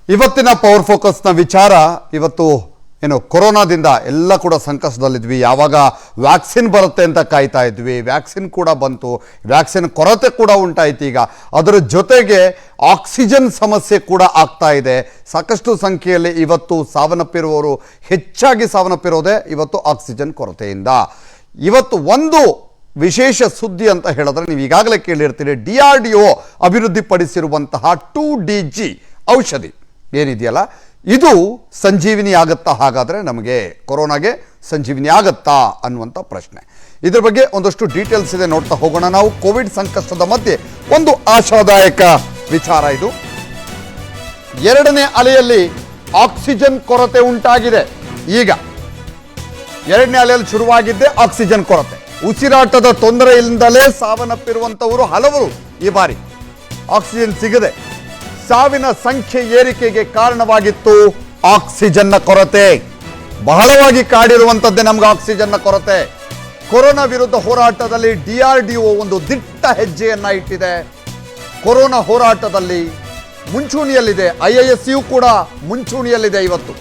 ಇವತ್ತಿನ ಪವರ್ ಫೋಕಸ್ನ ವಿಚಾರ ಇವತ್ತು ಏನು ಕೊರೋನಾದಿಂದ ಎಲ್ಲ ಕೂಡ ಸಂಕಷ್ಟದಲ್ಲಿದ್ವಿ. ಯಾವಾಗ ವ್ಯಾಕ್ಸಿನ್ ಬರುತ್ತೆ ಅಂತ ಕಾಯ್ತಾ ಇದ್ವಿ, ವ್ಯಾಕ್ಸಿನ್ ಕೂಡ ಬಂತು, ವ್ಯಾಕ್ಸಿನ್ ಕೊರತೆ ಕೂಡ ಉಂಟಾಯಿತು. ಈಗ ಅದರ ಜೊತೆಗೆ ಆಕ್ಸಿಜನ್ ಸಮಸ್ಯೆ ಕೂಡ ಆಗ್ತಾ ಇದೆ. ಸಾಕಷ್ಟು ಸಂಖ್ಯೆಯಲ್ಲಿ ಇವತ್ತು ಸಾವನ್ನಪ್ಪಿರುವವರು ಹೆಚ್ಚಾಗಿ ಸಾವನ್ನಪ್ಪಿರೋದೇ ಇವತ್ತು ಆಕ್ಸಿಜನ್ ಕೊರತೆಯಿಂದ. ಇವತ್ತು ಒಂದು ವಿಶೇಷ ಸುದ್ದಿ ಅಂತ ಹೇಳಿದ್ರೆ ನೀವು ಈಗಾಗಲೇ ಕೇಳಿರ್ತೀರಿ, DRDO ಅಭಿವೃದ್ಧಿಪಡಿಸಿರುವಂತಹ 2DG ಔಷಧಿ ಏನಿದೆಯಲ್ಲ, ಇದು ಸಂಜೀವಿನಿ ಆಗುತ್ತಾ? ಹಾಗಾದರೆ ನಮಗೆ ಕೊರೋನಾಗೆ ಸಂಜೀವಿನಿ ಆಗುತ್ತಾ ಅನ್ನುವಂಥ ಪ್ರಶ್ನೆ. ಇದ್ರ ಬಗ್ಗೆ ಒಂದಷ್ಟು ಡೀಟೇಲ್ಸ್ ಇದೆ, ನೋಡ್ತಾ ಹೋಗೋಣ ನಾವು. ಕೋವಿಡ್ ಸಂಕಷ್ಟದ ಮಧ್ಯೆ ಒಂದು ಆಶಾದಾಯಕ ವಿಚಾರ ಇದು. ಎರಡನೇ ಅಲೆಯಲ್ಲಿ ಆಕ್ಸಿಜನ್ ಕೊರತೆ ಉಂಟಾಗಿದೆ. ಈಗ ಎರಡನೇ ಅಲೆಯಲ್ಲಿ ಶುರುವಾಗಿದ್ದೆ ಆಕ್ಸಿಜನ್ ಕೊರತೆ. ಉಸಿರಾಟದ ತೊಂದರೆಯಿಂದಲೇ ಸಾವನ್ನಪ್ಪಿರುವಂಥವರು ಹಲವರು ಈ ಬಾರಿ ಆಕ್ಸಿಜನ್ ಸಿಗದೆ ಸಾವಿನ ಸಂಖ್ಯೆ ಏರಿಕೆಗೆ ಕಾರಣವಾಗಿತ್ತು ಆಕ್ಸಿಜನ್ನ ಕೊರತೆ. ಬಹಳವಾಗಿ ಕಾಡಿರುವಂಥದ್ದೇ ನಮ್ಗೆ ಆಕ್ಸಿಜನ್ನ ಕೊರತೆ. ಕೊರೋನಾ ವಿರುದ್ಧ ಹೋರಾಟದಲ್ಲಿ DRDO ಒಂದು ದಿಟ್ಟ ಹೆಜ್ಜೆಯನ್ನ ಇಟ್ಟಿದೆ. ಕೊರೋನಾ ಹೋರಾಟದಲ್ಲಿ ಮುಂಚೂಣಿಯಲ್ಲಿದೆ. IISU ಕೂಡ ಮುಂಚೂಣಿಯಲ್ಲಿದೆ. ಇವತ್ತು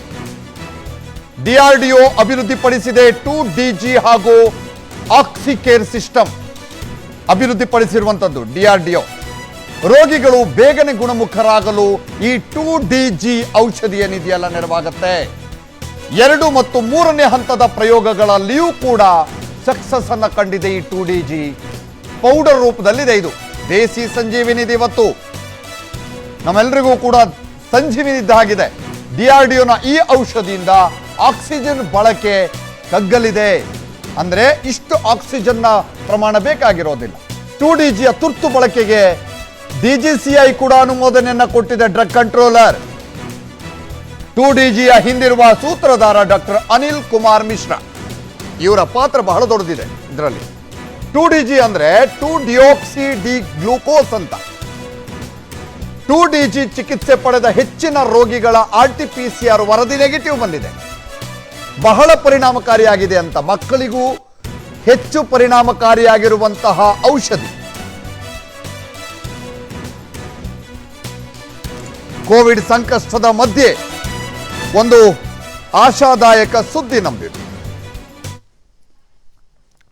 DRDO ಅಭಿವೃದ್ಧಿಪಡಿಸಿದೆ 2DG ಹಾಗೂ ಆಕ್ಸಿಕೇರ್ ಸಿಸ್ಟಮ್ ಅಭಿವೃದ್ಧಿಪಡಿಸಿರುವಂಥದ್ದು DRDO. ರೋಗಿಗಳು ಬೇಗನೆ ಗುಣಮುಖರಾಗಲು ಈ 2DG ಔಷಧಿ ಏನಿದೆಯಲ್ಲ ನೆರವಾಗುತ್ತೆ. 2 ಮತ್ತು 3ನೇ ಹಂತದ ಪ್ರಯೋಗಗಳಲ್ಲಿಯೂ ಕೂಡ ಸಕ್ಸಸ್ ಅನ್ನ ಕಂಡಿದೆ. ಈ 2DG ಪೌಡರ್ ರೂಪದಲ್ಲಿದೆ. ಇದು ದೇಸಿ ಸಂಜೀವಿನಿ. ಇವತ್ತು ನಮ್ಮೆಲ್ಲರಿಗೂ ಕೂಡ ಸಂಜೀವಿನಿ ಇದ್ದ ಹಾಗಿದೆ. DRDOನ ಈ ಔಷಧಿಯಿಂದ ಆಕ್ಸಿಜನ್ ಬಳಕೆ ಕಗ್ಗಲಿದೆ. ಅಂದ್ರೆ ಇಷ್ಟು ಆಕ್ಸಿಜನ್ನ ಪ್ರಮಾಣ ಬೇಕಾಗಿರೋದಿಲ್ಲ. 2DGಯ ತುರ್ತು ಬಳಕೆಗೆ DGCI ಕೂಡ ಅನುಮೋದನೆಯನ್ನ ಕೊಟ್ಟಿದೆ. ಡ್ರಗ್ ಕಂಟ್ರೋಲರ್ 2DGಯ ಹಿಂದಿರುವ ಸೂತ್ರಧಾರ ಡಾಕ್ಟರ್ ಅನಿಲ್ ಕುಮಾರ್ ಮಿಶ್ರಾ. ಇವರ ಪಾತ್ರ ಬಹಳ ದೊಡ್ಡದಿದೆ ಇದರಲ್ಲಿ. 2DG ಅಂದ್ರೆ 2-ಡಿಯೋಕ್ಸಿ ಡಿ ಗ್ಲೂಕೋಸ್ ಅಂತ. 2DG ಚಿಕಿತ್ಸೆ ಪಡೆದ ಹೆಚ್ಚಿನ ರೋಗಿಗಳ RT-PCR ವರದಿ ನೆಗೆಟಿವ್ ಬಂದಿದೆ. ಬಹಳ ಪರಿಣಾಮಕಾರಿಯಾಗಿದೆ ಅಂತ. ಮಕ್ಕಳಿಗೂ ಹೆಚ್ಚು ಪರಿಣಾಮಕಾರಿಯಾಗಿರುವಂತಹ ಔಷಧಿ. ಕೋವಿಡ್ ಸಂಕಷ್ಟದ ಮಧ್ಯೆ ಒಂದು ಆಶಾದಾಯಕ ಸುದ್ದಿ ನಮ್ದಿದೆ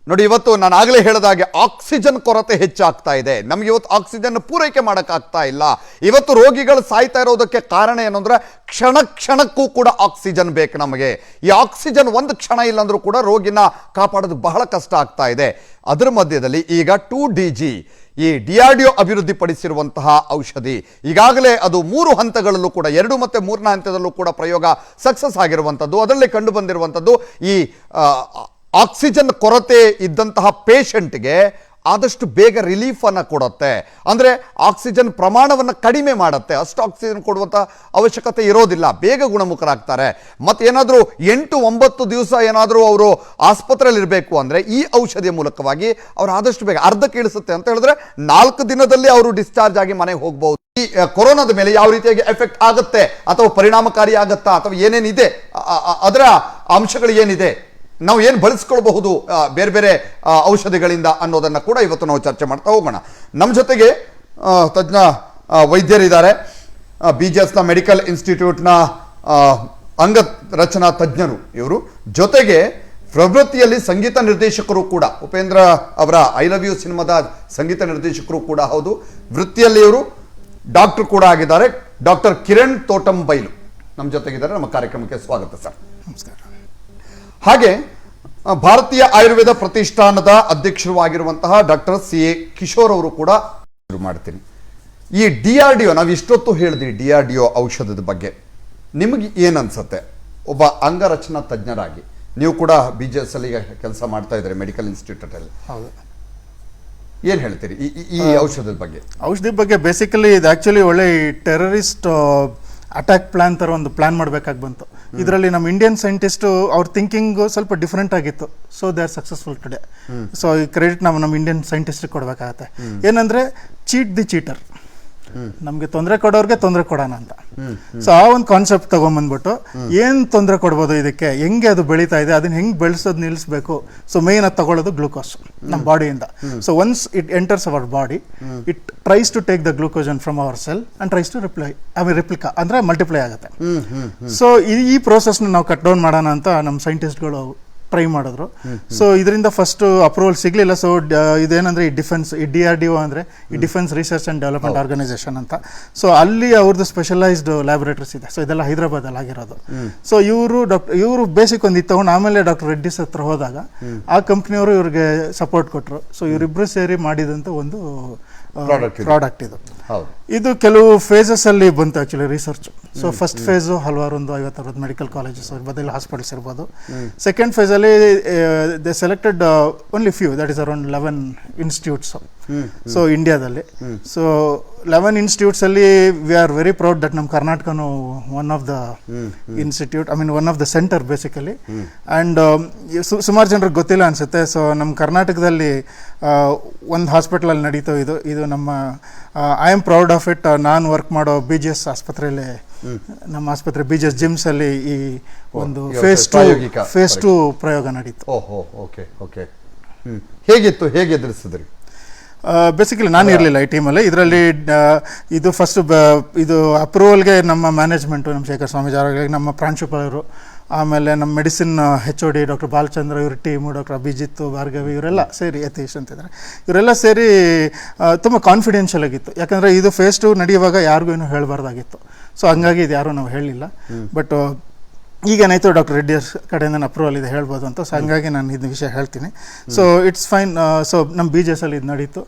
ನೋಡಿ. ಇವತ್ತು ನಾನು ಆಗಲೇ ಹೇಳಿದಾಗೆ ಆಕ್ಸಿಜನ್ ಕೊರತೆ ಹೆಚ್ಚಾಗ್ತಾ ಇದೆ. ನಮ್ಗೆ ಇವತ್ತು ಆಕ್ಸಿಜನ್ ಪೂರೈಕೆ ಮಾಡೋಕ್ಕಾಗ್ತಾ ಇಲ್ಲ. ಇವತ್ತು ರೋಗಿಗಳು ಸಾಯ್ತಾ ಇರೋದಕ್ಕೆ ಕಾರಣ ಏನು ಅಂದ್ರೆ ಕ್ಷಣ ಕ್ಷಣಕ್ಕೂ ಕೂಡ ಆಕ್ಸಿಜನ್ ಬೇಕು ನಮಗೆ. ಈ ಆಕ್ಸಿಜನ್ ಒಂದು ಕ್ಷಣ ಇಲ್ಲಾಂದ್ರೂ ಕೂಡ ರೋಗಿನ ಕಾಪಾಡೋದು ಬಹಳ ಕಷ್ಟ ಆಗ್ತಾ ಇದೆ. ಅದರ ಮಧ್ಯದಲ್ಲಿ ಈಗ 2DG ಈ DRDO ಅಭಿವೃದ್ಧಿಪಡಿಸಿರುವಂತಹ ಔಷಧಿ ಈಗಾಗಲೇ ಅದು 3 ಹಂತಗಳಲ್ಲೂ ಕೂಡ 2 ಮತ್ತು 3ನೇ ಹಂತದಲ್ಲೂ ಕೂಡ ಪ್ರಯೋಗ ಸಕ್ಸಸ್ ಆಗಿರುವಂಥದ್ದು. ಅದರಲ್ಲಿ ಕಂಡು ಬಂದಿರುವಂಥದ್ದು ಈ ಆಕ್ಸಿಜನ್ ಕೊರತೆ ಇದ್ದಂತಹ ಪೇಷಂಟ್ಗೆ ಆದಷ್ಟು ಬೇಗ ರಿಲೀಫ್ ಅನ್ನು ಕೊಡುತ್ತೆ. ಅಂದರೆ ಆಕ್ಸಿಜನ್ ಪ್ರಮಾಣವನ್ನು ಕಡಿಮೆ ಮಾಡುತ್ತೆ. ಅಷ್ಟು ಆಕ್ಸಿಜನ್ ಕೊಡುವಂಥ ಅವಶ್ಯಕತೆ ಇರೋದಿಲ್ಲ. ಬೇಗ ಗುಣಮುಖರಾಗ್ತಾರೆ. ಮತ್ತು ಏನಾದರೂ 8-9 ದಿವಸ ಏನಾದರೂ ಅವರು ಆಸ್ಪತ್ರೆಯಲ್ಲಿ ಇರಬೇಕು ಅಂದರೆ ಈ ಔಷಧಿಯ ಮೂಲಕವಾಗಿ ಅವರು ಆದಷ್ಟು ಬೇಗ ಅರ್ಧಕ್ಕೆ ಇಳಿಸುತ್ತೆ. ಅಂತ ಹೇಳಿದ್ರೆ 4 ದಿನದಲ್ಲಿ ಅವರು ಡಿಸ್ಚಾರ್ಜ್ ಆಗಿ ಮನೆಗೆ ಹೋಗ್ಬೋದು. ಈ ಕೊರೋನಾದ ಮೇಲೆ ಯಾವ ರೀತಿಯಾಗಿ ಎಫೆಕ್ಟ್ ಆಗುತ್ತೆ ಅಥವಾ ಪರಿಣಾಮಕಾರಿ ಆಗುತ್ತಾ ಅಥವಾ ಏನೇನಿದೆ ಅದರ ಅಂಶಗಳು ಏನಿದೆ, ನಾವು ಏನು ಬಳಸ್ಕೊಳ್ಬಹುದು ಬೇರೆ ಬೇರೆ ಔಷಧಿಗಳಿಂದ ಅನ್ನೋದನ್ನು ಕೂಡ ಇವತ್ತು ನಾವು ಚರ್ಚೆ ಮಾಡ್ತಾ ಹೋಗೋಣ. ನಮ್ಮ ಜೊತೆಗೆ ತಜ್ಞ ವೈದ್ಯರಿದ್ದಾರೆ. BGSನ ಮೆಡಿಕಲ್ ಇನ್ಸ್ಟಿಟ್ಯೂಟ್ನ ಅಂಗರಚನಾ ತಜ್ಞರು ಇವರು. ಜೊತೆಗೆ ಪ್ರವೃತ್ತಿಯಲ್ಲಿ ಸಂಗೀತ ನಿರ್ದೇಶಕರು ಕೂಡ. ಉಪೇಂದ್ರ ಅವರ ಐ ಲವ್ ಯು ಸಿನಿಮಾದ ಸಂಗೀತ ನಿರ್ದೇಶಕರು ಕೂಡ ಹೌದು. ವೃತ್ತಿಯಲ್ಲಿ ಇವರು ಡಾಕ್ಟರ್ ಕೂಡ ಆಗಿದ್ದಾರೆ. ಡಾಕ್ಟರ್ ಕಿರಣ್ ತೋಟಂಬೈಲು ನಮ್ಮ ಜೊತೆಗಿದ್ದಾರೆ. ನಮ್ಮ ಕಾರ್ಯಕ್ರಮಕ್ಕೆ ಸ್ವಾಗತ ಸರ್. ನಮಸ್ಕಾರ. ಹಾಗೆ ಭಾರತೀಯ ಆಯುರ್ವೇದ ಪ್ರತಿಷ್ಠಾನದ ಅಧ್ಯಕ್ಷರು ಆಗಿರುವಂತಹ ಡಾಕ್ಟರ್ CA ಕಿಶೋರ್ ಅವರು ಕೂಡ ಮಾಡ್ತೀನಿ. ಈ DRDO ನಾವು ಇಷ್ಟೊತ್ತು ಹೇಳಿದ್ವಿ DRDO ಔಷಧದ ಬಗ್ಗೆ. ನಿಮಗೆ ಏನು ಅನ್ಸುತ್ತೆ ಒಬ್ಬ ಅಂಗರಚನಾ ತಜ್ಞರಾಗಿ? ನೀವು ಕೂಡ BGS ಅಲ್ಲಿ ಕೆಲಸ ಮಾಡ್ತಾ ಇದ್ದಾರೆ ಮೆಡಿಕಲ್ ಇನ್ಸ್ಟಿಟ್ಯೂಟ್ ಅಲ್ಲಿ. ಹೌದು. ಏನು ಹೇಳ್ತೀರಿ ಈ ಔಷಧದ ಬಗ್ಗೆ? ಔಷಧಿ ಬಗ್ಗೆ ಬೇಸಿಕಲಿ ಇದು ಆ್ಯಕ್ಚುಲಿ ಒಳ್ಳೆ ಟೆರರಿಸ್ಟ್ ಅಟ್ಯಾಕ್ ಪ್ಲಾನ್ ಥರ ಒಂದು ಪ್ಲಾನ್ ಮಾಡಬೇಕಾಗಿ ಬಂತು. ಇದರಲ್ಲಿ ನಮ್ಮ ಇಂಡಿಯನ್ ಸೈಂಟಿಸ್ಟು ಅವ್ರ ಥಿಂಕಿಂಗು ಸ್ವಲ್ಪ ಡಿಫ್ರೆಂಟ್ ಆಗಿತ್ತು. So they are successful today. So ಈ ಕ್ರೆಡಿಟ್ ನಾವು ನಮ್ಮ ಇಂಡಿಯನ್ ಸೈಂಟಿಸ್ಟಿಗೆ ಕೊಡಬೇಕಾಗತ್ತೆ. ಏನಂದರೆ ಚೀಟ್ ದಿ ಚೀಟರ್. ನಮಗೆ ತೊಂದರೆ ಕೊಡೋರ್ಗೆ ತೊಂದರೆ ಕೊಡೋಣ ಅಂತ. ಸೊ ಆ ಒಂದು ಕಾನ್ಸೆಪ್ಟ್ ತಗೊಂಬಂದ್ಬಿಟ್ಟು ಏನ್ ತೊಂದರೆ ಕೊಡ್ಬೋದು ಇದಕ್ಕೆ, ಹೆಂಗೆ ಅದು ಬೆಳೀತಾ ಇದೆ, ಅದನ್ನ ಹೆಂಗ್ ಬೆಳೆಸೋದು ನಿಲ್ಲಿಸಬೇಕು. ಸೊ ಮೇನ್ ಅದು ತಗೊಳ್ಳೋದು ಗ್ಲೂಕೋಸ್ ನಮ್ಮ ಬಾಡಿಯಿಂದ. So once it enters our body, it tries to take the glycogen from our cell and tries to replicate ಅಂದ್ರೆ ಮಲ್ಟಿಪ್ಲೈ ಆಗುತ್ತೆ. ಸೊ ಈ ಪ್ರೋಸೆಸ್ನ ನಾವು ಕಟ್ ಡೌನ್ ಮಾಡೋಣ ಅಂತ ನಮ್ಮ ಸೈಂಟಿಸ್ಟ್ಗಳು ಟ್ರೈ ಮಾಡಿದ್ರು. ಸೊ ಇದರಿಂದ ಫಸ್ಟ್ ಅಪ್ರೂವಲ್ ಸಿಗಲಿಲ್ಲ. ಸೊ ಇದೇನಂದ್ರೆ ಈ DRDO ಅಂದರೆ ಈ defence research and development organisation ಅಂತ. ಸೊ ಅಲ್ಲಿ ಅವ್ರದ್ದು ಸ್ಪೆಷಲೈಸ್ಡ್ ಲ್ಯಾಬೊರೇಟರೀಸ್ ಇದೆ. ಸೊ ಇದೆಲ್ಲ ಹೈದರಾಬಾದಲ್ಲಿ ಆಗಿರೋದು. ಸೊ ಇವರು ಬೇಸಿಕ್ ಒಂದು ಇದು ತಗೊಂಡು ಆಮೇಲೆ ಡಾಕ್ಟರ್ ರೆಡ್ಡಿಸ್ ಹತ್ರ ಹೋದಾಗ ಆ ಕಂಪ್ನಿಯವರು ಇವ್ರಿಗೆ ಸಪೋರ್ಟ್ ಕೊಟ್ಟರು. ಸೊ ಇವರಿಬ್ಬರು ಸೇರಿ ಮಾಡಿದಂಥ ಒಂದು ಪ್ರಾಡಕ್ಟ್ ಇದು ಕೆಲವು ಫೇಸಸ್ ಅಲ್ಲಿ ಬಂತು actually research. So first phase ಹಲವಾರು ಒಂದು 50-60 ಮೆಡಿಕಲ್ ಕಾಲೇಜಸ್ ಇರ್ಬೋದು, ಇಲ್ಲ ಹಾಸ್ಪಿಟಲ್ಸ್ ಇರ್ಬೋದು. ಸೆಕೆಂಡ್ ಫೇಸಲ್ಲಿ they selected only few, that is around 11 institutes. So ಇಂಡಿಯಾದಲ್ಲಿ 11 ಇನ್ಸ್ಟಿಟ್ಯೂಟ್ಸ್ ಅಲ್ಲಿ we are very proud that ನಮ್ಮ ಕರ್ನಾಟಕನು one of the institute, one of the centre basically. And ಸುಮಾರು ಜನರಿಗೆ ಗೊತ್ತಿಲ್ಲ ಅನಿಸುತ್ತೆ. ಸೊ ನಮ್ಮ ಕರ್ನಾಟಕದಲ್ಲಿ ಒಂದು ಹಾಸ್ಪಿಟಲಲ್ಲಿ ನಡೀತೋ ಇದು ನಮ್ಮ I am proud of it. ನಾನು ವರ್ಕ್ ಮಾಡೋ BGS ಆಸ್ಪತ್ರೆಯಲ್ಲಿ, ನಮ್ಮ ಆಸ್ಪತ್ರೆ BGS ಜಿಮ್ಸ್ ಅಲ್ಲಿ ಈ ಒಂದು ಫೇಸ್ 2 ಪ್ರಯೋಗ ನಡೀತು. ಹೇಗೆ ಎದುರಿಸಿದ್ರಿ? ಬೇಸಿಕಲಿ ನಾನು ಇರಲಿಲ್ಲ ಈ ಟೀಮಲ್ಲಿ. ಇದರಲ್ಲಿ ಇದು ಫಸ್ಟ್ ಇದು ಅಪ್ರೂವಲ್ಗೆ ನಮ್ಮ ಮ್ಯಾನೇಜ್ಮೆಂಟು, ನಮ್ಮ ಶೇಖರ್ ಸ್ವಾಮೀಜಿ ಅವರಿಗೆ, ನಮ್ಮ ಪ್ರಾಂಶುಪಾಲರು, ಆಮೇಲೆ ನಮ್ಮ ಮೆಡಿಸಿನ್ HOD ಡಾಕ್ಟರ್ ಬಾಲಚಂದ್ರ, ಇವ್ರ ಟೀಮು ಡಾಕ್ಟರ್ ಅಭಿಜಿತ್, ಭಾರ್ಗವಿ, ಇವರೆಲ್ಲ ಸೇರಿ, ಯತೀಶ್ ಅಂತಿದ್ದಾರೆ, ಇವರೆಲ್ಲ ಸೇರಿ ತುಂಬ ಕಾನ್ಫಿಡೆನ್ಷಿಯಲ್ ಆಗಿತ್ತು. ಯಾಕಂದರೆ ಇದು ಫೇಸ್ 2 ನಡೆಯುವಾಗ ಯಾರಿಗೂ ಏನೂ ಹೇಳಬಾರ್ದಾಗಿತ್ತು. ಸೊ ಹಂಗಾಗಿ ಇದು ಯಾರೂ ನಾವು ಹೇಳಲಿಲ್ಲ. ಬಟ್ ಈಗೇನಾಯಿತು, ಡಾಕ್ಟರ್ ರೆಡ್ಡಿ ಕಡೆಯಿಂದ ಅಪ್ರೂವಲ್ ಇದೆ ಹೇಳ್ಬೋದು ಅಂತ. ಸೊ ಹಂಗಾಗಿ ನಾನು ಇದು ವಿಷಯ ಹೇಳ್ತೀನಿ. So it's fine. ಸೊ ನಮ್ಮ BGS ಅಲ್ಲಿ ಇದು ನಡೀತು.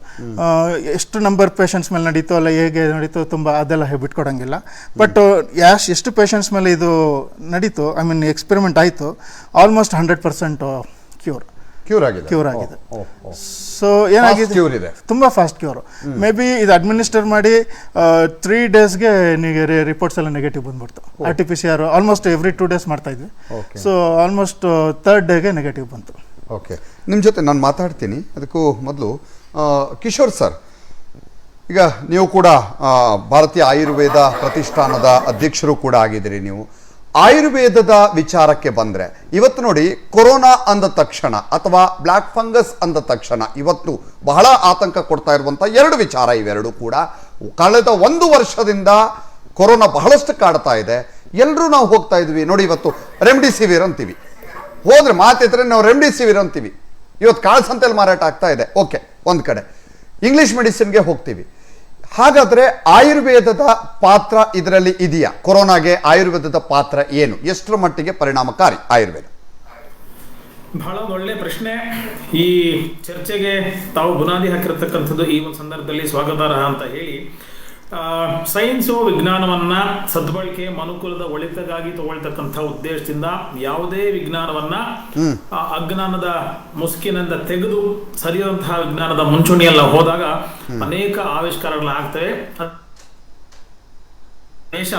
ಎಷ್ಟು ನಂಬರ್ ಪೇಷಂಟ್ಸ್ ಮೇಲೆ ನಡೀತು ಅಲ್ಲ ಹೇಗೆ ನಡೀತು ತುಂಬ ಅದೆಲ್ಲ ಬಿಟ್ಕೊಡಂಗಿಲ್ಲ. ಬಟ್ ಎಷ್ಟು ಪೇಷಂಟ್ಸ್ ಮೇಲೆ ಇದು ನಡೀತು, ಎಕ್ಸ್ಪೆರಿಮೆಂಟ್ ಆಯಿತು, ಆಲ್ಮೋಸ್ಟ್ 100% ಕ್ಯೂರ್ ಆಗಿದೆ. ಸೊ ಏನಾಗಿದೆ, ತುಂಬ ಫಾಸ್ಟ್ ಕ್ಯೂರ್. ಮೇ ಬಿ ಇದು ಅಡ್ಮಿನಿಸ್ಟರ್ ಮಾಡಿ 3 ಡೇಸ್ಗೆ ರಿಪೋರ್ಟ್ಸ್ ಎಲ್ಲ ನೆಗೆಟಿವ್ ಬಂದ್ಬಿಡ್ತು. RT-PCR ಆಲ್ಮೋಸ್ಟ್ ಎವ್ರಿ 2 ಡೇಸ್ ಮಾಡ್ತಾ ಇದ್ವಿ. ಸೊ ಆಲ್ಮೋಸ್ಟ್ 3rd ಡೇಗೆ ನೆಗೆಟಿವ್ ಬಂತು. ಓಕೆ, ನಿಮ್ಮ ಜೊತೆ ನಾನು ಮಾತಾಡ್ತೀನಿ. ಅದಕ್ಕೂ ಮೊದಲು ಕಿಶೋರ್ ಸರ್, ಈಗ ನೀವು ಕೂಡ ಭಾರತೀಯ ಆಯುರ್ವೇದ ಪ್ರತಿಷ್ಠಾನದ ಅಧ್ಯಕ್ಷರು ಕೂಡ ಆಗಿದ್ದೀರಿ. ನೀವು ಆಯುರ್ವೇದದ ವಿಚಾರಕ್ಕೆ ಬಂದರೆ ಇವತ್ತು ನೋಡಿ, ಕೊರೋನಾ ಅಂದ ತಕ್ಷಣ ಅಥವಾ ಬ್ಲ್ಯಾಕ್ ಫಂಗಸ್ ಅಂದ ತಕ್ಷಣ ಇವತ್ತು ಬಹಳ ಆತಂಕ ಕೊಡ್ತಾ ಇರುವಂಥ 2 ವಿಚಾರ ಇವೆರಡು ಕೂಡ. ಕಳೆದ 1 ವರ್ಷದಿಂದ ಕೊರೋನಾ ಬಹಳಷ್ಟು ಕಾಡ್ತಾ ಇದೆ. ಎಲ್ಲರೂ ನಾವು ಹೋಗ್ತಾ ಇದ್ವಿ ನೋಡಿ, ಇವತ್ತು ರೆಮ್ಡಿಸಿವಿರ್ ಅಂತೀವಿ, ಹೋದ್ರೆ ಮಾತಿದ್ರೆ ನಾವು ರೆಮ್ಡಿಸಿವಿರ್ ಅಂತೀವಿ. ಇವತ್ತು ಕಾಳಸಂತೆಯಲ್ಲಿ ಮಾರಾಟ ಆಗ್ತಾ ಇದೆ. ಓಕೆ, ಒಂದು ಕಡೆ ಇಂಗ್ಲಿಷ್ ಮೆಡಿಸಿನ್ಗೆ ಹೋಗ್ತೀವಿ. ಹಾಗಾದ್ರೆ ಆಯುರ್ವೇದದ ಪಾತ್ರ ಇದರಲ್ಲಿ ಇದೆಯಾ? ಕೊರೋನಾಗೆ ಆಯುರ್ವೇದದ ಪಾತ್ರ ಏನು? ಎಷ್ಟರ ಮಟ್ಟಿಗೆ ಪರಿಣಾಮಕಾರಿ ಆಯುರ್ವೇದ? ಬಹಳ ಒಳ್ಳೆ ಪ್ರಶ್ನೆ. ಈ ಚರ್ಚೆಗೆ ತಾವು ಬುನಾದಿ ಹಾಕಿರ್ತಕ್ಕಂಥದ್ದು ಈ ಒಂದು ಸಂದರ್ಭದಲ್ಲಿ ಸ್ವಾಗತಾರ್ಹ ಅಂತ ಹೇಳಿ, ಸೈನ್ಸು ವಿಜ್ಞಾನವನ್ನ ಸದ್ಬಳಕೆ ಮನುಕುಲದ ಒಳಿತಿಗಾಗಿ ತಗೊಳ್ತಕ್ಕಂಥ ಉದ್ದೇಶದಿಂದ ಯಾವುದೇ ವಿಜ್ಞಾನವನ್ನ ಅಜ್ಞಾನದ ಮುಸುಕಿನಿಂದ ತೆಗೆದು ಸರಿಯಾದಂತಹ ವಿಜ್ಞಾನದ ಮುಂಚೂಣಿಯಲ್ಲ ಹೋದಾಗ ಅನೇಕ ಆವಿಷ್ಕಾರಗಳಾಗ್ತವೆ. ದೇಶ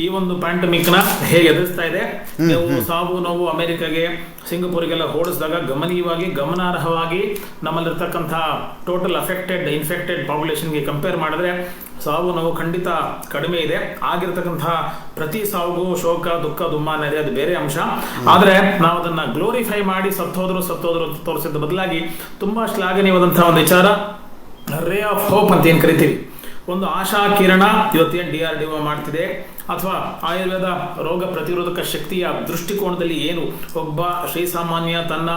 ಈ ಒಂದು ಪ್ಯಾಂಡಮಿಕ್ ನ ಹೇಗೆ ಎದುರಿಸ್ತಾ ಇದೆ, ನೀವು ಸಾವು ನೋವು ಅಮೆರಿಕಾಗೆ ಸಿಂಗಪೂರಿಗೆಲ್ಲ ಹೋಲಿಸಿದಾಗ ಗಮನಾರ್ಹವಾಗಿ ನಮ್ಮಲ್ಲಿರ್ತಕ್ಕಂಥ ಟೋಟಲ್ ಇನ್ಫೆಕ್ಟೆಡ್ ಪಾಪ್ಯುಲೇಷನ್ಗೆ ಕಂಪೇರ್ ಮಾಡಿದ್ರೆ ಸಾವು ನೋವು ಖಂಡಿತ ಕಡಿಮೆ ಇದೆ. ಆಗಿರ್ತಕ್ಕಂಥ ಪ್ರತಿ ಸಾವುಗೂ ಶೋಕ ದುಃಖ ದುಮ್ಮಾನ ಇದೆ, ಅದು ಬೇರೆ ಅಂಶ. ಆದ್ರೆ ನಾವು ಅದನ್ನ ಗ್ಲೋರಿಫೈ ಮಾಡಿ ಸತ್ತೋದ್ರು ತೋರಿಸಿದ ಬದಲಾಗಿ ತುಂಬಾ ಶ್ಲಾಘನೀಯವಾದಂತಹ ಒಂದು ವಿಚಾರ, ರೇ ಆಫ್ ಹೋಪ್ ಅಂತ ಏನ್ ಕರಿತೀವಿ, ಒಂದು ಆಶಾ ಕಿರಣ ಇವತ್ತೇನು DRDO ಮಾಡ್ತಿದೆ, ಅಥವಾ ಆಯುರ್ವೇದ ರೋಗ ಪ್ರತಿರೋಧಕ ಶಕ್ತಿಯ ದೃಷ್ಟಿಕೋನದಲ್ಲಿ ಏನು ಒಬ್ಬ ಶ್ರೀಸಾಮಾನ್ಯ ತನ್ನ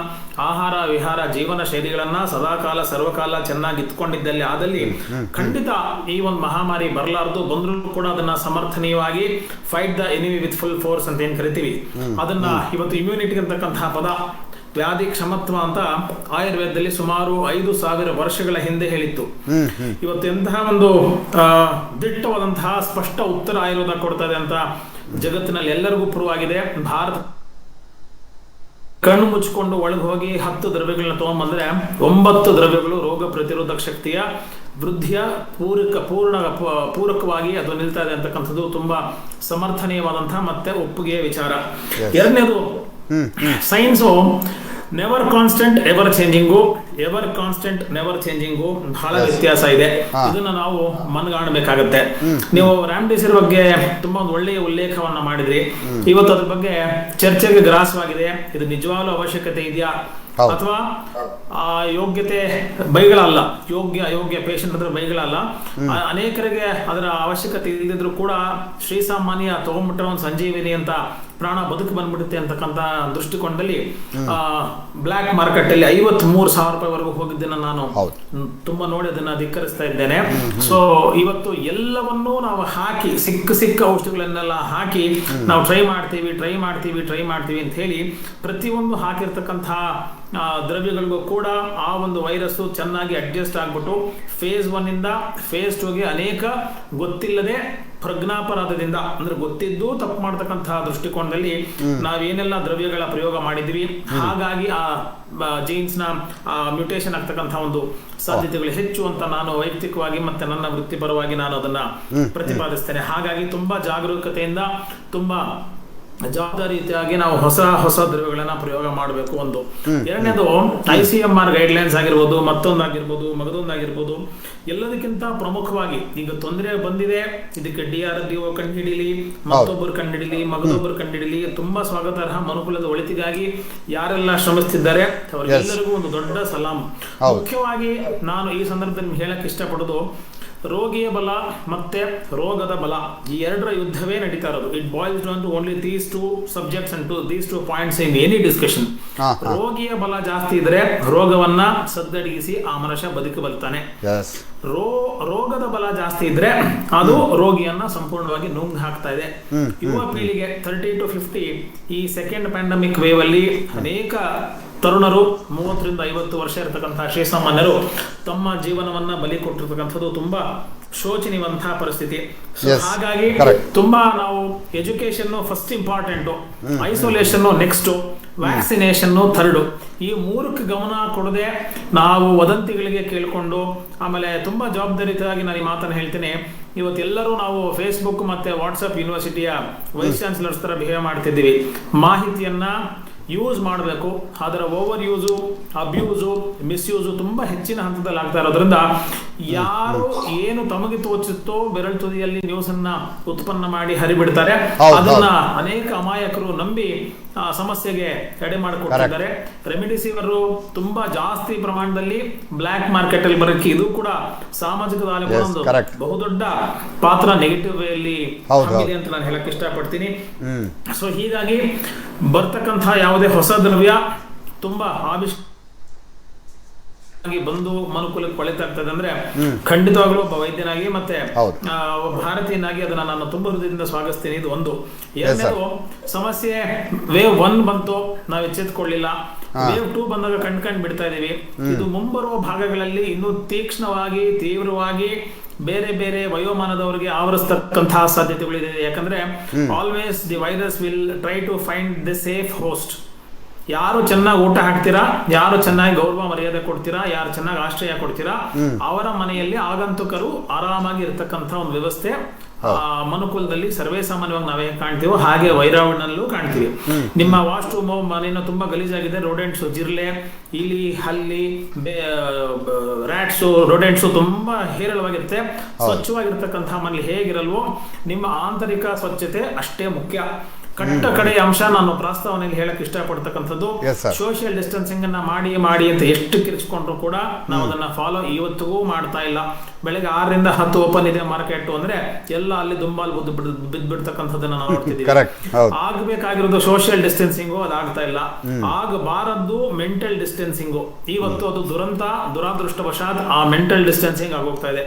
ಆಹಾರ ವಿಹಾರ ಜೀವನ ಶೈಲಿಗಳನ್ನ ಸದಾಕಾಲ ಸರ್ವಕಾಲ ಚೆನ್ನಾಗಿ ಇಟ್ಕೊಂಡಿದ್ದಲ್ಲಿ ಆದಲ್ಲಿ ಖಂಡಿತ ಈ ಒಂದು ಮಹಾಮಾರಿ ಬರಲಾರದು. ಬಂದರೂ ಕೂಡ ಅದನ್ನ ಸಮರ್ಥನೀಯವಾಗಿ fight the enemy with full force ಅಂತ ಏನ್ ಕರಿತೀವಿ, ಅದನ್ನ ಇವತ್ತು ಇಮ್ಯುನಿಟಿ ಅಂತಕ್ಕಂತಹ ಪದ, ವ್ಯಾಧಿ ಕ್ಷಮತ್ವ ಅಂತ ಆಯುರ್ವೇದದಲ್ಲಿ ಸುಮಾರು 5,000 ವರ್ಷಗಳ ಹಿಂದೆ ಹೇಳಿತ್ತು. ಇವತ್ತು ಎಂತಹ ಒಂದು ದಿಟ್ಟವಾದಂತಹ ಸ್ಪಷ್ಟ ಉತ್ತರ ಆಯುರ್ವೇದ ಕೊಡ್ತಾ ಇದೆ ಅಂತ ಜಗತ್ತಿನಲ್ಲಿ ಎಲ್ಲರಿಗೂ ಪ್ರೂವ್ ಆಗಿದೆ. ಭಾರತ ಕಣ್ಣು ಮುಚ್ಚಿಕೊಂಡು ಒಳಗೆ ಹೋಗಿ 10 ದ್ರವ್ಯಗಳನ್ನ ತಗೊಂಡ್ಬಂದ್ರೆ 9 ದ್ರವ್ಯಗಳು ರೋಗ ಪ್ರತಿರೋಧಕ ಶಕ್ತಿಯ ವೃದ್ಧಿಯ ಪೂರಕವಾಗಿ ಅದು ನಿಲ್ತಾ ಇದೆ ಅಂತಕ್ಕಂಥದ್ದು ತುಂಬಾ ಸಮರ್ಥನೀಯವಾದಂತಹ ಮತ್ತೆ ಒಪ್ಪಿಗೆಯ ವಿಚಾರ. ಎರಡನೇದು, science never constant ever changing. Ever constant never changing ಬಹಳ ವ್ಯತ್ಯಾಸ ಇದೆ. ಇದನ್ನ ನಾವು ಮನಗಾಣಬೇಕಾಗತ್ತೆ. ನೀವು ರ್ಯಾಮ್ಡಿಸಿರ್ ಬಗ್ಗೆ ತುಂಬಾ ಒಂದು ಒಳ್ಳೆಯ ಉಲ್ಲೇಖವನ್ನ ಮಾಡಿದ್ರಿ. ಇವತ್ತು ಅದ್ರ ಬಗ್ಗೆ ಚರ್ಚೆಗೆ ಗ್ರಾಸವಾಗಿದೆ. ಇದು ನಿಜವಾಗ್ಲೂ ಅವಶ್ಯಕತೆ ಇದೆಯಾ ಅಥವಾ ಯೋಗ್ಯತೆ ಬೈಗಳಲ್ಲ, ಯೋಗ್ಯ ಪೇಷಂಟ್ ಹತ್ರ ಬೈಗಳಲ್ಲ. ಅನೇಕರಿಗೆ ಅದರ ಅವಶ್ಯಕತೆ ಇಲ್ಲದಿದ್ರು ಕೂಡ ಶ್ರೀಸಾಮಾನ್ಯ ತಗೊಂಡ್ಬಿಟ್ರೆ ಒಂದು ಸಂಜೀವಿನಿ ಅಂತ ಪ್ರಾಣ ಬದುಕು ಬಂದ್ಬಿಡುತ್ತೆ ಅಂತಕ್ಕಂಥ ದೃಷ್ಟಿಕೋನದಲ್ಲಿ ಬ್ಲ್ಯಾಕ್ ಮಾರ್ಕೆಟ್ ಅಲ್ಲಿ 53,000 ರೂಪಾಯಿವರೆಗೂ ಹೋಗಿದ್ದನ್ನ ನಾನು ತುಂಬಾ ನೋಡಿ ಅದನ್ನ ಧಿಕ್ಕರಿಸ್ತಾ ಇದ್ದೇನೆ. ಸೊ ಇವತ್ತು ಎಲ್ಲವನ್ನೂ ನಾವು ಹಾಕಿ ಸಿಕ್ಕ ಔಷಧಿಗಳನ್ನೆಲ್ಲ ಹಾಕಿ ನಾವು ಟ್ರೈ ಮಾಡ್ತೀವಿ ಅಂತ ಹೇಳಿ ಪ್ರತಿಯೊಂದು ಹಾಕಿರ್ತಕ್ಕಂಥ ದ್ರವ್ಯಗಳಿಗೂ ಕೂಡ ಆ ಒಂದು ವೈರಸ್ ಚೆನ್ನಾಗಿ ಅಡ್ಜಸ್ಟ್ ಆಗ್ಬಿಟ್ಟು ಫೇಸ್ 1 ಇಂದ ಫೇಸ್ 2ಗೆ ಅನೇಕ ಗೊತ್ತಿಲ್ಲದೆ ಪ್ರಜ್ಞಾಪರಾಧದಿಂದ ಅಂದ್ರೆ ಗೊತ್ತಿದ್ದು ತಪ್ಪು ಮಾಡತಕ್ಕಂತಹ ದೃಷ್ಟಿಕೋನದಲ್ಲಿ ನಾವೇನೆಲ್ಲ ದ್ರವ್ಯಗಳ ಪ್ರಯೋಗ ಮಾಡಿದ್ವಿ, ಹಾಗಾಗಿ ಆ ಜೀನ್ಸ್ ನ ಮ್ಯೂಟೇಷನ್ ಆಗ್ತಕ್ಕಂತಹ ಒಂದು ಸಾಧ್ಯತೆಗಳು ಹೆಚ್ಚು ಅಂತ ನಾನು ವೈಯಕ್ತಿಕವಾಗಿ ಮತ್ತೆ ನನ್ನ ವೃತ್ತಿಪರವಾಗಿ ನಾನು ಅದನ್ನ ಪ್ರತಿಪಾದಿಸ್ತೇನೆ. ಹಾಗಾಗಿ ತುಂಬಾ ಜಾಗರೂಕತೆಯಿಂದ ತುಂಬಾ ಜವಾಬ್ದಾರಿಯಾಗಿ ನಾವು ಹೊಸ ದ್ರವ್ಯಗಳನ್ನ ಪ್ರಯೋಗ ಮಾಡಬೇಕು. ಒಂದು ಎರಡನೇದು ICMR ಗೈಡ್ಲೈನ್ಸ್ ಆಗಿರ್ಬೋದು, ಮಗದೊಂದಾಗಿರ್ಬೋದು, ಎಲ್ಲದಕ್ಕಿಂತ ಪ್ರಮುಖವಾಗಿ ಈಗ ತೊಂದರೆ ಬಂದಿದೆ, ಇದಕ್ಕೆ DRDO ಕಂಡುಹಿಡಿಯಲಿ, ಮತ್ತೊಬ್ಬರು ಕಂಡುಹಿಡಿಯಲಿ, ಮಗದೊಬ್ಬರು ಕಂಡುಹಿಡಿಯಲಿ, ತುಂಬಾ ಸ್ವಾಗತಾರ್ಹ. ಮನುಕುಲದ ಒಳಿತಿಗಾಗಿ ಯಾರೆಲ್ಲ ಶ್ರಮಿಸ್ತಿದ್ದಾರೆ ಅವರೆಲ್ಲರಿಗೂ ಒಂದು ದೊಡ್ಡ ಸಲಾಂ. ಮುಖ್ಯವಾಗಿ ನಾನು ಈ ಸಂದರ್ಭದಲ್ಲಿ ಹೇಳಕ್ ಇಷ್ಟಪಡೋದು, ರೋಗಿಯ ಬಲ ಮತ್ತೆ ರೋಗದ ಬಲ ಈ ಎರಡರ ಯುದ್ಧವೇ ನಡೀತಾ ಇರೋದು. It boils down to only these two subjects and these two points in any discussion. ರೋಗಿಯ ಬಲ ಜಾಸ್ತಿ ಇದ್ರೆ ರೋಗವನ್ನ ಸದ್ದಡಗಿಸಿ ಆ ಮನುಷ್ಯ ಬದುಕಬಲ್ತಾನೆ. ರೋಗದ ಬಲ ಜಾಸ್ತಿ ಇದ್ರೆ ಅದು ರೋಗಿಯನ್ನ ಸಂಪೂರ್ಣವಾಗಿ ನುಂಗ್ ಹಾಕ್ತಾ ಇದೆ. ಯುವ ಪೀಳಿಗೆ 30 to 50 ಈ ಸೆಕೆಂಡ್ ಪ್ಯಾಂಡಮಿಕ್ ವೇವ್ ಅಲ್ಲಿ ಅನೇಕ ತರುಣರು 30 ರಿಂದ 50 ವರ್ಷ ಇರತಕ್ಕಂತಹ ಶ್ರೀಸಾಮಾನ್ಯರು ತಮ್ಮ ಜೀವನವನ್ನ ಬಲಿ ಕೊಟ್ಟಿರ್ತಕ್ಕಂಥದ್ದು ತುಂಬಾ ಶೋಚನೀಯವಂತಹ ಪರಿಸ್ಥಿತಿ. ಹಾಗಾಗಿ ತುಂಬಾ ನಾವು education first important, isolation next, vaccination third. ಈ ಮೂರಕ್ಕೆ ಗಮನ ಕೊಡದೆ ನಾವು ವದಂತಿಗಳಿಗೆ ಕೇಳಿಕೊಂಡು ಆಮೇಲೆ ತುಂಬಾ ಜವಾಬ್ದಾರಿತಾಗಿ ನಾನು ಈ ಮಾತನ್ನು ಹೇಳ್ತೇನೆ. ಇವತ್ತೆಲ್ಲರೂ ನಾವು ಫೇಸ್ಬುಕ್ ಮತ್ತೆ ವಾಟ್ಸಪ್ ಯೂನಿವರ್ಸಿಟಿಯ ವೈಸ್ ಚಾನ್ಸಲರ್ಸ್ ತರ ಬಿಹೇವ್ ಮಾಡ್ತಿದ್ದೀವಿ. ಮಾಹಿತಿಯನ್ನ ಯೂಸ್ ಮಾಡಬೇಕು, ಅದರ ಓವರ್ ಯೂಸು, ಅಬ್ಯೂಸು, ಮಿಸ್ಯೂಸು ತುಂಬಾ ಹೆಚ್ಚಿನ ಹಂತದಲ್ಲಿ ಆಗ್ತಾ ಇರೋದ್ರಿಂದ ಯಾರು ಏನು ತಮಗೆ ತೋಚುತ್ತೋ ಬೆರಳು ತುದಿಯಲ್ಲಿ ನ್ಯೂಸ್ ಅನ್ನ ಉತ್ಪನ್ನ ಮಾಡಿ ಹರಿಬಿಡ್ತಾರೆ. ಅದನ್ನ ಅನೇಕ ಅಮಾಯಕರು ನಂಬಿ ಸಮಸ್ಯೆಗೆ ಎಡೆ ಮಾಡಿಕೊಟ್ಟಿದ್ದಾರೆ. ರೆಮಿಡಿಸಿವರ್ ತುಂಬಾ ಜಾಸ್ತಿ ಪ್ರಮಾಣದಲ್ಲಿ ಬ್ಲ್ಯಾಕ್ ಮಾರ್ಕೆಟ್ ಅಲ್ಲಿ ಬರೋಕ್ಕೆ ಇದು ಕೂಡ ಸಾಮಾಜಿಕ ಒಂದು ಬಹುದೊಡ್ಡ ಪಾತ್ರ ನೆಗೆಟಿವ್ ವೇಯಲ್ಲಿ ಇದೆ ಅಂತ ನಾನು ಹೇಳಕ್ ಇಷ್ಟಪಡ್ತೀನಿ. ಸೊ ಹೀಗಾಗಿ ಬರ್ತಕ್ಕಂತಹ ಯಾವುದೇ ಹೊಸ ದ್ರವ್ಯ ತುಂಬಾ ಬಂದು ಮನುಕುಲಕ್ಕೆ ಒಳಿತಾಗ್ತದೆ ಅಂದ್ರೆ ಖಂಡಿತವಾಗ್ಲೂ ಒಬ್ಬ ವೈದ್ಯನಾಗಿ ಮತ್ತೆ ಒಬ್ಬ ಭಾರತೀಯನಾಗಿ ಅದನ್ನ ನಾನು ತುಂಬಾ ಹೃದಯದಿಂದ ಸ್ವಾಗತಿಸ್ತೀನಿ. ಇದು ಒಂದು. ಎರಡನೇದು, ಸಮಸ್ಯೆ ವೇವ್ 1 ಬಂತು, ನಾವು ಎಚ್ಚೆತ್ಕೊಳ್ಳಿಲ್ಲ. ವೇವ್ 2 ಬಂದಾಗ ಕಣ್ ಬಿಡ್ತಾ ಇದೀವಿ. ಇದು ಮುಂಬರುವ ಭಾಗಗಳಲ್ಲಿ ಇನ್ನೂ ತೀಕ್ಷ್ಣವಾಗಿ ತೀವ್ರವಾಗಿ ಬೇರೆ ಬೇರೆ ವಯೋಮಾನದವರಿಗೆ ಆವರಿಸತಕ್ಕಂತಹ ಸಾಧ್ಯತೆಗಳಿದೆ. ಯಾಕಂದ್ರೆ always the virus will try to find the safe host. ಯಾರು ಚೆನ್ನಾಗಿ ಊಟ ಹಾಕ್ತೀರಾ, ಯಾರು ಚೆನ್ನಾಗಿ ಗೌರವ ಮರ್ಯಾದೆ ಕೊಡ್ತೀರಾ, ಯಾರು ಚೆನ್ನಾಗಿ ಆಶ್ರಯ ಕೊಡ್ತೀರಾ, ಅವರ ಮನೆಯಲ್ಲಿ ಆಗಂತುಕರು ಆರಾಮಾಗಿ ಇರತಕ್ಕಂಥ ಒಂದು ವ್ಯವಸ್ಥೆ ಮನುಕುಲದಲ್ಲಿ ಸರ್ವೇ ಸಾಮಾನ್ಯವಾಗಿ ನಾವೇ ಕಾಣ್ತೀವೋ ಹಾಗೆ ವೈರಾವಣಲ್ಲೂ ಕಾಣ್ತೀವಿ. ನಿಮ್ಮ ವಾಶ್ರೂಮ್ ಮನೆಯನ್ನು ತುಂಬಾ ಗಲೀಜಾಗಿದೆ, ರೋಡೆಂಟ್ಸ್, ಜಿರ್ಲೆ, ಇಲಿ, ಹಲ್ಲಿ, ರ್ಯಾಟ್ಸು, ರೋಡೆಂಟ್ಸು ತುಂಬಾ ಹೇರಳವಾಗಿರುತ್ತೆ. ಸ್ವಚ್ಛವಾಗಿರ್ತಕ್ಕಂಥ ಮನೇಲಿ ಹೇಗಿರಲ್ವೋ ನಿಮ್ಮ ಆಂತರಿಕ ಸ್ವಚ್ಛತೆ ಅಷ್ಟೇ ಮುಖ್ಯ. ಕಡೆಯ ಅಂಶ ನಾನು ಪ್ರಸ್ತಾವನೆಯಲ್ಲಿ ಹೇಳಕ್ ಇಷ್ಟಪಡ್ತಕ್ಕಂಥದ್ದು, ಸೋಷಿಯಲ್ ಡಿಸ್ಟೆನ್ಸಿಂಗ್ ಅನ್ನ ಮಾಡಿ ಅಂತ ಎಷ್ಟು ಕಿರಿಸ್ಕೊಂಡ್ರು ಕೂಡ ನಾವು ಅದನ್ನ ಫಾಲೋ ಇವತ್ತಿಗೂ ಮಾಡ್ತಾ ಇಲ್ಲ. ಬೆಳಗ್ಗೆ 6 ರಿಂದ 10 ಓಪನ್ ಇದೆ ಮಾರ್ಕೆಟ್ ಅಂದ್ರೆ ಎಲ್ಲ ಅಲ್ಲಿ ದುಂಬಾಲ್ ಬಿದ್ಬಿಡ್ತಕ್ಕಂಥದ್ದನ್ನ ನಾವು ನೋಡ್ತಿದ್ದೀವಿ. ಆಗ್ಬೇಕಾಗಿರೋದು ಸೋಷಿಯಲ್ ಡಿಸ್ಟೆನ್ಸಿಂಗು, ಅದಾಗ್ತಾ ಇಲ್ಲ. ಆಗಬಾರದ್ದು ಮೆಂಟಲ್ ಡಿಸ್ಟೆನ್ಸಿಂಗು. ಇವತ್ತು ಅದು ದುರಾದೃಷ್ಟವಶಾತ್ ಆ ಮೆಂಟಲ್ ಡಿಸ್ಟೆನ್ಸಿಂಗ್ ಆಗೋಗ್ತಾ ಇದೆ.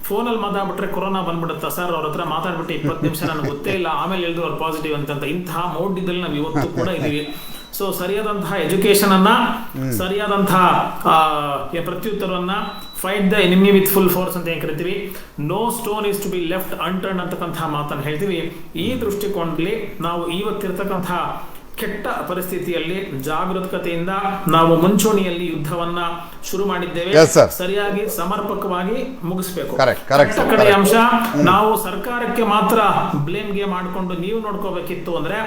ಫೋನಲ್ಲಿ ಮಾತಾಡ್ಬಿಟ್ರೆ ಕೊರೋನಾ ಬಂದ್ಬಿಡುತ್ತಾ ಸರ್, ಅವ್ರ ಹತ್ರ ಮಾತಾಡ್ಬಿಟ್ಟು 20 ನಿಮಿಷ ನನಗೆ ಗೊತ್ತೇ ಇಲ್ಲ, ಆಮೇಲೆ ಹೇಳಿದ್ರು ಅವ್ರು ಪಾಸಿಟಿವ್ ಅಂತ. ಇಂತಹ ಮೋಡ್ಯದಲ್ಲಿ ನಾವು ಇವತ್ತು ಕೂಡ ಇದೀವಿ. ಸೊ ಸರಿಯಾದಂತಹ ಎಜುಕೇಶನ್ ಅನ್ನ, ಸರಿಯಾದಂತಹ ಪ್ರತ್ಯುತ್ತರವನ್ನ, fight the enemy with full force ಅಂತ ಏನ್ ಕರಿತೀವಿ, no stone is to be left unturned ಅಂತಕ್ಕಂತಹ ಮಾತನ್ನು ಹೇಳ್ತೀವಿ. ಈ ದೃಷ್ಟಿಕೋನದಲ್ಲಿ ನಾವು ಇವತ್ತಿರ್ತಕ್ಕಂತಹ ಕೆಟ್ಟ ಪರಿಸ್ಥಿತಿಯಲ್ಲಿ ಜಾಗರೂಕತೆಯಿಂದ ನಾವು ಮುಂಚೂಣಿಯಲ್ಲಿ ಯುದ್ಧವನ್ನ ಶುರು ಮಾಡಿದ್ದೇವೆ. Yes, sir. ಸರಿಯಾಗಿ ಸಮರ್ಪಕವಾಗಿ ಮುಗಿಸಬೇಕು. Correct, sir. ಕಡೆ ಅಂಶ, ನಾವು ಸರ್ಕಾರಕ್ಕೆ ಮಾತ್ರ ಬ್ಲೇಮ್ ಗೇಮ್ ಮಾಡಿಕೊಂಡು ನೀವು ನೋಡ್ಕೋಬೇಕಿತ್ತು ಅಂದ್ರೆ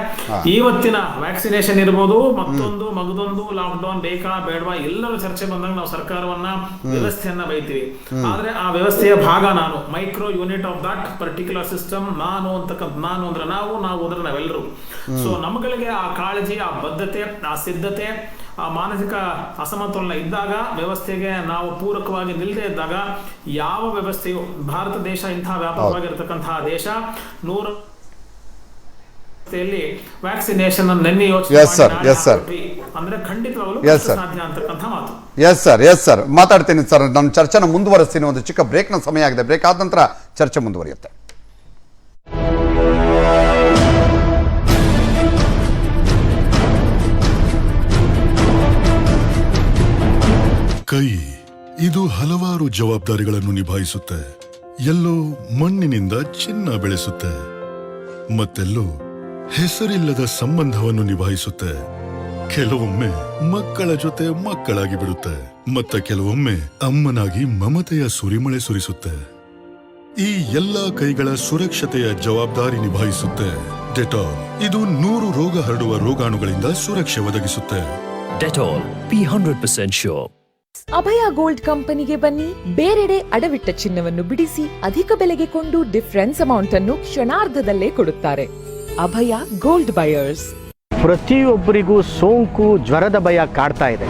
ಇವತ್ತಿನ ವ್ಯಾಕ್ಸಿನೇಷನ್ ಇರ್ಬೋದು, ಮತ್ತೊಂದು ಮಗದೊಂದು ಲಾಕ್ಡೌನ್ ಬೇಕಾ ಬೇಡವಾ ಎಲ್ಲರೂ ಚರ್ಚೆ ಬಂದಾಗ ನಾವು ಸರ್ಕಾರವನ್ನ ವ್ಯವಸ್ಥೆಯನ್ನ ಬೈತೀವಿ. ಆದ್ರೆ ಆ ವ್ಯವಸ್ಥೆಯ ಭಾಗ ನಾನು, micro unit of that particular system ನಾನು ಅಂತಕ್ಕಂಥ, ನಾನು ಅಂದ್ರೆ ನಾವು ಅಂದ್ರೆ ನಾವೆಲ್ಲರೂ. ಸೊ ನಮ್ಗಳಿಗೆ ಆ ಕಾಳಜಿ, ಆ ಬದ್ಧತೆ, ಆ ಸಿದ್ಧತೆ, ಆ ಮಾನಸಿಕ ಅಸಮತೋಲನ ಇದ್ದಾಗ, ವ್ಯವಸ್ಥೆಗೆ ನಾವು ಪೂರಕವಾಗಿ ನಿಲ್ಲದೆ ಇದ್ದಾಗ ಯಾವ ವ್ಯವಸ್ಥೆಯು, ಭಾರತ ದೇಶ ಇಂತಹ ವ್ಯಾಪಕವಾಗಿರತಕ್ಕಂತಹ ದೇಶ, 100 ವ್ಯಾಕ್ಸಿನೇಷನ್ ನೆನ್ನೆ ಯೋಚನೆ ಅಂದ್ರೆ ಖಂಡಿತವಾಗಲೂ ಸಾಧ್ಯ ಅಂತಕ್ಕಂಥ ಮಾತು. ಎಸ್ ಸರ್, ಮಾತಾಡ್ತೀನಿ ಸರ್. ನಾನು ಚರ್ಚೆನ ಮುಂದುವರಿಸ್ತೀನಿ. ಒಂದು ಚಿಕ್ಕ ಬ್ರೇಕ್ನ ಸಮಯ ಆಗಿದೆ. ಬ್ರೇಕ್ ಆದ ನಂತರ ಚರ್ಚೆ ಮುಂದುವರಿಯುತ್ತೆ. ಕೈ ಇದು ಹಲವಾರು ಜವಾಬ್ದಾರಿಗಳನ್ನು ನಿಭಾಯಿಸುತ್ತೆ. ಎಲ್ಲೋ ಮಣ್ಣಿನಿಂದ ಚಿನ್ನ ಬೆಳೆಸುತ್ತೆ, ಮತ್ತೆಲ್ಲೋ ಹೆಸರಿಲ್ಲದ ಸಂಬಂಧವನ್ನು ನಿಭಾಯಿಸುತ್ತೆ. ಕೆಲವೊಮ್ಮೆ ಮಕ್ಕಳ ಜೊತೆ ಮಕ್ಕಳಾಗಿ ಬಿಡುತ್ತೆ, ಮತ್ತೆ ಕೆಲವೊಮ್ಮೆ ಅಮ್ಮನಾಗಿ ಮಮತೆಯ ಸುರಿಮಳೆ ಸುರಿಸುತ್ತೆ. ಈ ಎಲ್ಲಾ ಕೈಗಳ ಸುರಕ್ಷತೆಯ ಜವಾಬ್ದಾರಿ ನಿಭಾಯಿಸುತ್ತೆ ಡೆಟಾಲ್. ಇದು 100 ರೋಗ ಹರಡುವ ರೋಗಾಣುಗಳಿಂದ ಸುರಕ್ಷೆ ಒದಗಿಸುತ್ತೆ. Dettol P100% sure. ಅಭಯ ಗೋಲ್ಡ್ ಕಂಪನಿಗೆ ಬನ್ನಿ. ಬೇರೆಡೆ ಅಡವಿಟ್ಟ ಚಿನ್ನವನ್ನು ಬಿಡಿಸಿ ಅಧಿಕ ಬೆಲೆಗೆ ಕೊಂಡು ಡಿಫರೆನ್ಸ್ ಅಮೌಂಟ್ ಅನ್ನು ಕ್ಷಣಾರ್ಧದಲ್ಲೇ ಕೊಡುತ್ತಾರೆ. ಅಭಯ ಗೋಲ್ಡ್ ಬಯರ್ಸ್. ಪ್ರತಿಯೊಬ್ಬರಿಗೂ ಸೋಂಕು, ಜ್ವರದ ಭಯ ಕಾಡ್ತಾ ಇದೆ.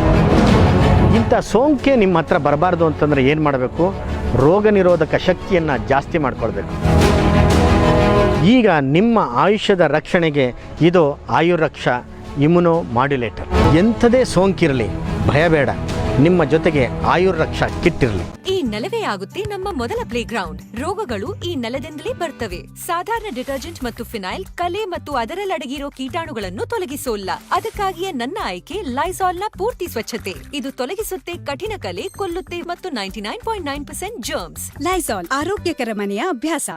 ಇಂಥ ಸೋಂಕೆ ನಿಮ್ಮ ಹತ್ರ ಬರಬಾರ್ದು ಅಂತಂದ್ರೆ ಏನು ಮಾಡಬೇಕು? ರೋಗ ನಿರೋಧಕ ಶಕ್ತಿಯನ್ನು ಜಾಸ್ತಿ ಮಾಡ್ಕೊಳ್ಬೇಕು. ಈಗ ನಿಮ್ಮ ಆಯುಷ್ಯದ ರಕ್ಷಣೆಗೆ ಇದು ಆಯುರ್ರಕ್ಷಾ ಇಮ್ಯುನೋ ಮಾಡ್ಯುಲೇಟರ್. ಎಂಥದೇ ಸೋಂಕಿರಲಿ ಭಯ ಬೇಡ, ನಿಮ್ಮ ಜೊತೆಗೆ ಆಯುರ್ರಕ್ಷಾ ಕಿಟ್ ಇರಲಿ. ಈ ನೆಲವೇ ಆಗುತ್ತೆ ನಮ್ಮ ಮೊದಲ ಪ್ಲೇ ಗ್ರೌಂಡ್. ರೋಗಗಳು ಈ ನೆಲದಿಂದಲೇ ಬರ್ತವೆ. ಸಾಧಾರಣ ಡಿಟರ್ಜೆಂಟ್ ಮತ್ತು ಫಿನೈಲ್ ಕಲೆ ಮತ್ತು ಅದರಲ್ಲಡಗಿರೋ ಕೀಟಾಣುಗಳನ್ನು ತೊಲಗಿಸೋಲ್ಲ. ಅದಕ್ಕಾಗಿಯೇ ನನ್ನ ಆಯ್ಕೆ ಲೈಸಾಲ್ನ ಪೂರ್ತಿ ಸ್ವಚ್ಛತೆ. ಇದು ತೊಲಗಿಸುತ್ತೆ ಕಠಿಣ ಕಲೆ, ಕೊಲ್ಲುತ್ತೆ ಮತ್ತು 99.9% ಜರ್ಮ್ಸ್. ಲೈಸಾಲ್ ಆರೋಗ್ಯಕರ ಮನೆಯ ಅಭ್ಯಾಸ.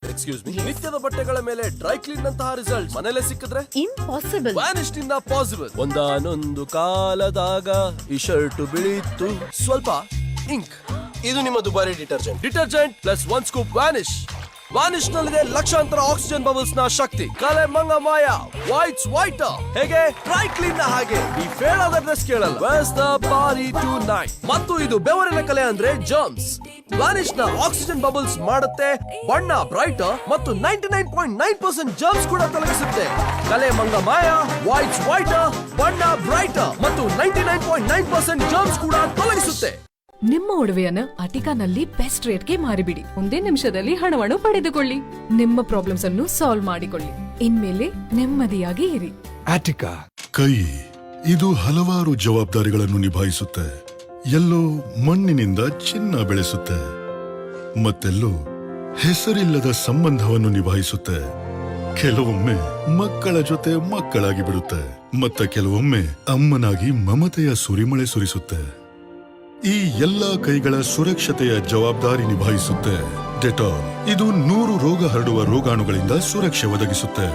ಎಕ್ಸ್ಕ್ಯೂಸ್ ಮೀ, ನಿತ್ಯದ ಬಟ್ಟೆಗಳ ಮೇಲೆ ಡ್ರೈ ಕ್ಲೀನ್ ನಂತಹ ರಿಸಲ್ಟ್ ಮನೆಯಲ್ಲೇ ಸಿಕ್ಕಿದ್ರೆ ಇಂಪಾಸಿಬಲ್. ವ್ಯಾನಿಶ್ ನಿಂದ ಪಾಸಿಬಲ್. ಒಂದಾನೊಂದು ಕಾಲದಾಗ ಈ ಶರ್ಟ್ ಬಿಳಿತ್ತು, ಸ್ವಲ್ಪ ಇಂಕ್. ಇದು ನಿಮ್ಮ ದುಬಾರಿ detergent plus 1 scoop vanish. Vanish ನಲ್ಲಿದೆ ಲಕ್ಷಾಂತರ ಆಕ್ಸಿಜನ್ ಬಬಲ್ಸ್ ನ ಶಕ್ತಿ. ಕಲೆ ಮಂಗ ಮಾಯ ವೈಟ್ಸ್ ವೈಟ್. ಹೇಗೆ ಡ್ರೈ ಕ್ಲೀನ್ ನ ಹಾಗೆ ಈ ಫೇಲ್ ಆದ ಡ್ರೆಸ್ ಕೇಳಲ್ಲ. ವೆಸ್ ದ ಬಾಡಿ ಟು ನೈಟ್. ಮತ್ತು ಇದು ಬೆವರಿನ ಕಲೆ ಅಂದ್ರೆ ಜರ್ಮ್ಸ್. ವ್ಯಾನಿಶ್ ನ ಆಕ್ಸಿಜನ್ ಬಬಲ್ಸ್ ಮಾಡುತ್ತೆ, ಬಣ್ಣ ಬ್ರೈಟ್ ಮತ್ತು 99.9% ಜರ್ಮ್ಸ್ ಕೂಡ ತೊಲಗಿಸುತ್ತೆ. ಕಲೆ ಮಂಗ ಮಾಯ ವೈಟ್ಸ್ ವೈಟ್, ಬಣ್ಣ ಬ್ರೈಟ್ ಮತ್ತು 99.9% ಜರ್ಮ್ಸ್ ಕೂಡ ತೊಲಗಿಸುತ್ತೆ. ನಿಮ್ಮ ಒಡವೆಯನ್ನು ಅಟಿಕಾನಲ್ಲಿ ಬೆಸ್ಟ್ ರೇಟ್ಗೆ ಮಾರಿಬಿಡಿ. ಒಂದೇ ನಿಮಿಷದಲ್ಲಿ ಹಣವನ್ನು ಪಡೆದುಕೊಳ್ಳಿ. ನಿಮ್ಮ ಪ್ರಾಬ್ಲಮ್ಸ್ ಅನ್ನು ಸಾಲ್ವ್ ಮಾಡಿಕೊಳ್ಳಿ. ಇನ್ಮೇಲೆ ನೆಮ್ಮದಿಯಾಗಿ ಇರಿ. ಆಟಿಕಾ. ಕೈ ಇದು ಹಲವಾರು ಜವಾಬ್ದಾರಿಗಳನ್ನು ನಿಭಾಯಿಸುತ್ತೆ. ಎಲ್ಲೋ ಮಣ್ಣಿನಿಂದ ಚಿನ್ನ ಬೆಳೆಸುತ್ತೆ, ಮತ್ತೆಲ್ಲೋ ಹೆಸರಿಲ್ಲದ ಸಂಬಂಧವನ್ನು ನಿಭಾಯಿಸುತ್ತೆ. ಕೆಲವೊಮ್ಮೆ ಮಕ್ಕಳ ಜೊತೆ ಮಕ್ಕಳಾಗಿ ಬಿಡುತ್ತೆ, ಮತ್ತೆ ಕೆಲವೊಮ್ಮೆ ಅಮ್ಮನಾಗಿ ಮಮತೆಯ ಸುರಿಮಳೆ ಸುರಿಸುತ್ತೆ. ಈ ಎಲ್ಲಾ ಕೈಗಳ ಸುರಕ್ಷತೆಯ ಜವಾಬ್ದಾರಿ ನಿಭಾಯಿಸುತ್ತೆ ಡೆಟಾಲ್. ಇದು 100 ರೋಗ ಹರಡುವ ರೋಗಾಣುಗಳಿಂದ ಸುರಕ್ಷೆ ಒದಗಿಸುತ್ತೆ.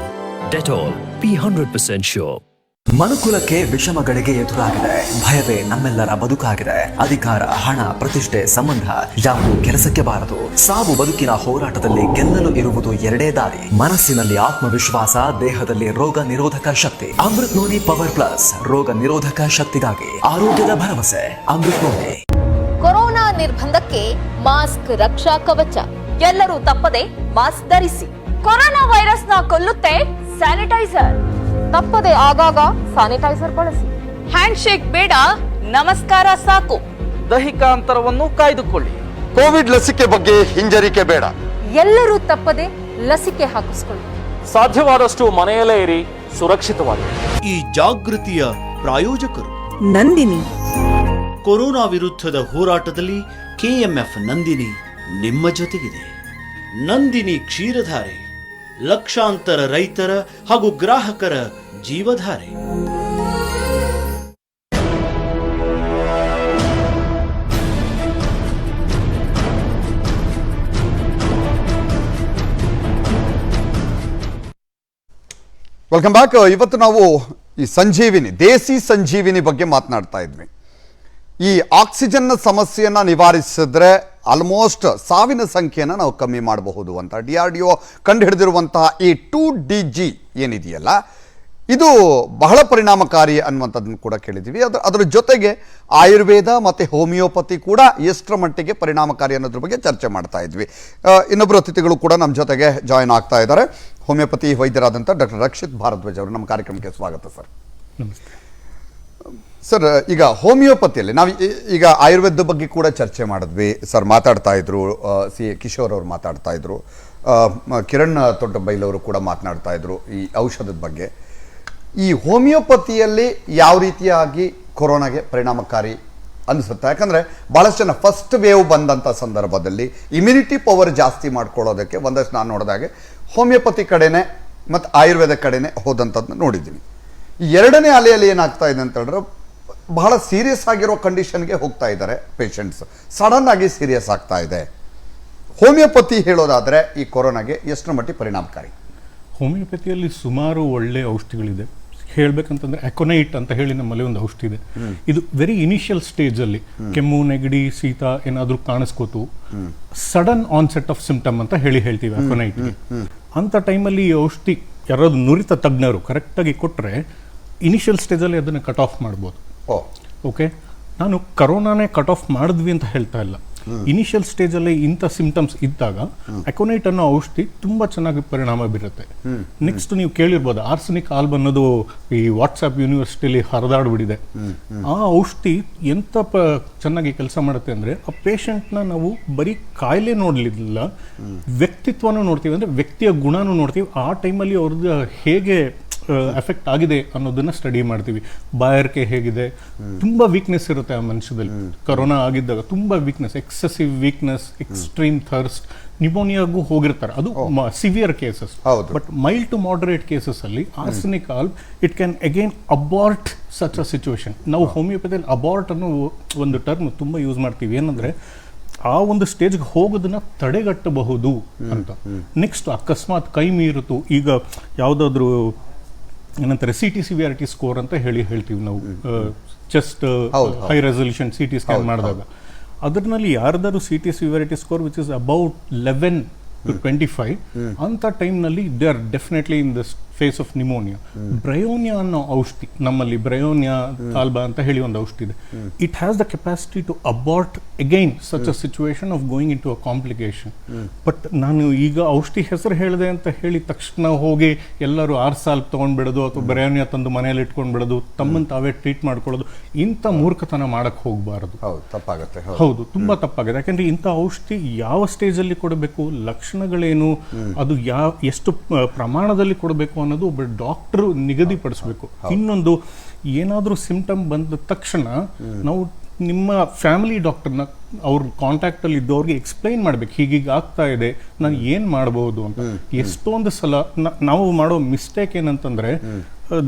Dettol P100% sure. ಮನುಕುಲಕ್ಕೆ ವಿಷಮಗಳಿಗೆ ಎದುರಾಗಿದೆ. ಭಯವೇ ನಮ್ಮೆಲ್ಲರ ಬದುಕಾಗಿದೆ. ಅಧಿಕಾರ, ಹಣ, ಪ್ರತಿಷ್ಠೆ, ಸಂಬಂಧ ಯಾವುದು ಕೆಲಸಕ್ಕೆ ಬಾರದು. ಸಾವು ಬದುಕಿನ ಹೋರಾಟದಲ್ಲಿ ಗೆಲ್ಲಲು ಇರುವುದು ಎರಡೇ ದಾರಿ: ಮನಸ್ಸಿನಲ್ಲಿ ಆತ್ಮವಿಶ್ವಾಸ, ದೇಹದಲ್ಲಿ ರೋಗ ನಿರೋಧಕ ಶಕ್ತಿ. ಅಮೃತ್ ನೋನಿ ಪವರ್ ಪ್ಲಸ್, ರೋಗ ನಿರೋಧಕ ಶಕ್ತಿಗಾಗಿ ಆರೋಗ್ಯದ ಭರವಸೆ. ಅಮೃತ್ ನೋನಿ. ಕೊರೋನಾ ನಿರ್ಬಂಧಕ್ಕೆ ಮಾಸ್ಕ್ ರಕ್ಷಾ ಕವಚ. ಎಲ್ಲರೂ ತಪ್ಪದೆ ಮಾಸ್ಕ್ ಧರಿಸಿ. ಕೊರೋನಾ ವೈರಸ್ ನ ಕೊಲ್ಲುತ್ತೆ ಸ್ಯಾನಿಟೈಸರ್. ತಪ್ಪದೆ ಆಗಾಗ ಸ್ಯಾನಿಟೈಸರ್ ಬಳಸಿ. ಹ್ಯಾಂಡ್ ಶೇಕ್ ಬೇಡ, ನಮಸ್ಕಾರ ಸಾಕು. ದೈಹಿಕ ಅಂತರವನ್ನು ಕಾಯ್ದುಕೊಳ್ಳಿ. ಕೋವಿಡ್ ಲಸಿಕೆ ಬಗ್ಗೆ ಹಿಂಜರಿಕೆ ಬೇಡ. ಎಲ್ಲರೂ ತಪ್ಪದೆ ಲಸಿಕೆ ಹಾಕಿಸ್ಕೊಳ್ಳಿ. ಸಾಧ್ಯವಾದಷ್ಟು ಮನೆಯಲ್ಲೇ ಇರಿ, ಸುರಕ್ಷಿತವಾಗಿ. ಈ ಜಾಗೃತಿಯ ಪ್ರಾಯೋಜಕರು ನಂದಿನಿ. ಕೊರೋನಾ ವಿರುದ್ಧದ ಹೋರಾಟದಲ್ಲಿ ಕೆಎಂಎಫ್ ನಂದಿನಿ ನಿಮ್ಮ ಜೊತೆಗಿದೆ. ನಂದಿನಿ ಕ್ಷೀರಧಾರೆ ಲಕ್ಷಾಂತರ ರೈತರ ಹಾಗೂ ಗ್ರಾಹಕರ ಜೀವಧಾರೆ. Welcome back. ಇವತ್ತು ನಾವು ಈ ಸಂಜೀವಿನಿ, ದೇಸಿ ಸಂಜೀವಿನಿ ಬಗ್ಗೆ ಮಾತನಾಡ್ತಾ ಇದ್ವಿ. ಈ ಆಕ್ಸಿಜನ್ನ ಸಮಸ್ಯೆಯನ್ನು ನಿವಾರಿಸಿದ್ರೆ ಆಲ್ಮೋಸ್ಟ್ ಸಾವಿನ ಸಂಖ್ಯೆಯನ್ನು ನಾವು ಕಮ್ಮಿ ಮಾಡಬಹುದು ಅಂತ DRDO ಕಂಡು ಹಿಡಿದಿರುವಂತಹ ಈ 2DG ಏನಿದೆಯಲ್ಲ, ಇದು ಬಹಳ ಪರಿಣಾಮಕಾರಿ ಅನ್ನುವಂಥದ್ದನ್ನು ಕೂಡ ಕೇಳಿದ್ದೀವಿ. ಅದರ ಜೊತೆಗೆ ಆಯುರ್ವೇದ ಮತ್ತು ಹೋಮಿಯೋಪತಿ ಕೂಡ ಎಷ್ಟರ ಮಟ್ಟಿಗೆ ಪರಿಣಾಮಕಾರಿ ಅನ್ನೋದ್ರ ಬಗ್ಗೆ ಚರ್ಚೆ ಮಾಡ್ತಾ ಇದ್ವಿ. ಇನ್ನೊಬ್ಬರು ಅತಿಥಿಗಳು ಕೂಡ ನಮ್ಮ ಜೊತೆಗೆ ಜಾಯಿನ್ ಆಗ್ತಾ ಇದ್ದಾರೆ. ಹೋಮಿಯೋಪತಿ ವೈದ್ಯರಾದಂಥ ಡಾಕ್ಟರ್ ರಕ್ಷಿತ್ ಭಾರದ್ವಾಜ್ ಅವರು ನಮ್ಮ ಕಾರ್ಯಕ್ರಮಕ್ಕೆ ಸ್ವಾಗತ ಸರ್. ನಮಸ್ತೆ ಸರ್, ಈಗ ಹೋಮಿಯೋಪತಿಯಲ್ಲಿ ನಾವು ಈಗ ಆಯುರ್ವೇದದ ಬಗ್ಗೆ ಕೂಡ ಚರ್ಚೆ ಮಾಡಿದ್ವಿ. ಸರ್ ಮಾತಾಡ್ತಾ ಇದ್ರು, ಕಿಶೋರ್ ಅವರು ಮಾತಾಡ್ತಾ ಇದ್ರು, ಕಿರಣ್ ತೊಟ್ಟಬೈಲವರು ಕೂಡ ಮಾತನಾಡ್ತಾ ಇದ್ರು ಈ ಔಷಧದ ಬಗ್ಗೆ. ಈ ಹೋಮಿಯೋಪತಿಯಲ್ಲಿ ಯಾವ ರೀತಿಯಾಗಿ ಕೊರೋನಾಗೆ ಪರಿಣಾಮಕಾರಿ ಅನಿಸುತ್ತೆ? ಯಾಕಂದರೆ ಭಾಳಷ್ಟು ಜನ ಫಸ್ಟ್ ವೇವ್ ಬಂದಂಥ ಸಂದರ್ಭದಲ್ಲಿ ಇಮ್ಯುನಿಟಿ ಪವರ್ ಜಾಸ್ತಿ ಮಾಡ್ಕೊಳ್ಳೋದಕ್ಕೆ ಒಂದಷ್ಟು ನಾನು ನೋಡಿದಾಗೆ ಹೋಮಿಯೋಪತಿ ಕಡೆನೇ ಮತ್ತು ಆಯುರ್ವೇದ ಕಡೆನೇ ಹೋದಂಥದ್ದನ್ನ ನೋಡಿದ್ದೀನಿ. ಈ ಎರಡನೇ ಅಲೆಯಲ್ಲಿ ಏನಾಗ್ತಾ ಇದೆ ಅಂತ ಹೇಳಿದ್ರೆ, ಬಹಳ ಸೀರಿಯಸ್ ಆಗಿರೋ ಕಂಡೀಷನ್ಗೆ ಹೋಗ್ತಾ ಇದ್ದಾರೆ ಪೇಷಂಟ್ಸ್, ಸಡನ್ ಆಗಿ ಸೀರಿಯಸ್ ಆಗ್ತಾ ಇದೆ. ಹೋಮಿಯೋಪತಿ ಹೇಳೋದಾದರೆ ಈ ಕೊರೋನಾಗೆ ಎಷ್ಟರ ಮಟ್ಟಿಗೆ ಪರಿಣಾಮಕಾರಿ? ಹೋಮಿಯೋಪತಿಯಲ್ಲಿ ಸುಮಾರು ಒಳ್ಳೆ ಔಷಧಿಗಳಿದೆ. ಹೇಳ್ಬೇಕಂತಂದ್ರೆ ಅಕೊನೈಟ್ ಅಂತ ಹೇಳಿ ನಮ್ಮಲ್ಲಿ ಒಂದು ಔಷಧಿ ಇದೆ. ಇದು ವೆರಿ ಇನಿಷಿಯಲ್ ಸ್ಟೇಜಲ್ಲಿ ಕೆಮ್ಮು, ನೆಗಡಿ, ಶೀತ ಏನಾದರೂ ಕಾಣಿಸ್ಕೋತು, ಸಡನ್ ಆನ್ಸೆಟ್ ಆಫ್ ಸಿಂಪ್ಟಮ್ ಅಂತ ಹೇಳ್ತೀವಿ ಅಕೊನೈಟ್ಗೆ. ಅಂಥ ಟೈಮಲ್ಲಿ ಈ ಔಷಧಿ ಯಾರಾದ್ರು ನುರಿತ ತಜ್ಞರು ಕರೆಕ್ಟಾಗಿ ಕೊಟ್ಟರೆ ಇನಿಷಿಯಲ್ ಸ್ಟೇಜಲ್ಲಿ ಅದನ್ನು ಕಟ್ ಆಫ್ ಮಾಡ್ಬೋದು. ಓಕೆ, ನಾನು ಕರೋನಾನೇ ಕಟ್ ಆಫ್ ಮಾಡಿದ್ವಿ ಅಂತ ಹೇಳ್ತಾ ಇಲ್ಲ. ಇನಿಷಿಯಲ್ ಸ್ಟೇಜಲ್ಲಿ ಇಂಥ ಸಿಂಪ್ಟಮ್ಸ್ ಇದ್ದಾಗ ಅಕೊನೈಟ್ ಅನ್ನೋ ಔಷಧಿ ತುಂಬ ಚೆನ್ನಾಗಿ ಪರಿಣಾಮ ಬೀರುತ್ತೆ. ನೆಕ್ಸ್ಟ್ ನೀವು ಕೇಳಿರ್ಬೋದು, ಆರ್ಸೆನಿಕ್ ಆಲ್ಬ್ ಅನ್ನೋದು ಈ ವಾಟ್ಸಪ್ ಯೂನಿವರ್ಸಿಟಿಲಿ ಹರಿದಾಡ್ಬಿಟ್ಟಿದೆ. ಆ ಔಷಧಿ ಎಂಥ ಚೆನ್ನಾಗಿ ಕೆಲಸ ಮಾಡುತ್ತೆ ಅಂದರೆ, ಆ ಪೇಷಂಟ್ನ ನಾವು ಬರೀ ಕಾಯಿಲೆ ನೋಡಲಿಲ್ಲ, ವ್ಯಕ್ತಿತ್ವನೂ ನೋಡ್ತೀವಿ, ಅಂದರೆ ವ್ಯಕ್ತಿಯ ಗುಣನೂ ನೋಡ್ತೀವಿ. ಆ ಟೈಮಲ್ಲಿ ಅವ್ರದ್ದು ಹೇಗೆ ಎಫೆಕ್ಟ್ ಆಗಿದೆ ಅನ್ನೋದನ್ನ ಸ್ಟಡಿ ಮಾಡ್ತೀವಿ. ಬಾಯಾರಿಕೆ ಹೇಗಿದೆ, ತುಂಬ ವೀಕ್ನೆಸ್ ಇರುತ್ತೆ ಆ ಮನುಷ್ಯದಲ್ಲಿ. ಕರೋನಾ ಆಗಿದ್ದಾಗ ತುಂಬ weakness, excessive weakness, extreme thirst, ನ್ಯೂಮೋನಿಯಾಗೂ ಹೋಗಿರ್ತಾರೆ. ಅದು severe cases. But mild to moderate cases ಅಲ್ಲಿ arsenic alb it can again abort such a situation. ನಾವು ಹೋಮಿಯೋಪತಿಯಲ್ಲಿ ಅಬಾರ್ಟ್ ಅನ್ನೋ ಒಂದು ಟರ್ಮ್ ತುಂಬ ಯೂಸ್ ಮಾಡ್ತೀವಿ. ಏನಂದ್ರೆ ಆ ಒಂದು ಸ್ಟೇಜ್ಗೆ ಹೋಗೋದನ್ನ ತಡೆಗಟ್ಟಬಹುದು ಅಂತ. ನೆಕ್ಸ್ಟ್ ಅಕಸ್ಮಾತ್ ಕೈ ಮೀರಿತು, ಈಗ ಯಾವುದಾದ್ರೂ ಏನಂತಾರೆ CT ಸಿವಿಯಾರಿಟಿ ಸ್ಕೋರ್ ಅಂತ ಹೇಳ್ತೀವಿ ನಾವು, chest high resolution CT scan ಮಾಡಿದಾಗ ಅದರಲ್ಲಿ ಯಾರ್ದಾದ್ರು CT severity score which is about 11 to 25 ಅಂತ ಟೈಮ್ನಲ್ಲಿ they are definitely in this phase of pneumonia. Bryonia ಅನ್ನೋ ಔಷಧಿ ನಮ್ಮಲ್ಲಿ, ಬ್ರಯೋನಿಯಾ ಆಲ್ಬಾ ಅಂತ ಹೇಳಿ ಒಂದು ಔಷಧಿ ಇದೆ. It has the capacity to abort again such a situation of going into a complication. But ನಾನು ಈಗ ಔಷಧಿ ಹೆಸರು ಹೇಳಿದೆ ಅಂತ ಹೇಳಿ ತಕ್ಷಣ ಹೋಗಿ ಎಲ್ಲರೂ ಆರ್ಸಾಲ್ ತೊಗೊಂಡ್ಬಿಡೋದು ಅಥವಾ ಬ್ರಯೋನಿಯಾ ತಂದು ಮನೆಯಲ್ಲಿ ಇಟ್ಕೊಂಡ್ಬಿಡೋದು, ತಮ್ಮನ್ನು ತಾವೇ ಟ್ರೀಟ್ ಮಾಡ್ಕೊಳ್ಳೋದು, ಇಂಥ ಮೂರ್ಖತನ ಮಾಡಕ್ ಹೋಗಬಾರದು. ತಪ್ಪಾಗುತ್ತೆ. ಹೌದು, ತುಂಬಾ ತಪ್ಪಾಗಿದೆ. ಯಾಕಂದ್ರೆ ಇಂಥ ಔಷಧಿ ಯಾವ ಸ್ಟೇಜಲ್ಲಿ ಕೊಡಬೇಕು, ಲಕ್ಷಣಗಳೇನು, ಅದು ಎಷ್ಟು ಪ್ರಮಾಣದಲ್ಲಿ ಕೊಡಬೇಕು ಅನ್ನೋದು ಒಬ್ಬ ಡಾಕ್ಟರ್ ನಿಗದಿಪಡಿಸಬೇಕು. ಇನ್ನೊಂದು, ಏನಾದರೂ ಸಿಂಪ್ಟಮ್ ಬಂದ ತಕ್ಷಣ ನಾವು ನಿಮ್ಮ ಫ್ಯಾಮಿಲಿ ಡಾಕ್ಟರ್ನ ಅವ್ರ ಕಾಂಟ್ಯಾಕ್ಟಲ್ಲಿ ಇದ್ದವ್ರಿಗೆ ಎಕ್ಸ್ಪ್ಲೈನ್ ಮಾಡ್ಬೇಕು, ಹೀಗೀಗ ಆಗ್ತಾ ಇದೆ, ನಾನು ಏನು ಮಾಡ್ಬೋದು ಅಂತ. ಎಷ್ಟೊಂದು ಸಲ ನಾವು ಮಾಡೋ ಮಿಸ್ಟೇಕ್ ಏನಂತಂದ್ರೆ,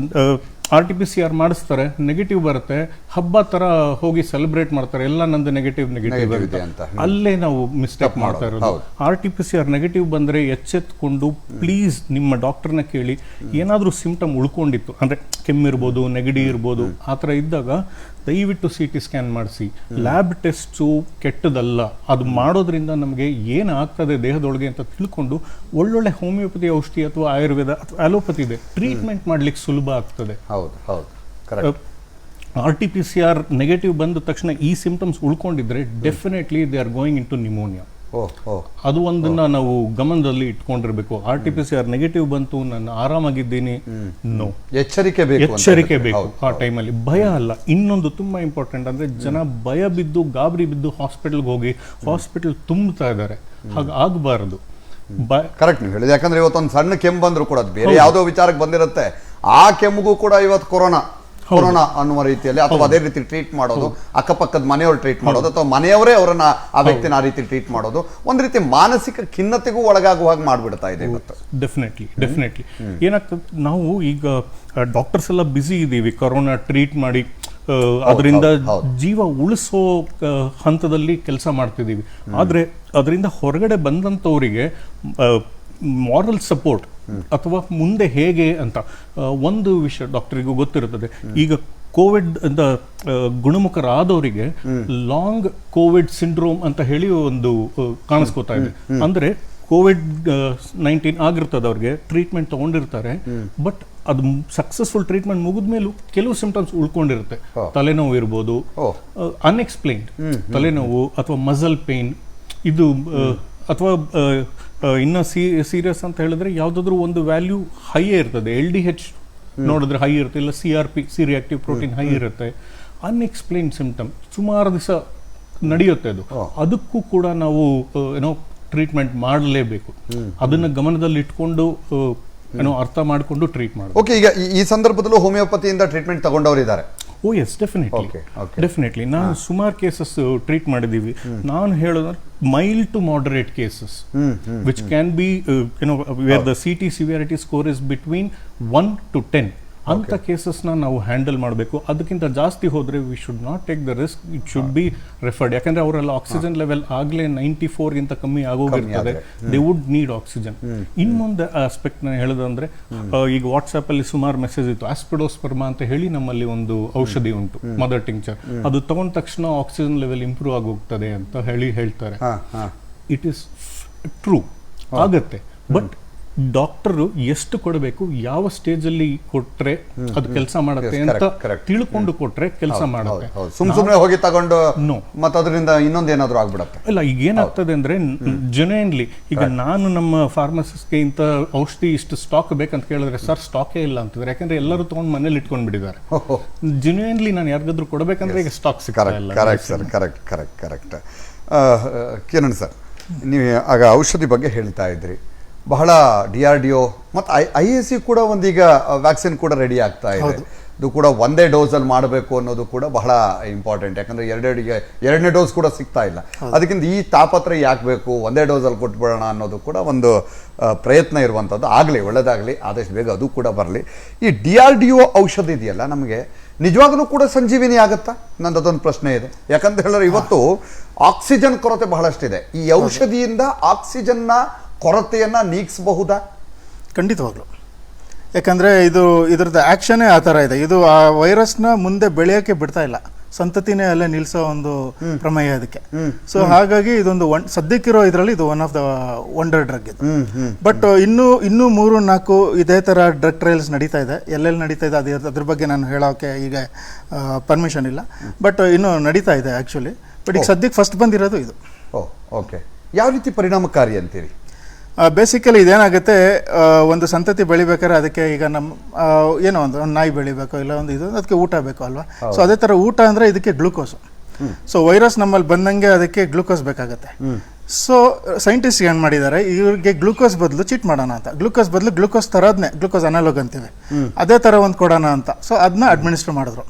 RT-PCR ಮಾಡಿಸ್ತಾರೆ, ನೆಗೆಟಿವ್ ಬರುತ್ತೆ, ಹಬ್ಬ ತರ ಹೋಗಿ ಸೆಲೆಬ್ರೇಟ್ ಮಾಡ್ತಾರೆ, ಎಲ್ಲ ನಂದು ನೆಗೆಟಿವ್ ಇದೆ ಅಂತ. ಅಲ್ಲೇ ನಾವು ಮಿಸ್ಟೇಕ್ ಮಾಡ್ತಾ ಇರೋದು. RT-PCR ನೆಗೆಟಿವ್ ಬಂದ್ರೆ ಎಚ್ಚೆತ್ಕೊಂಡು ಪ್ಲೀಸ್ ನಿಮ್ಮ ಡಾಕ್ಟರ್ನ ಕೇಳಿ. ಏನಾದರೂ ಸಿಂಪ್ಟಮ್ ಉಳ್ಕೊಂಡಿತ್ತು ಅಂದ್ರೆ ಕೆಮ್ಮಿರ್ಬೋದು, ನೆಗಡಿ ಇರ್ಬೋದು, ಆ ಥರ ಇದ್ದಾಗ ದಯವಿಟ್ಟು CT ಸ್ಕ್ಯಾನ್ ಮಾಡಿಸಿ. ಲ್ಯಾಬ್ ಟೆಸ್ಟು ಕೆಟ್ಟದಲ್ಲ, ಅದು ಮಾಡೋದ್ರಿಂದ ನಮಗೆ ಏನಾಗ್ತದೆ ದೇಹದೊಳಗೆ ಅಂತ ತಿಳ್ಕೊಂಡು ಒಳ್ಳೊಳ್ಳೆ ಹೋಮಿಯೋಪತಿ ಔಷಧಿ ಅಥವಾ ಆಯುರ್ವೇದ ಅಥವಾ ಅಲೋಪತಿ ಇದೆ, ಟ್ರೀಟ್ಮೆಂಟ್ ಮಾಡ್ಲಿಕ್ಕೆ ಸುಲಭ ಆಗ್ತದೆ. RT-PCR ನೆಗೆಟಿವ್ ಬಂದ ತಕ್ಷಣ ಈ ಸಿಂಪ್ಟಮ್ಸ್ ಉಳ್ಕೊಂಡಿದ್ರೆ definitely they are going into pneumonia. ಅದು ಒಂದನ್ನ ನಾವು ಗಮನದಲ್ಲಿ ಇಟ್ಕೊಂಡಿರ್ಬೇಕು. RT-PCR ನೆಗೆಟಿವ್ ಬಂತು, ನಾನು ಆರಾಮಾಗಿದ್ದೀನಿ, ನೋ, ಎಚ್ಚರಿಕೆ ಬೇಕು ಆ ಟೈಮಲ್ಲಿ. ಭಯ ಅಲ್ಲ. ಇನ್ನೊಂದು ತುಂಬಾ ಇಂಪಾರ್ಟೆಂಟ್ ಅಂದ್ರೆ, ಜನ ಭಯ ಬಿದ್ದು ಗಾಬರಿ ಬಿದ್ದು ಹಾಸ್ಪಿಟಲ್ಗೆ ಹೋಗಿ ಹಾಸ್ಪಿಟಲ್ ತುಂಬುತ್ತಾ ಇದ್ದಾರೆ. ಹಾಗೆ ಆಗಬಾರದು. ಕರೆಕ್ಟ್ ನೀವು ಹೇಳಿದೆ. ಯಾಕಂದ್ರೆ ಇವತ್ತೊಂದು ಸಣ್ಣ ಕೆಮ್ಮು ಬಂದ್ರು ಕೂಡ ಬೇರೆ ಯಾವುದೋ ವಿಚಾರಕ್ಕೆ ಬಂದಿರುತ್ತೆ, ಆ ಕೆಮ್ಮಿಗೂ ಕೂಡ ಇವತ್ತು ಕೊರೋನಾ ಅನ್ನುವ ರೀತಿಯಲ್ಲಿ, ಅಥವಾ ಅದೇ ರೀತಿ ಟ್ರೀಟ್ ಮಾಡೋದು, ಅಕ್ಕಪಕ್ಕದ ಮನೆಯವರು ಟ್ರೀಟ್ ಮಾಡೋದು, ಅಥವಾ ಮನೆಯವರೇ ಅವರನ್ನ ಆ ವ್ಯಕ್ತಿನ ಆ ರೀತಿ ಟ್ರೀಟ್ ಮಾಡೋದು, ಒಂದು ರೀತಿ ಮಾನಸಿಕ ಖಿನ್ನತೆಗೂ ಒಳಗಾಗುವ ಹಾಗೆ ಮಾಡ್ಬಿಡ್ತಾ ಇದೆ ಇವತ್ತು. ಡೆಫಿನೆಟ್ಲಿ ಏನಾಗ್ತದೆ, ನಾವು ಈಗ ಡಾಕ್ಟರ್ಸ್ ಎಲ್ಲ ಬ್ಯುಸಿ ಇದ್ದೀವಿ, ಕೊರೋನಾ ಟ್ರೀಟ್ ಮಾಡಿ ಅದರಿಂದ ಜೀವ ಉಳಿಸೋ ಹಂತದಲ್ಲಿ ಕೆಲಸ ಮಾಡ್ತಿದ್ದೀವಿ. ಆದರೆ ಅದರಿಂದ ಹೊರಗಡೆ ಬಂದಂಥವರಿಗೆ ಮಾರಲ್ ಸಪೋರ್ಟ್ ಅಥವಾ ಮುಂದೆ ಹೇಗೆ ಅಂತ ಒಂದು ವಿಷಯ ಡಾಕ್ಟರಿಗೂ ಗೊತ್ತಿರುತ್ತದೆ. ಈಗ ಕೋವಿಡ್ ಅಂತ ಗುಣಮುಖರಾದವರಿಗೆ ಲಾಂಗ್ ಕೋವಿಡ್ ಸಿಂಡ್ರೋಮ್ ಅಂತ ಹೇಳಿ ಒಂದು ಕಾಣಿಸ್ಕೋತಾ ಇದೆ. ಅಂದ್ರೆ COVID-19 ಆಗಿರ್ತದೆ, ಅವ್ರಿಗೆ ಟ್ರೀಟ್ಮೆಂಟ್ ತಗೊಂಡಿರ್ತಾರೆ, ಬಟ್ ಅದು ಸಕ್ಸಸ್ಫುಲ್ ಟ್ರೀಟ್ಮೆಂಟ್ ಮುಗಿದ್ಮೇಲೂ ಕೆಲವು ಸಿಂಪ್ಟಮ್ಸ್ ಉಳ್ಕೊಂಡಿರುತ್ತೆ. ತಲೆನೋವು ಇರ್ಬೋದು, ಅನ್ಎಕ್ಸ್ಪ್ಲೈನ್ಡ್ ತಲೆನೋವು ಅಥವಾ ಮಸಲ್ ಪೇನ್, ಇದು ಅಥವಾ ಇನ್ನು ಸೀರಿಯಸ್ ಅಂತ ಹೇಳಿದ್ರೆ ಯಾವುದಾದ್ರೂ ಒಂದು ವ್ಯಾಲ್ಯೂ ಹೈಯೇ ಇರ್ತದೆ, LDH ನೋಡಿದ್ರೆ ಹೈ ಇರುತ್ತೆ, ಇಲ್ಲ CRP C reactive protein high ಇರುತ್ತೆ. ಅನ್ಎಕ್ಸ್ಪ್ಲೈನ್ಡ್ ಸಿಂಪ್ಟಮ್ ಸುಮಾರು ದಿವಸ ನಡೆಯುತ್ತೆ. ಅದಕ್ಕೂ ಕೂಡ ನಾವು ಏನೋ ಟ್ರೀಟ್ಮೆಂಟ್ ಮಾಡಲೇಬೇಕು. ಅದನ್ನ ಗಮನದಲ್ಲಿ ಇಟ್ಕೊಂಡು ಏನೋ ಅರ್ಥ ಮಾಡಿಕೊಂಡು ಟ್ರೀಟ್ ಮಾಡಬೇಕು. ಓಕೆ, ಈಗ ಈ ಸಂದರ್ಭದಲ್ಲೂ ಹೋಮಿಯೋಪತಿಯಿಂದ ಟ್ರಿಟ್ಮೆಂಟ್ ತಗೊಂಡವರಿದ್ದಾರೆ? ಓ ಎಸ್, ಡೆಫಿನೆಟ್ಲಿ ನಾನು ಸುಮಾರು ಕೇಸಸ್ ಟ್ರೀಟ್ ಮಾಡಿದ್ದೀವಿ. ನಾನು ಹೇಳೋದ್ರೆ mild to moderate cases which can be where the CT severity score is between 1 to 10 ಅಂತ ಕೇಸಸ್ನ ನಾವು ಹ್ಯಾಂಡಲ್ ಮಾಡಬೇಕು. ಅದಕ್ಕಿಂತ ಜಾಸ್ತಿ ಹೋದರೆ we should not take the risk, it should be referred. ಯಾಕಂದ್ರೆ ಅವರೆಲ್ಲ ಆಕ್ಸಿಜನ್ ಲೆವೆಲ್ ಆಗಲೇ 94ಗಿಂತ ಕಮ್ಮಿ ಆಗೋಗಿರ್ತದೆ, ದೇ ವುಡ್ ನೀಡ್ ಆಕ್ಸಿಜನ್. ಇನ್ನೊಂದು ಆಸ್ಪೆಕ್ಟ್ ನಾನು ಹೇಳೋದಂದ್ರೆ, ಈಗ ವಾಟ್ಸ್ಆಪ್ ಅಲ್ಲಿ ಸುಮಾರು ಮೆಸೇಜ್ ಇತ್ತು, ಆಸ್ಪಿಡೋಸ್ಪರ್ಮಾ ಅಂತ ಹೇಳಿ ನಮ್ಮಲ್ಲಿ ಒಂದು ಔಷಧಿ ಉಂಟು, ಮದರ್ ಟಿಂಕ್ಚರ್. ಅದು ತಗೊಂಡ ತಕ್ಷಣ ಆಕ್ಸಿಜನ್ ಲೆವೆಲ್ ಇಂಪ್ರೂವ್ ಆಗೋಗ್ತದೆ ಅಂತ ಹೇಳ್ತಾರೆ. ಇಟ್ ಈಸ್ ಟ್ರೂ, ಆಗತ್ತೆ, ಬಟ್ ಡಾಕ್ಟರ್ ಎಷ್ಟು ಕೊಡಬೇಕು, ಯಾವ ಸ್ಟೇಜ್ ಅಲ್ಲಿ ಕೊಟ್ರೆ ಅದು ಕೆಲಸ ಮಾಡುತ್ತೆ ಅಂತ ತಿಳ್ಕೊಂಡು ಕೊಟ್ರೆ ಕೆಲಸ ಮಾಡುತ್ತೆ. ಸುಮ್ಮನೆ ಹೋಗಿ ತಗೊಂಡು ಮತ್ತೆ ಅದರಿಂದ ಇನ್ನೊಂದೇನಾದ್ರೂ ಆಗ್ಬಿಡುತ್ತೆ. ಇಲ್ಲ, ಈಗ ಏನಾಗ್ತದೆ ಅಂದ್ರೆ ಜೆನ್ಯೂನ್ಲಿ ಈಗ ನಾನು ನಮ್ಮ ಫಾರ್ಮಸಿಸ್ಟ್ಗೆ ಇಂಥ ಔಷಧಿ ಇಷ್ಟು ಸ್ಟಾಕ್ ಬೇಕಂತ ಕೇಳಿದ್ರೆ ಸರ್ ಸ್ಟಾಕೇ ಇಲ್ಲ ಅಂತಿದ್ರೆ, ಯಾಕಂದ್ರೆ ಎಲ್ಲರೂ ತಗೊಂಡು ಮನೇಲಿ ಇಟ್ಕೊಂಡ್ ಬಿಟ್ಟಿದ್ದಾರೆ. ಜೆನ್ಯೂನ್ಲಿ ನಾನು ಯಾರಿಗಾದ್ರೂ ಕೊಡಬೇಕಂದ್ರೆ ಈಗ ಸ್ಟಾಕ್ ಸಿಗ್ತಾ ಇಲ್ಲ. ಕರೆಕ್ಟ್. ಕಿರಣ್ ಸರ್, ನೀವು ಆಗ ಔಷಧಿ ಬಗ್ಗೆ ಹೇಳ್ತಾ ಇದ್ರಿ, ಬಹಳ DRDO ಮತ್ತು IAC ಕೂಡ ಒಂದೀಗ ವ್ಯಾಕ್ಸಿನ್ ಕೂಡ ರೆಡಿ ಆಗ್ತಾ ಇದೆ. ಇದು ಕೂಡ ಒಂದೇ ಡೋಸಲ್ಲಿ ಮಾಡಬೇಕು ಅನ್ನೋದು ಕೂಡ ಬಹಳ ಇಂಪಾರ್ಟೆಂಟ್. ಯಾಕಂದರೆ ಎರಡನೇ ಡೋಸ್ ಕೂಡ ಸಿಗ್ತಾ ಇಲ್ಲ. ಅದಕ್ಕಿಂತ ಈ ತಾಪತ್ರ ಯಾಕೆ ಬೇಕು, ಒಂದೇ ಡೋಸಲ್ಲಿ ಕೊಟ್ಬಿಡೋಣ ಅನ್ನೋದು ಕೂಡ ಒಂದು ಪ್ರಯತ್ನ ಇರುವಂಥದ್ದು. ಆಗಲಿ, ಒಳ್ಳೆಯದಾಗಲಿ, ಆದಷ್ಟು ಬೇಗ ಅದು ಕೂಡ ಬರಲಿ. ಈ DRDO ಔಷಧಿ ಇದೆಯಲ್ಲ, ನಮಗೆ ನಿಜವಾಗ್ಲೂ ಕೂಡ ಸಂಜೀವಿನಿ ಆಗುತ್ತಾ? ನಂದು ಅದೊಂದು ಪ್ರಶ್ನೆ ಇದೆ. ಯಾಕಂತ ಹೇಳಿದ್ರೆ ಇವತ್ತು ಆಕ್ಸಿಜನ್ ಕೊರತೆ ಬಹಳಷ್ಟಿದೆ. ಈ ಔಷಧಿಯಿಂದ ಆಕ್ಸಿಜನ್ನ ಕೊರತೆಯನ್ನು ನೀಗಿಸಬಹುದಾ? ಖಂಡಿತವಾಗ್ಲು. ಯಾಕಂದರೆ ಇದ್ರದ್ದು ಆ್ಯಕ್ಷನೇ ಆ ಥರ ಇದೆ. ಇದು ಆ ವೈರಸ್ನ ಮುಂದೆ ಬೆಳೆಯೋಕ್ಕೆ ಬಿಡ್ತಾ ಇಲ್ಲ, ಸಂತತಿನೇ ಅಲ್ಲೇ ನಿಲ್ಲಿಸೋ ಒಂದು ಪ್ರಮೇಯ ಅದಕ್ಕೆ. ಸೊ ಹಾಗಾಗಿ ಇದೊಂದು ಸದ್ಯಕ್ಕಿರೋ ಇದರಲ್ಲಿ ಇದು one of the wonder drug ಇದು. ಬಟ್ ಇನ್ನೂ 3-4 ಇದೇ ಥರ ಡ್ರಗ್ ಟ್ರಯಲ್ಸ್ ನಡೀತಾ ಇದೆ. ಎಲ್ಲೆಲ್ಲಿ ನಡೀತಾ ಇದೆ ಅದ್ರ ಬಗ್ಗೆ ನಾನು ಹೇಳೋಕ್ಕೆ ಈಗ ಪರ್ಮಿಷನ್ ಇಲ್ಲ. ಬಟ್ ಇನ್ನೂ ನಡೀತಾ ಇದೆ ಆ್ಯಕ್ಚುಲಿ. ಬಟ್ ಈಗ ಸದ್ಯಕ್ಕೆ ಫಸ್ಟ್ ಬಂದಿರೋದು ಇದು. ಓಕೆ, ಯಾವ ರೀತಿ ಪರಿಣಾಮಕಾರಿ ಅಂತೀರಿ? ಬೇಸಿಕಲಿ ಇದೇನಾಗುತ್ತೆ, ಒಂದು ಸಂತತಿ ಬೆಳಿಬೇಕಾದ್ರೆ ಅದಕ್ಕೆ ಈಗ ಏನೋ ಒಂದು ನಾಯಿ ಬೆಳಿಬೇಕು, ಇಲ್ಲ ಒಂದು ಅದಕ್ಕೆ ಊಟ ಬೇಕು ಅಲ್ವಾ. ಸೊ ಅದೇ ಥರ ಊಟ ಅಂದರೆ ಇದಕ್ಕೆ ಗ್ಲೂಕೋಸು. ಸೊ ವೈರಸ್ ನಮ್ಮಲ್ಲಿ ಬಂದಂಗೆ ಅದಕ್ಕೆ ಗ್ಲೂಕೋಸ್ ಬೇಕಾಗತ್ತೆ. ಸೊ ಸೈಂಟಿಸ್ಟ್ ಏನು ಮಾಡಿದ್ದಾರೆ, ಇವ್ರಿಗೆ ಗ್ಲೂಕೋಸ್ ಬದಲು ಚೀಟ್ ಮಾಡೋಣ ಅಂತ, ಗ್ಲೂಕೋಸ್ ಬದಲು ಗ್ಲೂಕೋಸ್ ಥರದ್ನೇ ಗ್ಲೂಕೋಸ್ ಅನಾಲೋಗ್ ಅಂತೀವಿ, ಅದೇ ಥರ ಒಂದು ಕೊಡೋಣ ಅಂತ. ಸೊ ಅದನ್ನ ಅಡ್ಮಿನಿಸ್ಟರ್ ಮಾಡಿದ್ರು.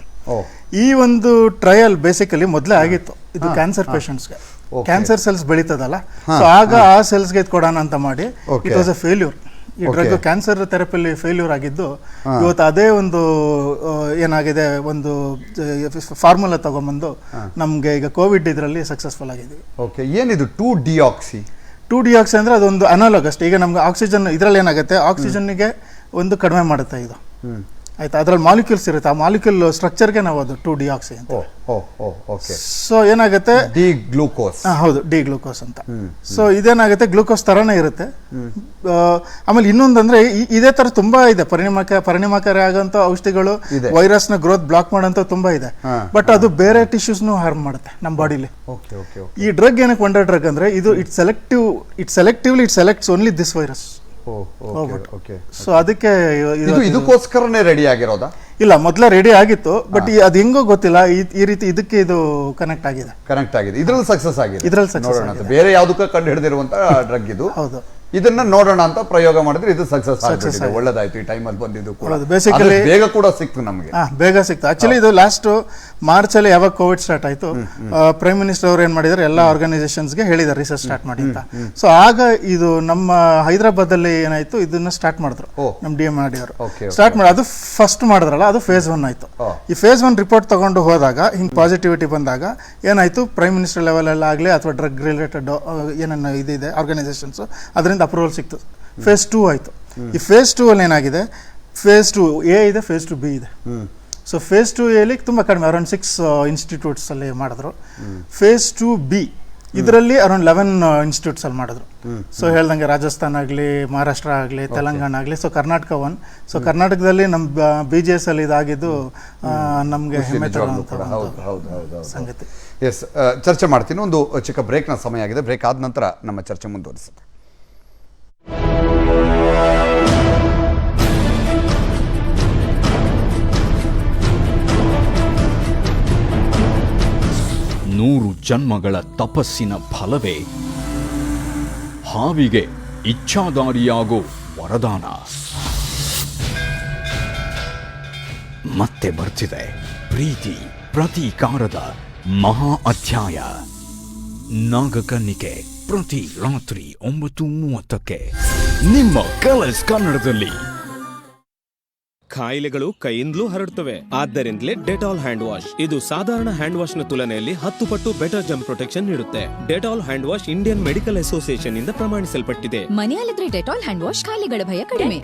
ಈ ಒಂದು ಟ್ರಯಲ್ ಬೇಸಿಕಲಿ ಮೊದಲೇ ಆಗಿತ್ತು. ಇದು ಕ್ಯಾನ್ಸರ್ ಪೇಷಂಟ್ಸ್ಗೆ, ಕ್ಯಾನ್ಸರ್ ಸೆಲ್ಸ್ ಬೆಳೀತದಲ್ಲ, ಸೊ ಆಗ ಆ ಸೆಲ್ಸ್ಗೆ ಇದು ಕೊಡೋಣ ಅಂತ ಮಾಡಿ ಇಟ್ ವಾಸ್ ಎ ಫೇಲ್ಯೂರ್. ಈ ಡ್ರಗ್ ಕ್ಯಾನ್ಸರ್ ಥೆರಪಿಲಿ ಫೇಲ್ಯೂರ್ ಆಗಿದ್ದು, ಇವತ್ತು ಅದೇ ಒಂದು ಏನಾಗಿದೆ, ಒಂದು ಫಾರ್ಮುಲಾ ತಗೊಂಬಂದು ನಮಗೆ ಈಗ ಕೋವಿಡ್ ಇದರಲ್ಲಿ ಸಕ್ಸಸ್ಫುಲ್ ಆಗಿದ್ದೀವಿ. ಓಕೆ, ಏನಿದು 2-ಡಿಯಾಕ್ಸಿ? 2-ಡಿಯಾಕ್ಸಿ ಅಂದರೆ ಅದೊಂದು ಅನಾಲೋಗ್ ಅಷ್ಟೇ. ಈಗ ನಮ್ಗೆ ಆಕ್ಸಿಜನ್ ಇದರಲ್ಲಿ ಏನಾಗುತ್ತೆ, ಆಕ್ಸಿಜನ್ಗೆ ಒಂದು ಕಡಿಮೆ ಮಾಡುತ್ತೆ ಇದು, ಆಯ್ತಾ. ಅದ್ರಲ್ಲಿ ಮಾಲಿಕ್ಯೂಲ್ಸ್ ಇರುತ್ತೆ, ಆ ಮಾಲಿಕ್ಯೂಲ್ ಸ್ಟ್ರಕ್ಚರ್ಗೆ ನಾವು ಅದು 2-ಡಿಯಾಕ್ಸಿ ಅಂತ. ಸೊ ಏನಾಗುತ್ತೆ, ಗ್ಲೂಕೋಸ್. ಹೌದು, ಗ್ಲೂಕೋಸ್ ಅಂತ. ಸೊ ಇದೇನಾಗುತ್ತೆ, ಗ್ಲೂಕೋಸ್ ಥರನೇ ಇರುತ್ತೆ. ಆಮೇಲೆ ಇನ್ನೊಂದಂದ್ರೆ ಇದೇ ಥರ ತುಂಬಾ ಇದೆ ಪರಿಣಾಮಕಾರಿ ಆಗೋಂಥ ಔಷಧಿಗಳು, ವೈರಸ್ನ ಗ್ರೋತ್ ಬ್ಲಾಕ್ ಮಾಡೋಂಥ ತುಂಬಾ ಇದೆ. ಬಟ್ ಅದು ಬೇರೆ ಟಿಶ್ಯೂಸ್ನು ಹಾರ್ಮ್ ಮಾಡುತ್ತೆ ನಮ್ಮ ಬಾಡಿಲಿ. ಈ ಡ್ರಗ್ ಏನಕ್ಕೆ ವಂಡರ್ ಡ್ರಗ್ ಅಂದ್ರೆ, ಇದು it selects only this virus. So ಅದಕ್ಕೆ ಇದಕ್ಕೋಸ್ಕರನೇ ರೆಡಿ ಆಗಿರೋದಾ? ಇಲ್ಲ, ಮೊದಲೇ ರೆಡಿ ಆಗಿತ್ತು, ಬಟ್ ಅದು ಹೆಂಗೋ ಗೊತ್ತಿಲ್ಲ, ಈ ರೀತಿ ಇದಕ್ಕೆ ಇದು ಕನೆಕ್ಟ್ ಆಗಿದೆ. ಇದ್ರಲ್ಲಿ ಸಕ್ಸಸ್ ಆಗಿದೆ. ಇದ್ರಲ್ಲಿ ಸಕ್ಸಸ್ ಆಗಿದೆ. ಬೇರೆ ಯಾವುದಕ್ಕೂ ಕಂಡು ಹಿಡಿದಿರುವಂತ ಡ್ರಗ್ ಇದು. ಹೌದು, ಇದನ್ನ ನೋಡೋಣ ಅಂತ ಪ್ರಯೋಗ ಮಾಡಿದ್ರೆ ಇದು ಸಕ್ಸಸ್ ಆಗಿದೆ. ಒಳ್ಳೆದಾಯ್ತು, ಈ ಟೈಮಲ್ಲಿ ಬಂದಿದ್ದು ಕೂಡ ಬೇಸಿಕಲಿ ಬೇಗ ಕೂಡ ಸಿಕ್ತು ನಮಗೆ. ಬೇಗ ಸಿಕ್ತು. ಆಕ್ಚುಲಿ ಇದು ಲಾಸ್ಟ್ ಮಾರ್ಚ್ ಅಲ್ಲಿ ಯಾವಾಗ ಕೋವಿಡ್ ಸ್ಟಾರ್ಟ್ ಆಯ್ತು, ಪ್ರೈಮ್ ಮಿನಿಸ್ಟರ್ ಅವ್ರು ಏನ್ ಮಾಡಿದ್ದಾರೆ, ಎಲ್ಲ ಆರ್ಗನೈಸೇಷನ್ಸ್ಗೆ ಹೇಳಿದ್ದಾರೆ ರಿಸರ್ಚ್ ಸ್ಟಾರ್ಟ್ ಮಾಡಿ ಅಂತ. ಸೊ ಆಗ ಇದು ನಮ್ಮ ಹೈದರಾಬಾದ್ ಅಲ್ಲಿ ಏನಾಯ್ತು, ಇದನ್ನ ಸ್ಟಾರ್ಟ್ ಮಾಡಿದ್ರು ನಮ್ಮ DMRD ಅವರು. ಸ್ಟಾರ್ಟ್ ಮಾಡಿ ಅದು ಫಸ್ಟ್ ಮಾಡಿದ್ರಲ್ಲ, ಅದು phase 1 ಆಯ್ತು. ಈ phase 1 ರಿಪೋರ್ಟ್ ತಗೊಂಡು ಹೋದಾಗ, ಹಿಂಗ್ ಪಾಸಿಟಿವಿಟಿ ಬಂದಾಗ ಏನಾಯ್ತು, ಪ್ರೈಮ್ ಮಿನಿಸ್ಟರ್ ಲೆವೆಲ್ ಎಲ್ಲ ಆಗ್ಲಿ ಅಥವಾ ಡ್ರಗ್ ರಿಲೇಟೆಡ್ ಏನೇನು ಇದಿದೆ ಆರ್ಗನೈಸೇಷನ್ಸ್, ಅದರಿಂದ ಅಪ್ರೂವಲ್ ಸಿಕ್ತು. ಫೇಸ್ 2 ಆಯಿತು. ಈ ಫೇಸ್ 2 ಅಲ್ಲಿ ಏನಾಗಿದೆ, ಫೇಸ್ 2 ಎ ಇದೆ, ಫೇಸ್ 2 ಬಿ ಇದೆ. ಸೊ ಫೇಸ್ 2 ಎಲ್ಲಿ ತುಂಬ ಕಡಿಮೆ, ಅರೌಂಡ್ 6 ಇನ್ಸ್ಟಿಟ್ಯೂಟ್ಸಲ್ಲಿ ಮಾಡಿದ್ರು. ಫೇಸ್ 2 ಬಿ ಇದರಲ್ಲಿ ಅರೌಂಡ್ 11 ಇನ್ಸ್ಟಿಟ್ಯೂಟ್ಸಲ್ಲಿ ಮಾಡಿದ್ರು. ಸೊ ಹೇಳ್ದಂಗೆ ರಾಜಸ್ಥಾನ್ ಆಗಲಿ, ಮಹಾರಾಷ್ಟ್ರ ಆಗಲಿ, ತೆಲಂಗಾಣ ಆಗಲಿ, ಸೊ ಕರ್ನಾಟಕ 1. ಸೊ ಕರ್ನಾಟಕದಲ್ಲಿ ನಮ್ಮ BGS ಅಲ್ಲಿ ಇದಾಗಿದ್ದು ನಮಗೆ ಹೆಮ್ಮೆ ತರುವಂಥ ಸಂಗತಿ. ಎಸ್, ಚರ್ಚೆ ಮಾಡ್ತೀನಿ. ಒಂದು ಚಿಕ್ಕ ಬ್ರೇಕ್ನ ಸಮಯ ಆಗಿದೆ. ಬ್ರೇಕ್ ಆದ ನಂತರ ನಮ್ಮ ಚರ್ಚೆ ಮುಂದುವರಿಸುತ್ತೆ. ನೂರು ಜನ್ಮಗಳ ತಪಸ್ಸಿನ ಫಲವೇ ಹಾವಿಗೆ ಇಚ್ಛಾದಾರಿಯಾಗೋ ವರದಾನ. ಮತ್ತೆ ಬರ್ತಿದೆ ಪ್ರೀತಿ ಪ್ರತೀಕಾರದ ಮಹಾ ಅಧ್ಯಾಯ ನಾಗಕನ್ನಿಕೆ, ಪ್ರತಿ ರಾತ್ರಿ 9:30ಕ್ಕೆ ನಿಮ್ಮ ಕಲರ್ಸ್ ಕನ್ನಡದಲ್ಲಿ. ಕಾಯಿಲೆಗಳು ಕೈಯಿಂದಲೂ ಹರಡುತ್ತವೆ, ಆದ್ದರಿಂದಲೇ ಡೆಟಾಲ್ ಹ್ಯಾಂಡ್ ವಾಶ್. ಇದು ಸಾಧಾರಣ ಹ್ಯಾಂಡ್ ವಾಶ್ ನ ತುಲನೆಯಲ್ಲಿ 10 ಪಟ್ಟು ಬೆಟರ್ ಜರ್ಮ್ ಪ್ರೊಟೆಕ್ಷನ್ ನೀಡುತ್ತೆ. Dettol hand wash Indian Medical Association ಇಂದ ಪ್ರಮಾಣಿಸಲ್ಪಟ್ಟಿದೆ. ಮನೆಯಲ್ಲಿದ್ರೆ ಡೆಟಾಲ್ ಹ್ಯಾಂಡ್ ವಾಶ್ ಕಾಯಿಲೆಗಳ ಭಯ ಕಡಿಮೆ.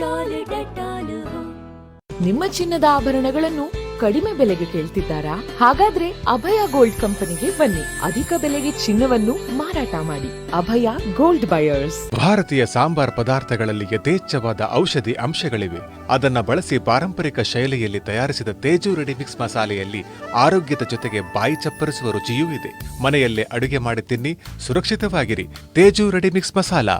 ನಿಮ್ಮ ಚಿನ್ನದ ಆಭರಣಗಳನ್ನು ಕಡಿಮೆ ಬೆಲೆಗೆ ಕೇಳ್ತಿದ್ದಾರಾ? ಹಾಗಾದ್ರೆ ಅಭಯ ಗೋಲ್ಡ್ ಕಂಪನಿಗೆ ಬನ್ನಿ. ಅಧಿಕ ಬೆಲೆಗೆ ಚಿನ್ನವನ್ನು ಮಾರಾಟ ಮಾಡಿ. ಅಭಯ ಗೋಲ್ಡ್ ಬಯರ್ಸ್. ಭಾರತೀಯ ಸಾಂಬಾರ್ ಪದಾರ್ಥಗಳಲ್ಲಿ ಯಥೇಚ್ಛವಾದ ಔಷಧಿ ಅಂಶಗಳಿವೆ. ಅದನ್ನ ಬಳಸಿ ಪಾರಂಪರಿಕ ಶೈಲಿಯಲ್ಲಿ ತಯಾರಿಸಿದ ತೇಜು ರೆಡಿಮಿಕ್ಸ್ ಮಸಾಲೆಯಲ್ಲಿ ಆರೋಗ್ಯದ ಜೊತೆಗೆ ಬಾಯಿ ಚಪ್ಪರಿಸುವ ರುಚಿಯೂ ಇದೆ. ಮನೆಯಲ್ಲೇ ಅಡುಗೆ ಮಾಡಿ ತಿನ್ನಿ, ಸುರಕ್ಷಿತವಾಗಿರಿ. ತೇಜು ರೆಡಿಮಿಕ್ಸ್ ಮಸಾಲಾ.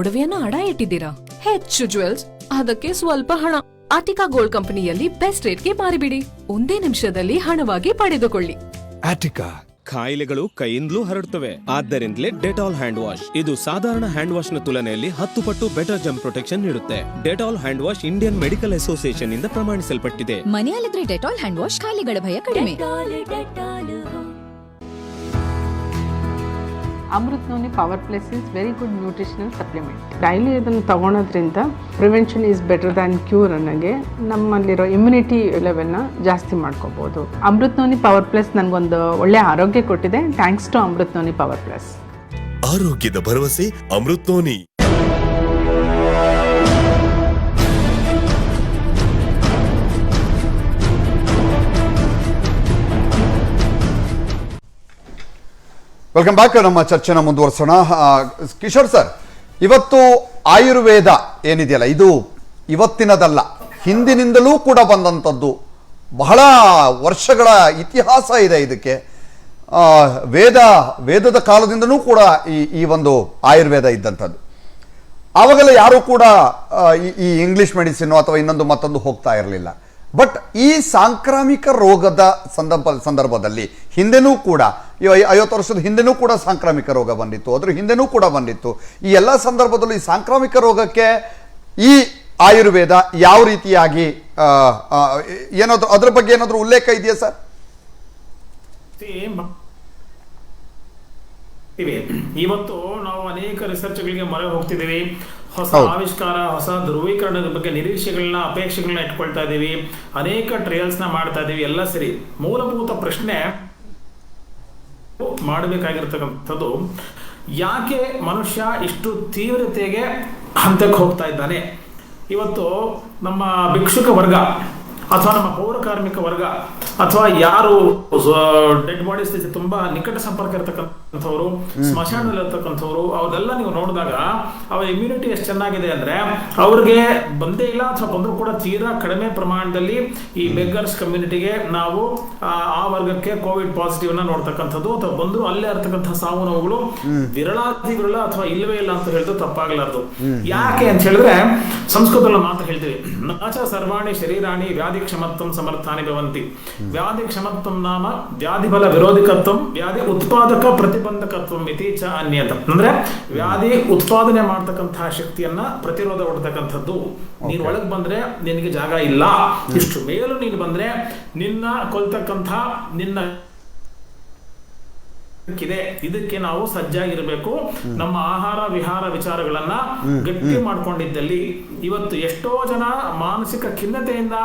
ಒಡವೆಯನ್ನು ಅಡ ಇಟ್ಟಿದ್ದೀರಾ? ಹೆಚ್ಚು ಜ್ಯುವೆಲ್ಸ್, ಅದಕ್ಕೆ ಸ್ವಲ್ಪ ಹಣ. ಆಟಿಕಾ ಗೋಲ್ಡ್ ಕಂಪನಿಯಲ್ಲಿ ಬೆಸ್ಟ್ ರೇಟ್ಗೆ ಮಾರಿಬಿಡಿ. 1 ನಿಮಿಷದಲ್ಲಿ ಹಣವಾಗಿ ಪಡೆದುಕೊಳ್ಳಿ. ಆಟಿಕಾ. ಕಾಯಿಲೆಗಳು ಕೈಯಿಂದಲೂ ಹರಡುತ್ತವೆ, ಆದ್ದರಿಂದಲೇ ಡೆಟಾಲ್ ಹ್ಯಾಂಡ್ ವಾಶ್. ಇದು ಸಾಧಾರಣ ಹ್ಯಾಂಡ್ ವಾಶ್ ನ ತುಲನೆಯಲ್ಲಿ 10 ಪಟ್ಟು ಬೆಟರ್ ಜರ್ಮ್ ಪ್ರೊಟೆಕ್ಷನ್ ನೀಡುತ್ತೆ. Dettol hand wash Indian Medical Association ಇಂದ ಪ್ರಮಾಣಿಸಲ್ಪಟ್ಟಿದೆ. ಮನೆಯಲ್ಲಿದ್ರೆ ಡೆಟಾಲ್ ಹ್ಯಾಂಡ್ ವಾಶ್ ಕಾಯಿಲೆಗಳ ಭಯ ಕಡಿಮೆ. Amrit noni power plus is very good nutritional supplement. Daily ಇದನ್ನು ತಗೊಳೋದ್ರಿಂದ prevention is better than cure ಅನ್ನೋಗೆ ನಮ್ಮಲ್ಲಿರೋ ಇಮ್ಯುನಿಟಿ ಲೆವೆಲ್ನ ಜಾಸ್ತಿ ಮಾಡ್ಕೋಬೋದು. ಅಮೃತ್ ನೋನಿ ಪವರ್ ಪ್ಲಸ್ ನನಗೊಂದು ಒಳ್ಳೆ ಆರೋಗ್ಯ ಕೊಟ್ಟಿದೆ. Thanks to Amrit noni power Plus. ಆರೋಗ್ಯದ ಭರವಸೆ ಅಮೃತ್ ನೋನಿ. Welcome back. ನಮ್ಮ ಚರ್ಚೆನ ಮುಂದುವರಿಸೋಣ. ಕಿಶೋರ್ ಸರ್, ಇವತ್ತು ಆಯುರ್ವೇದ ಏನಿದೆಯಲ್ಲ, ಇದು ಇವತ್ತಿನದಲ್ಲ, ಹಿಂದಿನಿಂದಲೂ ಕೂಡ ಬಂದಂಥದ್ದು. ಬಹಳ ವರ್ಷಗಳ ಇತಿಹಾಸ ಇದೆ ಇದಕ್ಕೆ. ವೇದದ ಕಾಲದಿಂದನೂ ಕೂಡ ಈ ಒಂದು ಆಯುರ್ವೇದ ಇದ್ದಂಥದ್ದು. ಆವಾಗೆಲ್ಲ ಯಾರೂ ಕೂಡ ಈ ಇಂಗ್ಲಿಷ್ ಮೆಡಿಸಿನ್ ಅಥವಾ ಇನ್ನೊಂದು ಮತ್ತೊಂದು ಹೋಗ್ತಾ ಇರಲಿಲ್ಲ. ಬಟ್ ಈ ಸಾಂಕ್ರಾಮಿಕ ರೋಗದ ಸಂದರ್ಭದಲ್ಲಿ ಹಿಂದೆನೂ ಕೂಡ 50 ವರ್ಷದ ಹಿಂದೆನೂ ಕೂಡ ಸಾಂಕ್ರಾಮಿಕ ರೋಗ ಬಂದಿತ್ತು, ಅದ್ರ ಹಿಂದೆನೂ ಕೂಡ ಬಂದಿತ್ತು. ಈ ಎಲ್ಲ ಸಂದರ್ಭದಲ್ಲೂ ಈ ಸಾಂಕ್ರಾಮಿಕ ರೋಗಕ್ಕೆ ಈ ಆಯುರ್ವೇದ ಯಾವ ರೀತಿಯಾಗಿ ಏನಾದ್ರು ಅದ್ರ ಬಗ್ಗೆ ಏನಾದ್ರು ಉಲ್ಲೇಖ ಇದೆಯಾ ಸರ್? ಇವತ್ತು ನಾವು ಅನೇಕ ರಿಸರ್ಚ್ಗಳಿಗೆ ಮೊರೆ ಹೋಗ್ತಿದ್ದೀವಿ. ಹೊಸ ಆವಿಷ್ಕಾರ, ಹೊಸ ಧ್ರುವೀಕರಣದ ಬಗ್ಗೆ ನಿರೀಕ್ಷೆಗಳನ್ನ, ಅಪೇಕ್ಷೆಗಳನ್ನ ಇಟ್ಕೊಳ್ತಾ ಇದ್ದೀವಿ. ಅನೇಕ ಟ್ರಯಲ್ಸ್ನ ಮಾಡ್ತಾ ಇದ್ದೀವಿ. ಎಲ್ಲ ಸರಿ. ಮೂಲಭೂತ ಪ್ರಶ್ನೆ ಮಾಡಬೇಕಾಗಿರ್ತಕ್ಕಂಥದ್ದು, ಯಾಕೆ ಮನುಷ್ಯ ಇಷ್ಟು ತೀವ್ರತೆಗೆ ಹಂತಕ್ಕೆ ಹೋಗ್ತಾ ಇದ್ದಾನೆ? ಇವತ್ತು ನಮ್ಮ ಭಿಕ್ಷುಕ ವರ್ಗ ಅಥವಾ ನಮ್ಮ ಪೌರ ಕಾರ್ಮಿಕ ವರ್ಗ ಅಥವಾ ಯಾರು ಡೆಡ್ ಬಾಡೀಸ್ ತುಂಬಾ ನಿಕಟ ಸಂಪರ್ಕ ಇರತಕ್ಕಂಥವ್ರು, ಸ್ಮಶಾನದಲ್ಲಿ ಇರ್ತಕ್ಕಂಥವ್ರು, ಅವರೆಲ್ಲ ನೀವು ನೋಡಿದಾಗ ಅವರ ಇಮ್ಯುನಿಟಿ ಎಷ್ಟು ಚೆನ್ನಾಗಿದೆ ಅಂದ್ರೆ ಅವ್ರಿಗೆ ಬಂದೇ ಇಲ್ಲ ಅಥವಾ ಬಂದರೂ ಕೂಡ ತೀರಾ ಕಡಿಮೆ ಪ್ರಮಾಣದಲ್ಲಿ ಈ ಬೆಗ್ಗರ್ಸ್ ಕಮ್ಯುನಿಟಿಗೆ ನಾವು ಆ ವರ್ಗಕ್ಕೆ ಕೋವಿಡ್ ಪಾಸಿಟಿವ್ ನ ನೋಡ್ತಕ್ಕಂಥದ್ದು, ಅಥವಾ ಬಂದ್ರು ಅಲ್ಲೇ ಇರ್ತಕ್ಕಂಥ ಸಾವು ನೋವುಗಳು ವಿರಳಾತಿ ವಿರಳ ಅಥವಾ ಇಲ್ಲವೇ ಇಲ್ಲ ಅಂತ ಹೇಳಿದ್ರು ತಪ್ಪಾಗಲಾರದು. ಯಾಕೆ ಅಂತ ಹೇಳಿದ್ರೆ ಸಂಸ್ಕೃತದಲ್ಲಿ ಮಾತು ಹೇಳ್ತೀವಿ, ನಾಚ ಸರ್ವಾಣಿ ಶರೀರಾಣಿ ವ್ಯಾಧಿ ಕ್ಷಮತ್ವಂ ಸಮರ್ಥಾನಿ ಭವಂತಿ. ವ್ಯಾಧಿ ಕ್ಷಮತ್ವಂ ನಾಮ ವ್ಯಾಧಿ ಬಲ ವಿರೋಧಿಕತ್ವಂ ವ್ಯಾಧಿ ಉತ್ಪಾದಕ ಪ್ರತಿಬಂಧಕತ್ವಂ ಇತಿ ಚ ಅನ್ಯತ. ಅಂದ್ರೆ ವ್ಯಾಧಿ ಉತ್ಪಾದನೆ ಮಾಡ್ತಕ್ಕಂತಹ ಶಕ್ತಿಯನ್ನ ಪ್ರತಿರೋಧ ಹೊಡ್ತಕ್ಕಂಥದ್ದು. ನೀನ್ ಒಳಗ್ ಬಂದ್ರೆ ನಿನಗೆ ಜಾಗ ಇಲ್ಲ, ಇಷ್ಟು ಮೇಲೂ ನೀನು ಬಂದ್ರೆ ನಿನ್ನ ಕೊಲ್ತಕ್ಕಂಥ ನಿನ್ನ ಇದೆ. ಇದಕ್ಕೆ ನಾವು ಸಜ್ಜಾಗಿರ್ಬೇಕು. ನಮ್ಮ ಆಹಾರ ವಿಹಾರ ವಿಚಾರಗಳನ್ನ ಗಟ್ಟಿ ಮಾಡ್ಕೊಂಡಿದ್ದಲ್ಲಿ ಇವತ್ತು ಎಷ್ಟೋ ಜನ ಮಾನಸಿಕ ಖಿನ್ನತೆಯಿಂದ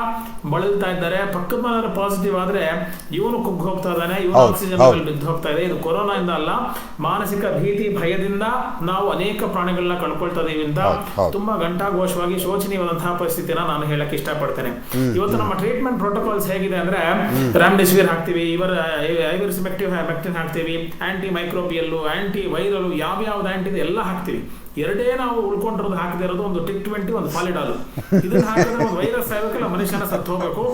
ಬಳಲ್ತಾ ಇದ್ದಾರೆ. ಪಕ್ಕದ ಮನೆಯವರು ಪಾಸಿಟಿವ್ ಆದ್ರೆ ಇವನು ಕುಗ್ಗಿ ಹೋಗ್ತಾ ಇದ್ದಾನೆ, ಇವನು ಆಕ್ಸಿಜನ್ ಬಿದ್ದು ಹೋಗ್ತಾ ಇದೆ. ಇದು ಕೊರೋನಾ ಇಂದ ಅಲ್ಲ, ಮಾನಸಿಕ ಭೀತಿ ಭಯದಿಂದ ನಾವು ಅನೇಕ ಪ್ರಾಣಿಗಳನ್ನ ಕಳ್ಕೊಳ್ತಾ ಇದೀವಿ ಅಂತ ತುಂಬಾ ಗಂಟಾಘೋಷವಾಗಿ ಶೋಚನೀಯವಾದಂತಹ ಪರಿಸ್ಥಿತಿನ ನಾನು ಹೇಳಕ್ ಇಷ್ಟಪಡ್ತೇನೆ. ಇವತ್ತು ನಮ್ಮ ಟ್ರೀಟ್ಮೆಂಟ್ ಪ್ರೋಟೋಕಾಲ್ಸ್ ಹೇಗಿದೆ ಅಂದ್ರೆ ರೆಮ್ಡೆಸಿವಿರ್ ಹಾಕ್ತಿವಿ, ಐವರ್ಸಿಮೆಕ್ಟಿನ್ ಹಾಕ್ತಿವಿ, ಆಂಟಿ ಮೈಕ್ರೋಬಿಯಲ್, ಆಂಟಿ ವೈರಲ್, ಯಾವ್ಯಾವ್ದು ಆಂಟಿ ಎಲ್ಲ ಹಾಕ್ತಿವಿ. ಎರಡೇ ನಾವು ಉಳ್ಕೊಂಡಿರೋದು ಹಾಕದೇ ಇರೋದು ಒಂದು ಟಿಕ್-20, ಒಂದು ಫಾಲಿಡಾಲ್. ಇದನ್ನ ಹಾಕಿದ್ರೆ ಒಂದು ವೈರಸ್ ಆಗಬೇಕಲ್ಲ, ಮನುಷ್ಯನ ಸತ್ತು ಹೋಗ್ಬೇಕು.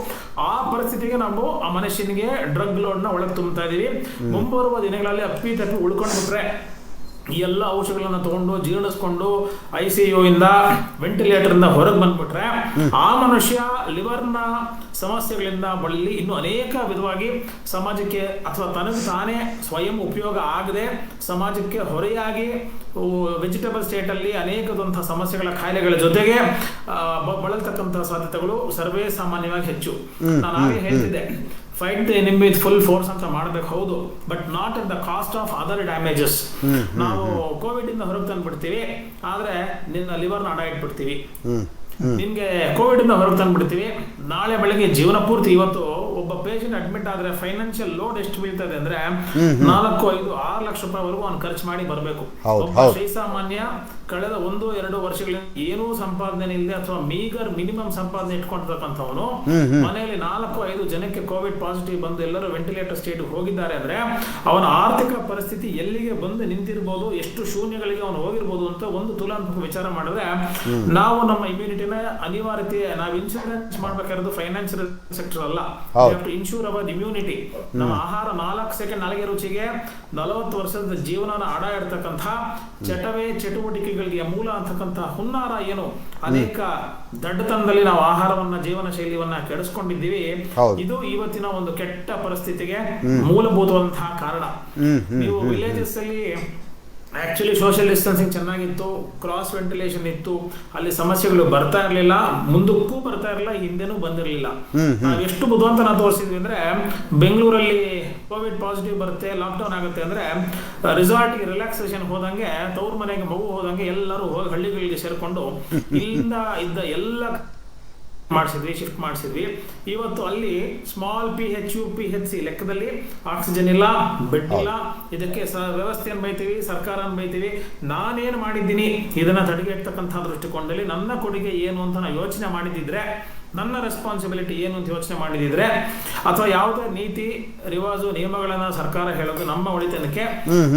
ಆ ಪರಿಸ್ಥಿತಿಗೆ ನಾವು ಆ ಮನುಷ್ಯನಿಗೆ ಡ್ರಗ್ ಲೋಡ್ ನ ಒಳಗೆ ತುಂಬುತ್ತಾ ಇದೀವಿ. ಮುಂಬರುವ ದಿನಗಳಲ್ಲಿ ಅಪ್ಪಿ ಉಳ್ಕೊಂಡ್ಬಿಟ್ರೆ ಈ ಎಲ್ಲ ಔಷಧಗಳನ್ನ ತಗೊಂಡು ಜೀರ್ಣಿಸ್ಕೊಂಡು ICU ಇಂದ ವೆಂಟಿಲೇಟರ್ ಇಂದ ಹೊರಗೆ ಬಂದ್ಬಿಟ್ರೆ ಆ ಮನುಷ್ಯ ಲಿವರ್ನ ಸಮಸ್ಯೆಗಳಿಂದ ಬಳಲಿ ಇನ್ನು ಅನೇಕ ವಿಧವಾಗಿ ಸಮಾಜಕ್ಕೆ ಅಥವಾ ತನಗೆ ತಾನೇ ಸ್ವಯಂ ಉಪಯೋಗ ಆಗದೆ ಸಮಾಜಕ್ಕೆ ಹೊರೆಯಾಗಿ ವೆಜಿಟೇಬಲ್ ಸ್ಟೇಟ್ ಅಲ್ಲಿ ಅನೇಕದಂತಹ ಸಮಸ್ಯೆಗಳ ಕಾಯಿಲೆಗಳ ಜೊತೆಗೆ ಬಳಲ್ತಕ್ಕಂತಹ ಸಾಧ್ಯತೆಗಳು ಸರ್ವೇ ಸಾಮಾನ್ಯವಾಗಿ ಹೆಚ್ಚು. ನಾನು ಆಗಲೇ ಹೇಳ್ತಿದ್ದೆ, fight the enemy with full force ಅಂತ ಮಾಡಬೇಕು, ಹೌದು, but not at the cost of other damages. ನಾವು ಕೋವಿಡ್ ಇಂದ ಹೊರಗೆ ತಂದ್ಬಿಡ್ತೀವಿ, ಆದ್ರೆ ನಿನ್ನ ಲಿವರ್ನ ಅಡ ಇಟ್ಬಿಡ್ತೀವಿ. ನಿಮ್ಗೆ ಕೋವಿಡ್ ಇಂದ ಹೊರಗೆ ತಂದ್ಬಿಡ್ತೀವಿ, ನಾಳೆ ಬೆಳಗ್ಗೆ ಜೀವನ ಪೂರ್ತಿ. ಇವತ್ತು ಒಬ್ಬ ಪೇಷಂಟ್ ಅಡ್ಮಿಟ್ ಆದ್ರೆ ಫೈನಾನ್ಷಿಯಲ್ ಲೋಡ್ ಎಷ್ಟು ಬೀಳ್ತದೆ ಅಂದ್ರೆ 4, 5, 6 ಲಕ್ಷ ರೂಪಾಯಿವರೆಗೂ ಅವ್ನು ಖರ್ಚು ಮಾಡಿ ಬರಬೇಕು. ಒಬ್ಬ ಶ್ರೀಸಾಮಾನ್ಯ ಕಳೆದ 1-2 ವರ್ಷಗಳಿಂದ ಏನೂ ಸಂಪಾದನೆ ಇಲ್ಲದೆ ಅಥವಾ ಮೀಗರ್ ಮಿನಿಮಮ್ ಸಂಪಾದನೆ ಇಟ್ಕೊಂಡಿರ್ತಕ್ಕಂಥವನು ಮನೆಯಲ್ಲಿ 4-5 ಜನಕ್ಕೆ ಕೋವಿಡ್ ಪಾಸಿಟಿವ್ ಬಂದು ಎಲ್ಲರೂ ವೆಂಟಿಲೇಟರ್ ಸ್ಟೇಟ್ ಹೋಗಿದ್ದಾರೆ ಅಂದ್ರೆ ಅವನ ಆರ್ಥಿಕ ಪರಿಸ್ಥಿತಿ ಎಲ್ಲಿಗೆ ಬಂದು ನಿಂತಿರ್ಬೋದು, ಎಷ್ಟು ಶೂನ್ಯಗಳಿಗೆ ಅವನು ಹೋಗಿರ್ಬೋದು ಅಂತ ಒಂದು ತುಲನಾತ್ಮಕ ವಿಚಾರ ಮಾಡಿದ್ರೆ ನಾವು ನಮ್ಮ ಇಮ್ಯುನಿಟಿನ ಅನಿವಾರ್ಯತೆ ನಾವು ಇನ್ಶೂರೆನ್ಸ್ ಮಾಡ್ಬೇಕಾಗಿರೋದು ಫೈನಾನ್ಷಿಯಲ್ ಸೆಕ್ಟರ್ ಅಲ್ಲ. Insure our immunity. ನಮ್ಮ ಆಹಾರ 4 ಸೆಕೆಂಡ್ ನಾಲಿಗೆ ರುಚಿಗೆ 40 ವರ್ಷದ ಜೀವನ ಅಡ ಇಡ್ತಕ್ಕಂಥ ಚಟುವಟಿಕೆಗಳಿಗೆ ಮೂಲ ಅಂತಕ್ಕಂಥ ಹುನ್ನಾರ ಏನು ಅನೇಕ ದಡ್ಡತನದಲ್ಲಿ ನಾವು ಆಹಾರವನ್ನ ಜೀವನ ಶೈಲಿಯನ್ನ ಕೆಡಿಸ್ಕೊಂಡಿದ್ದೀವಿ. ಇದು ಇವತ್ತಿನ ಒಂದು ಕೆಟ್ಟ ಪರಿಸ್ಥಿತಿಗೆ ಮೂಲಭೂತವಾದಂತಹ ಕಾರಣ. ನೀವು ವಿಲೇಜಸ್ ಅಲ್ಲಿ ಆಕ್ಚುಲಿ ಸೋಷಿಯಲ್ ಡಿಸ್ಟೆನ್ಸಿಂಗ್ ಚೆನ್ನಾಗಿತ್ತು, ಕ್ರಾಸ್ ವೆಂಟಿಲೇಷನ್ ಇತ್ತು, ಅಲ್ಲಿ ಸಮಸ್ಯೆಗಳು ಬರ್ತಾ ಇರಲಿಲ್ಲ, ಮುಂದಕ್ಕೂ ಬರ್ತಾ ಇರಲಿಲ್ಲ, ಹಿಂದೆನೂ ಬಂದಿರಲಿಲ್ಲ. ನಾವು ಎಷ್ಟು ಬುದ್ಧಿವಂತನ ತೋರಿಸಿದ್ವಿ ಅಂದ್ರೆ ಬೆಂಗಳೂರಲ್ಲಿ ಕೋವಿಡ್ ಪಾಸಿಟಿವ್ ಬರುತ್ತೆ, ಲಾಕ್ಡೌನ್ ಆಗುತ್ತೆ ಅಂದ್ರೆ ರಿಸಾರ್ಟ್ಗೆ ರಿಲ್ಯಾಕ್ಸೇಷನ್ ಹೋದಂಗೆ, ತವ್ರ ಮನೆಗೆ ಮಗು ಹೋದಂಗೆ ಎಲ್ಲರೂ ಹೋಗಿ ಹಳ್ಳಿಗಳಿಗೆ ಸೇರ್ಕೊಂಡು ಇಲ್ಲಿಂದ ಇದ್ದ ಎಲ್ಲ ಶಿಫ್ಟ್ ಮಾಡಿಸಿದ್ವಿ. ಇವತ್ತು ಅಲ್ಲಿ ಸ್ಮಾಲ್ PHU PHC ಲೆಕ್ಕದಲ್ಲಿ ಆಕ್ಸಿಜನ್ ಇಲ್ಲ, ಬೆಡ್ ಇಲ್ಲ. ಇದಕ್ಕೆ ವ್ಯವಸ್ಥೆಯನ್ನು ಬೈತೀವಿ, ಸರ್ಕಾರನ ಬೈತೀವಿ. ನಾನೇನು ಮಾಡಿದ್ದೀನಿ ಇದನ್ನ ತಡೆಗಟ್ಟತಕ್ಕಂಥ ದೃಷ್ಟಿಕೋನದಲ್ಲಿ ನನ್ನ ಕೊಡುಗೆ ಏನು ಅಂತ ನಾವು ಯೋಚನೆ ಮಾಡಿದಿದ್ರೆ, ನನ್ನ ರೆಸ್ಪಾನ್ಸಿಬಿಲಿಟಿ ಏನು ಅಂತ ಯೋಚನೆ ಮಾಡಿದಿದ್ರೆ, ಅಥವಾ ಯಾವುದೇ ನೀತಿ ರಿವಾಜು ನಿಯಮಗಳನ್ನ ಸರ್ಕಾರ ಹೇಳೋದು ನಮ್ಮ ಒಳಿತನಕ್ಕೆ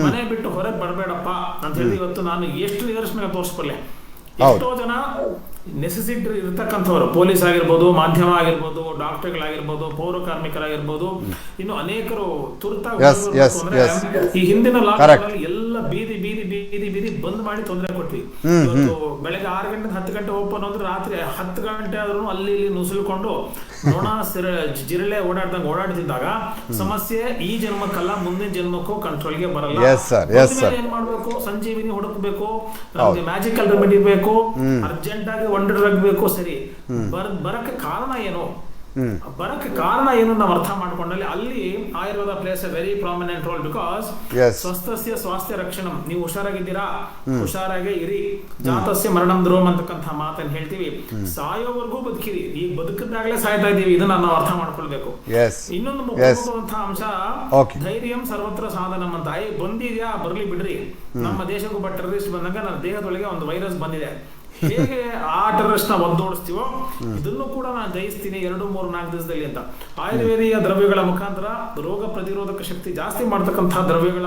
ಮನೆ ಬಿಟ್ಟು ಹೊರಗೆ ಬರಬೇಡಪ್ಪ ಅಂತ ಹೇಳಿ ಇವತ್ತು ನಾನು ಎಷ್ಟು ನಿದರ್ಶನ ತೋರಿಸ್ಬಲ್ಲೆ. ಎಷ್ಟೋ ಜನ ನೆಸೆಸಿಟಿ ಇರತಕ್ಕಂಥವ್ರು, ಪೊಲೀಸ್ ಆಗಿರ್ಬೋದು, ಮಾಧ್ಯಮ ಆಗಿರ್ಬೋದು, ಡಾಕ್ಟರ್ಗಳಾಗಿರ್ಬೋದು, ಪೌರ ಕಾರ್ಮಿಕರಾಗಿರ್ಬೋದು, ಇನ್ನು ಅನೇಕರು ತುರ್ತಾಗಿ ಈ ಹಿಂದಿನ ಲಾಕ್ಡೌನ್ ಅಲ್ಲಿ ಎಲ್ಲ ಬೀದಿ ಬಂದ್ ಮಾಡಿ ತೊಂದರೆ ಕೊಟ್ವಿ. ಇವತ್ತು ಬೆಳಗ್ಗೆ 6 ಗಂಟೆ 10 ಗಂಟೆ ಓಪನ್ ಅಂದ್ರೆ ರಾತ್ರಿ 10 ಗಂಟೆ ಆದ್ರೂ ಅಲ್ಲಿ ಇಲ್ಲಿ ನುಸುಳ್ಕೊಂಡು ನೊಣ ಜಿರಳೆ ಓಡಾಡ್ತಿದ್ದಾಗ ಸಮಸ್ಯೆ ಈ ಜನ್ಮಕ್ಕಲ್ಲ, ಮುಂದಿನ ಜನ್ಮಕ್ಕೂ ಕಂಟ್ರೋಲ್ಗೆ ಬರಲ್ಲ. ಏನ್ ಮಾಡ್ಬೇಕು? ಸಂಜೀವಿನಿ ಹುಡುಕ್ಬೇಕು, ನಮ್ಗೆ ಮ್ಯಾಜಿಕಲ್ ರೆಮಿಡಿ ಬೇಕು, ಅರ್ಜೆಂಟ್ ಆಗಿ ವಂಡರ್ ಡ್ರಗ್ ಬೇಕು. ಸರಿ, ಬರಕ್ಕೆ ಕಾರಣ ಏನು? ಬರಕ್ಕೆ ಕಾರಣ ಏನು ನಾವು ಅರ್ಥ ಮಾಡ್ಕೊಂಡಲ್ಲಿ ಅಲ್ಲಿ Ayurveda plays a very prominent role. Because ಸ್ವಸ್ಥಸ್ಯ ಸ್ವಾಸ್ಥ್ಯ ರಕ್ಷಣಂ. ನೀವು ಹುಷಾರಾಗಿದ್ದೀರಾ, ಹುಷಾರಾಗೇ ಇರಿ. ಜಾತಸ್ಯ ಮರಣಂ ಧ್ರುವಂ ಅಂತಕ್ಕಂಥ ಮಾತನ್ನು ಹೇಳ್ತೀವಿ. ಸಾಯೋವರೆಗೂ ಬದುಕಿರಿ. ಈಗ ಬದುಕಿದಾಗಲೇ ಸಾಯ್ತಾ ಇದೀವಿ, ಇದನ್ನ ನಾವು ಅರ್ಥ ಮಾಡ್ಕೊಳ್ಬೇಕು. ಇನ್ನೊಂದು ಮುಖ್ಯವಾದಂತಹ ಅಂಶ ಧೈರ್ಯಂ ಸರ್ವತ್ರ ಸಾಧನಂ ಅಂತ. ಬಂದಿದ್ಯಾ, ಬರ್ಲಿ ಬಿಡ್ರಿ. ನಮ್ಮ ದೇಶಕ್ಕೂ ಟೆರರಿಸ್ಟ್ ಬಂದಾಗ ನನ್ನ ದೇಹದೊಳಗೆ ಒಂದು ವೈರಸ್ ಬಂದಿದೆ, ಹೇಗೆ ಆ ಟೆರರಿಸ್ಟ್ ನ ಒದ್ದೋಡಿಸ್ತೀವೋ ಇದನ್ನು ಕೂಡ ನಾನು ಜಯಿಸ್ತೀನಿ 2, 3, 4 ದಿವಸದಲ್ಲಿ ಅಂತ. ಆಯುರ್ವೇದೀಯ ದ್ರವ್ಯಗಳ ಮುಖಾಂತರ ರೋಗ ಪ್ರತಿರೋಧಕ ಶಕ್ತಿ ಜಾಸ್ತಿ ಮಾಡ್ತಕ್ಕಂತಹ ದ್ರವ್ಯಗಳ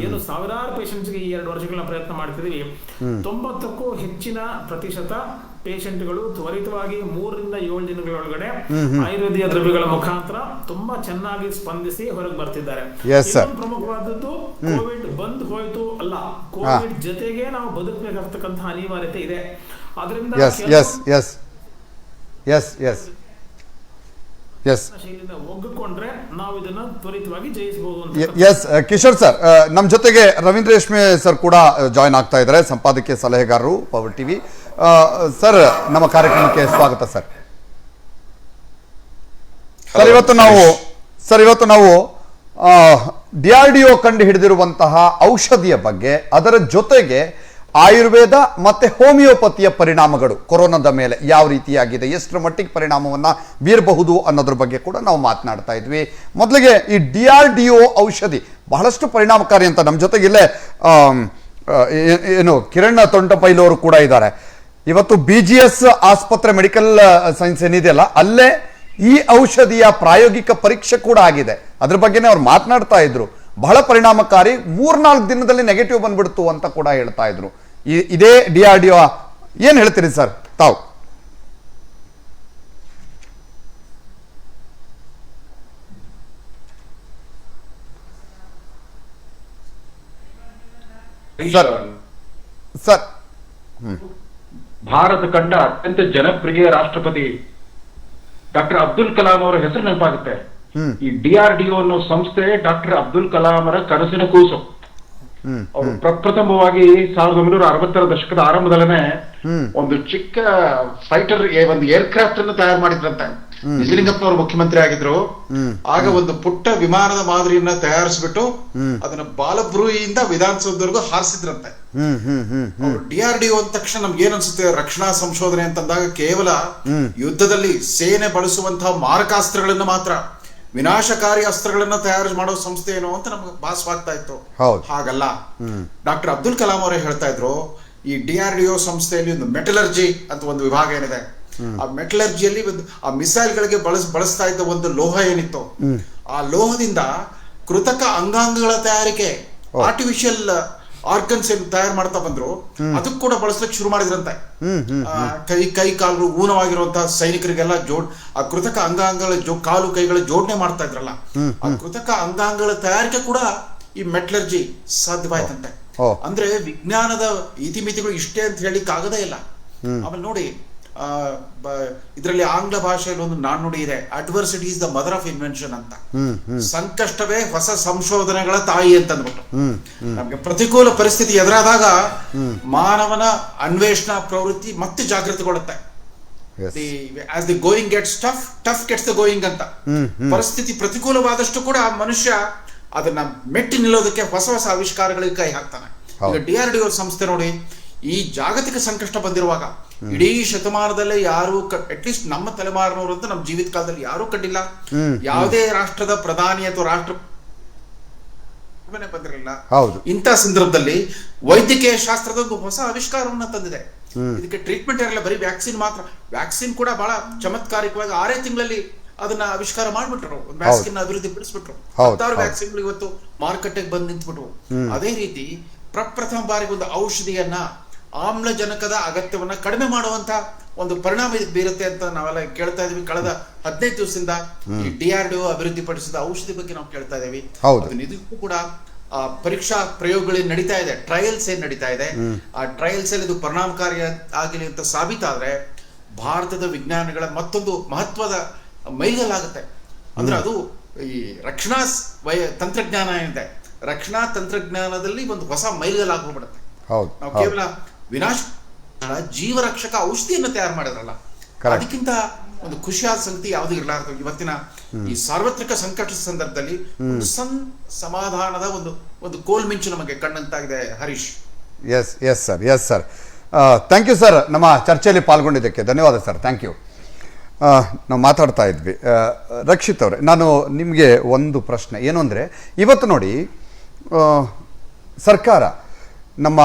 ಏನು ಸಾವಿರಾರು ಪೇಷಂಟ್ಸ್ಗೆ ಈ 2 ವರ್ಷಗಳ ಪ್ರಯತ್ನ ಮಾಡ್ತಿದೀವಿ. 90ಕ್ಕೂ ಹೆಚ್ಚಿನ ಪ್ರತಿಶತ ಪೇಷಂಟ್ಗಳು ತ್ವರಿತವಾಗಿ 3 ರಿಂದ 7 ದಿನಗಳೊಳಗಡೆ ಆಯುರ್ವೇದೀಯ ದ್ರವ್ಯಗಳ ಮುಖಾಂತರ ತುಂಬಾ ಚೆನ್ನಾಗಿ ಸ್ಪಂದಿಸಿ ಹೊರಗೆ ಬರ್ತಿದ್ದಾರೆ. ಪ್ರಮುಖವಾದದ್ದು ಕೋವಿಡ್ ಬಂದ್ ಹೋಯ್ತು ಅಲ್ಲ, ಕೋವಿಡ್ ಜೊತೆಗೆ ನಾವು ಬದುಕಬೇಕಾಗ್ತಕ್ಕಂತಹ ಅನಿವಾರ್ಯತೆ ಇದೆ. ಅದರಿಂದ ಒಗ್ಗಿಕೊಂಡ್ರೆ ನಾವು ಇದನ್ನ ತ್ವರಿತವಾಗಿ ಜಯಿಸಬಹುದು. ಕಿಶೋರ್ ಸರ್, ನಮ್ಮ ಜೊತೆಗೆ ರವೀಂದ್ರ ರೇಷ್ಮೆ ಸರ್ ಕೂಡ ಜಾಯ್ನ್ ಆಗ್ತಾ ಇದ್ದಾರೆ, ಸಂಪಾದಕೀಯ ಸಲಹೆಗಾರರು, ಪವರ್ ಟಿವಿ. ಸರ್, ನಮ್ಮ ಕಾರ್ಯಕ್ರಮಕ್ಕೆ ಸ್ವಾಗತ ಸರ್. ಇವತ್ತು ನಾವು DRDO ಕಂಡು ಹಿಡಿದಿರುವಂತಹ ಔಷಧಿಯ ಬಗ್ಗೆ, ಅದರ ಜೊತೆಗೆ ಆಯುರ್ವೇದ ಮತ್ತು ಹೋಮಿಯೋಪತಿಯ ಪರಿಣಾಮಗಳು ಕೊರೋನಾದ ಮೇಲೆ ಯಾವ ರೀತಿಯಾಗಿದೆ, ಎಷ್ಟರ ಮಟ್ಟಿಗೆ ಪರಿಣಾಮವನ್ನು ಬೀರಬಹುದು ಅನ್ನೋದ್ರ ಬಗ್ಗೆ ಕೂಡ ನಾವು ಮಾತನಾಡ್ತಾ ಇದ್ವಿ. ಮೊದಲಿಗೆ ಈ DRDO ಔಷಧಿ ಬಹಳಷ್ಟು ಪರಿಣಾಮಕಾರಿ ಅಂತ ನಮ್ಮ ಜೊತೆಗಿಲ್ಲೇ ಏನು ಕಿರಣ್ ತೊಂಟಪೈಲವರು ಕೂಡ ಇದ್ದಾರೆ. ಇವತ್ತು BGS ಆಸ್ಪತ್ರೆ ಮೆಡಿಕಲ್ ಸೈನ್ಸ್ ಏನಿದೆಯಲ್ಲ, ಅಲ್ಲೇ ಈ ಔಷಧಿಯ ಪ್ರಾಯೋಗಿಕ ಪರೀಕ್ಷೆ ಕೂಡ ಆಗಿದೆ. ಅದ್ರ ಬಗ್ಗೆನೇ ಅವ್ರು ಮಾತನಾಡ್ತಾ ಇದ್ರು. ಬಹಳ ಪರಿಣಾಮಕಾರಿ, 3-4 ದಿನದಲ್ಲಿ ನೆಗೆಟಿವ್ ಬಂದ್ಬಿಡ್ತು ಅಂತ ಕೂಡ ಹೇಳ್ತಾ ಇದ್ರು. ಇದೇ DRDO ಏನ್ ಹೇಳ್ತೀರಿ ಸರ್ ತಾವು? ಸರ್ ಭಾರತ ಕಂಡ ಅತ್ಯಂತ ಜನಪ್ರಿಯ ರಾಷ್ಟ್ರಪತಿ ಡಾಕ್ಟರ್ ಅಬ್ದುಲ್ ಕಲಾಂ ಅವರ ಹೆಸರು ನೆನಪಾಗುತ್ತೆ. ಈ DRDO ಅನ್ನೋ ಸಂಸ್ಥೆ ಡಾಕ್ಟರ್ ಅಬ್ದುಲ್ ಕಲಾಂ ಅವರ ಕನಸಿನ ಕೂಸು. ಅವರು ಪ್ರಪ್ರಥಮವಾಗಿ 1960ರ ದಶಕದ ಆರಂಭದಲ್ಲೇ ಒಂದು ಚಿಕ್ಕ ಫೈಟರ್, ಒಂದು ಏರ್ಕ್ರಾಫ್ಟ್ ಅನ್ನು ತಯಾರು ಮಾಡಿದ್ರಂತೆ. ನಿಜಲಿಂಗಪ್ಪನವರು ಮುಖ್ಯಮಂತ್ರಿ ಆಗಿದ್ರು. ಆಗ ಒಂದು ಪುಟ್ಟ ವಿಮಾನದ ಮಾದರಿಯನ್ನ ತಯಾರಿಸ್ಬಿಟ್ಟು ಅದನ್ನ ಬಾಲಬ್ರೂಯಿಯಿಂದ ವಿಧಾನಸೌಧವರೆಗೂ ಹಾರಿಸಿದ್ರಂತೆ. DRDO ಅಂದ ತಕ್ಷಣ ನಮ್ಗೆ ಏನ್ ಅನ್ಸುತ್ತೆ, ರಕ್ಷಣಾ ಸಂಶೋಧನೆ ಅಂತಂದಾಗ ಕೇವಲ ಯುದ್ಧದಲ್ಲಿ ಸೇನೆ ಬಳಸುವಂತಹ ಮಾರಕಾಸ್ತ್ರಗಳನ್ನ ಮಾತ್ರ, ವಿನಾಶಕಾರಿ ಅಸ್ತ್ರಗಳನ್ನ ತಯಾರು ಮಾಡೋ ಸಂಸ್ಥೆ ಏನೋ ಅಂತ ನಮ್ಗೆ ಭಾಸವಾಗ್ತಾ ಇತ್ತು. ಹಾಗಲ್ಲ, ಡಾಕ್ಟರ್ ಅಬ್ದುಲ್ ಕಲಾಂ ಅವರೇ ಹೇಳ್ತಾ ಇದ್ರು, ಈ DRDO ಸಂಸ್ಥೆಯಲ್ಲಿ ಒಂದು ಮೆಟಲರ್ಜಿ ಅಂತ ಒಂದು ವಿಭಾಗ ಏನಿದೆ. ಆ ಮೆಟಲರ್ಜಿಯಲ್ಲಿ ಆ ಮಿಸೈಲ್ ಗಳಿಗೆ ಬಳಸ್ತಾ ಇದ್ದ ಒಂದು ಲೋಹ ಏನಿತ್ತು, ಆ ಲೋಹದಿಂದ ಕೃತಕ ಅಂಗಾಂಗಗಳ ತಯಾರಿಕೆ, ಆರ್ಟಿಫಿಷಿಯಲ್ ಆರ್ಗನ್ಸ್ ಏನ್ ತಯಾರು ಮಾಡ್ತಾ ಬಂದ್ರು, ಅದಕ್ಕೆ ಕೂಡ ಬಳಸ್ಲಿಕ್ಕೆ ಶುರು ಮಾಡಿದ್ರಂತೆ. ಕೈ ಕಾಲು ಊನವಾಗಿರುವಂತಹ ಸೈನಿಕರಿಗೆಲ್ಲ ಆ ಕೃತಕ ಅಂಗಾಂಗಗಳ ಕಾಲು ಕೈಗಳ ಜೋಡಣೆ ಮಾಡ್ತಾ ಇದ್ರಲ್ಲ, ಆ ಕೃತಕ ಅಂಗಾಂಗಗಳ ತಯಾರಿಕೆ ಕೂಡ ಈ ಮೆಟಲರ್ಜಿ ಸಾಧ್ಯವಾಯ್ತಂತೆ. ಅಂದ್ರೆ ವಿಜ್ಞಾನದ ಇತಿಮಿತಿಗಳು ಇಷ್ಟೇ ಅಂತ ಹೇಳಿಕ್ ಆಗದೇ ಇಲ್ಲ. ಆಮೇಲೆ ನೋಡಿ, ಇದರಲ್ಲಿ ಆಂಗ್ಲ ಭಾಷೆಯಲ್ಲಿ ಒಂದು ನಾಣ್ಣುಡಿ ಇದೆ, adversity is the mother of invention ಅಂತ. ಸಂಕಷ್ಟವೇ ಹೊಸ ಸಂಶೋಧನೆಗಳ ತಾಯಿ ಅಂತ ಅಂದ್ಬಿಟ್ಟು, ನಮ್ಗೆ ಪ್ರತಿಕೂಲ ಪರಿಸ್ಥಿತಿ ಎದುರಾದಾಗ ಮಾನವನ ಅನ್ವೇಷಣಾ ಪ್ರವೃತ್ತಿ ಮತ್ತೆ ಜಾಗೃತಿಗೊಳ್ಳುತ್ತೆ. As the going gets tough, tough gets the going ಅಂತ. ಪರಿಸ್ಥಿತಿ ಪ್ರತಿಕೂಲವಾದಷ್ಟು ಕೂಡ ಮನುಷ್ಯ ಅದನ್ನ ಮೆಟ್ಟಿ ನಿಲ್ಲೋದಕ್ಕೆ ಹೊಸ ಹೊಸ ಆವಿಷ್ಕಾರಗಳಿಗೆ ಕೈ ಹಾಕ್ತಾನೆ. ಈಗ DRDO ಸಂಸ್ಥೆ ನೋಡಿ, ಈ ಜಾಗತಿಕ ಸಂಕಷ್ಟ ಬಂದಿರುವಾಗ ಇಡೀ ಶತಮಾನದಲ್ಲೇ ಯಾರು, ಅಟ್ಲೀಸ್ಟ್ ನಮ್ಮ ತಲೆಮಾರಿನವರು ಅಂತ ನಮ್ಮ ಜೀವಿತ ಕಾಲದಲ್ಲಿ ಯಾರು ಕಂಡಿಲ್ಲ. ಯಾವುದೇ ರಾಷ್ಟ್ರದ ಪ್ರಧಾನಿ ಅಥವಾ ರಾಷ್ಟ್ರ ಬಂದಿರಲಿಲ್ಲ. ಇಂಥ ಸಂದರ್ಭದಲ್ಲಿ ವೈದ್ಯಕೀಯ ಶಾಸ್ತ್ರದ ಒಂದು ಹೊಸ ಆವಿಷ್ಕಾರವನ್ನ ತಂದಿದೆ. ಇದಕ್ಕೆ ಟ್ರೀಟ್ಮೆಂಟ್ ಇರಲ್ಲ, ಬರೀ ವ್ಯಾಕ್ಸಿನ್ ಮಾತ್ರ. ವ್ಯಾಕ್ಸಿನ್ ಕೂಡ ಬಹಳ ಚಮತ್ಕಾರಿಕವಾಗಿ 6 ತಿಂಗಳಲ್ಲಿ ಅದನ್ನ ಆವಿಷ್ಕಾರ ಮಾಡ್ಬಿಟ್ರು, ವ್ಯಾಕ್ಸಿನ್ ಅಭಿವೃದ್ಧಿ ಪಡಿಸ್ಬಿಟ್ರು. 10 ವ್ಯಾಕ್ಸಿನ್ಗಳು ಇವತ್ತು ಮಾರುಕಟ್ಟೆಗೆ ಬಂದು ನಿಂತ್ಬಿಟ್ರು. ಅದೇ ರೀತಿ ಪ್ರಪ್ರಥಮ ಬಾರಿಗೆ ಒಂದು ಔಷಧಿಯನ್ನ, ಆಮ್ಲಜನಕದ ಅಗತ್ಯವನ್ನ ಕಡಿಮೆ ಮಾಡುವಂತ ಒಂದು ಪರಿಣಾಮ ಬೀರುತ್ತೆ ಅಂತ ನಾವೆಲ್ಲ ಕೇಳ್ತಾ ಇದೀವಿ. ಕಳೆದ 15 ದಿವಸದಿಂದ ಈ DRDO ಅಭಿವೃದ್ಧಿ ಪಡಿಸಿದ ಔಷಧಿ ಬಗ್ಗೆ ನಾವು ಕೇಳ್ತಾ ಇದೀವಿ. ಇದಕ್ಕೂ ಕೂಡ ಪರೀಕ್ಷಾ ಪ್ರಯೋಗಗಳು ನಡೀತಾ ಇದೆ, ಟ್ರಯಲ್ಸ್ ಏನ್ ನಡೀತಾ ಇದೆ. ಆ ಟ್ರಯಲ್ಸ್ ಅಲ್ಲಿ ಇದು ಪರಿಣಾಮಕಾರಿ ಆಗಲಿ ಅಂತ ಸಾಬೀತಾದ್ರೆ ಭಾರತದ ವಿಜ್ಞಾನಿಗಳ ಮತ್ತೊಂದು ಮಹತ್ವದ ಮೈಲಿಗಲ್ಲಾಗುತ್ತೆ. ಅಂದ್ರೆ ಅದು ಈ ರಕ್ಷಣಾ ತಂತ್ರಜ್ಞಾನ ಏನಿದೆ, ರಕ್ಷಣಾ ತಂತ್ರಜ್ಞಾನದಲ್ಲಿ ಒಂದು ಹೊಸ ಮೈಲಿಗಲ್ಲಾಗ್ಬಿಡುತ್ತೆ. ನಾವು ಕೇವಲ ವಿನಾಶ ಜೀವರಕ್ಷಕ ಔಷಧಿಯನ್ನು ತಯಾರು ಮಾಡಿದ್ರಲ್ಲ, ಅದಕ್ಕಿಂತ ಒಂದು ಖುಷಿಯಾದ ಸಂಗತಿ ಯಾವುದು ಇರಲಾರದು. ಇವತ್ತಿನ ಈ ಸಾರ್ವತ್ರಿಕ ಸಂಕಟದ ಸಂದರ್ಭದಲ್ಲಿ ಒಂದು ಸಮಾಧಾನದ ಒಂದು ಕೋಲ್ಮಿಂಚು ನಮಗೆ ಕಂಡಂತಾಗಿದೆ. Harish. Yes sir. Thank you sir, ನಮ್ಮ ಚರ್ಚೆಯಲ್ಲಿ ಪಾಲ್ಗೊಂಡಿದ್ದಕ್ಕೆ ಧನ್ಯವಾದ ಸರ್. Thank you. ನಾವು ಮಾತಾಡ್ತಾ ಇದ್ವಿ. ರಕ್ಷಿತ್ ಅವರೇ, ನಾನು ನಿಮಗೆ ಒಂದು ಪ್ರಶ್ನೆ ಏನು ಅಂದರೆ, ಇವತ್ತು ನೋಡಿ ಸರ್ಕಾರ ನಮ್ಮ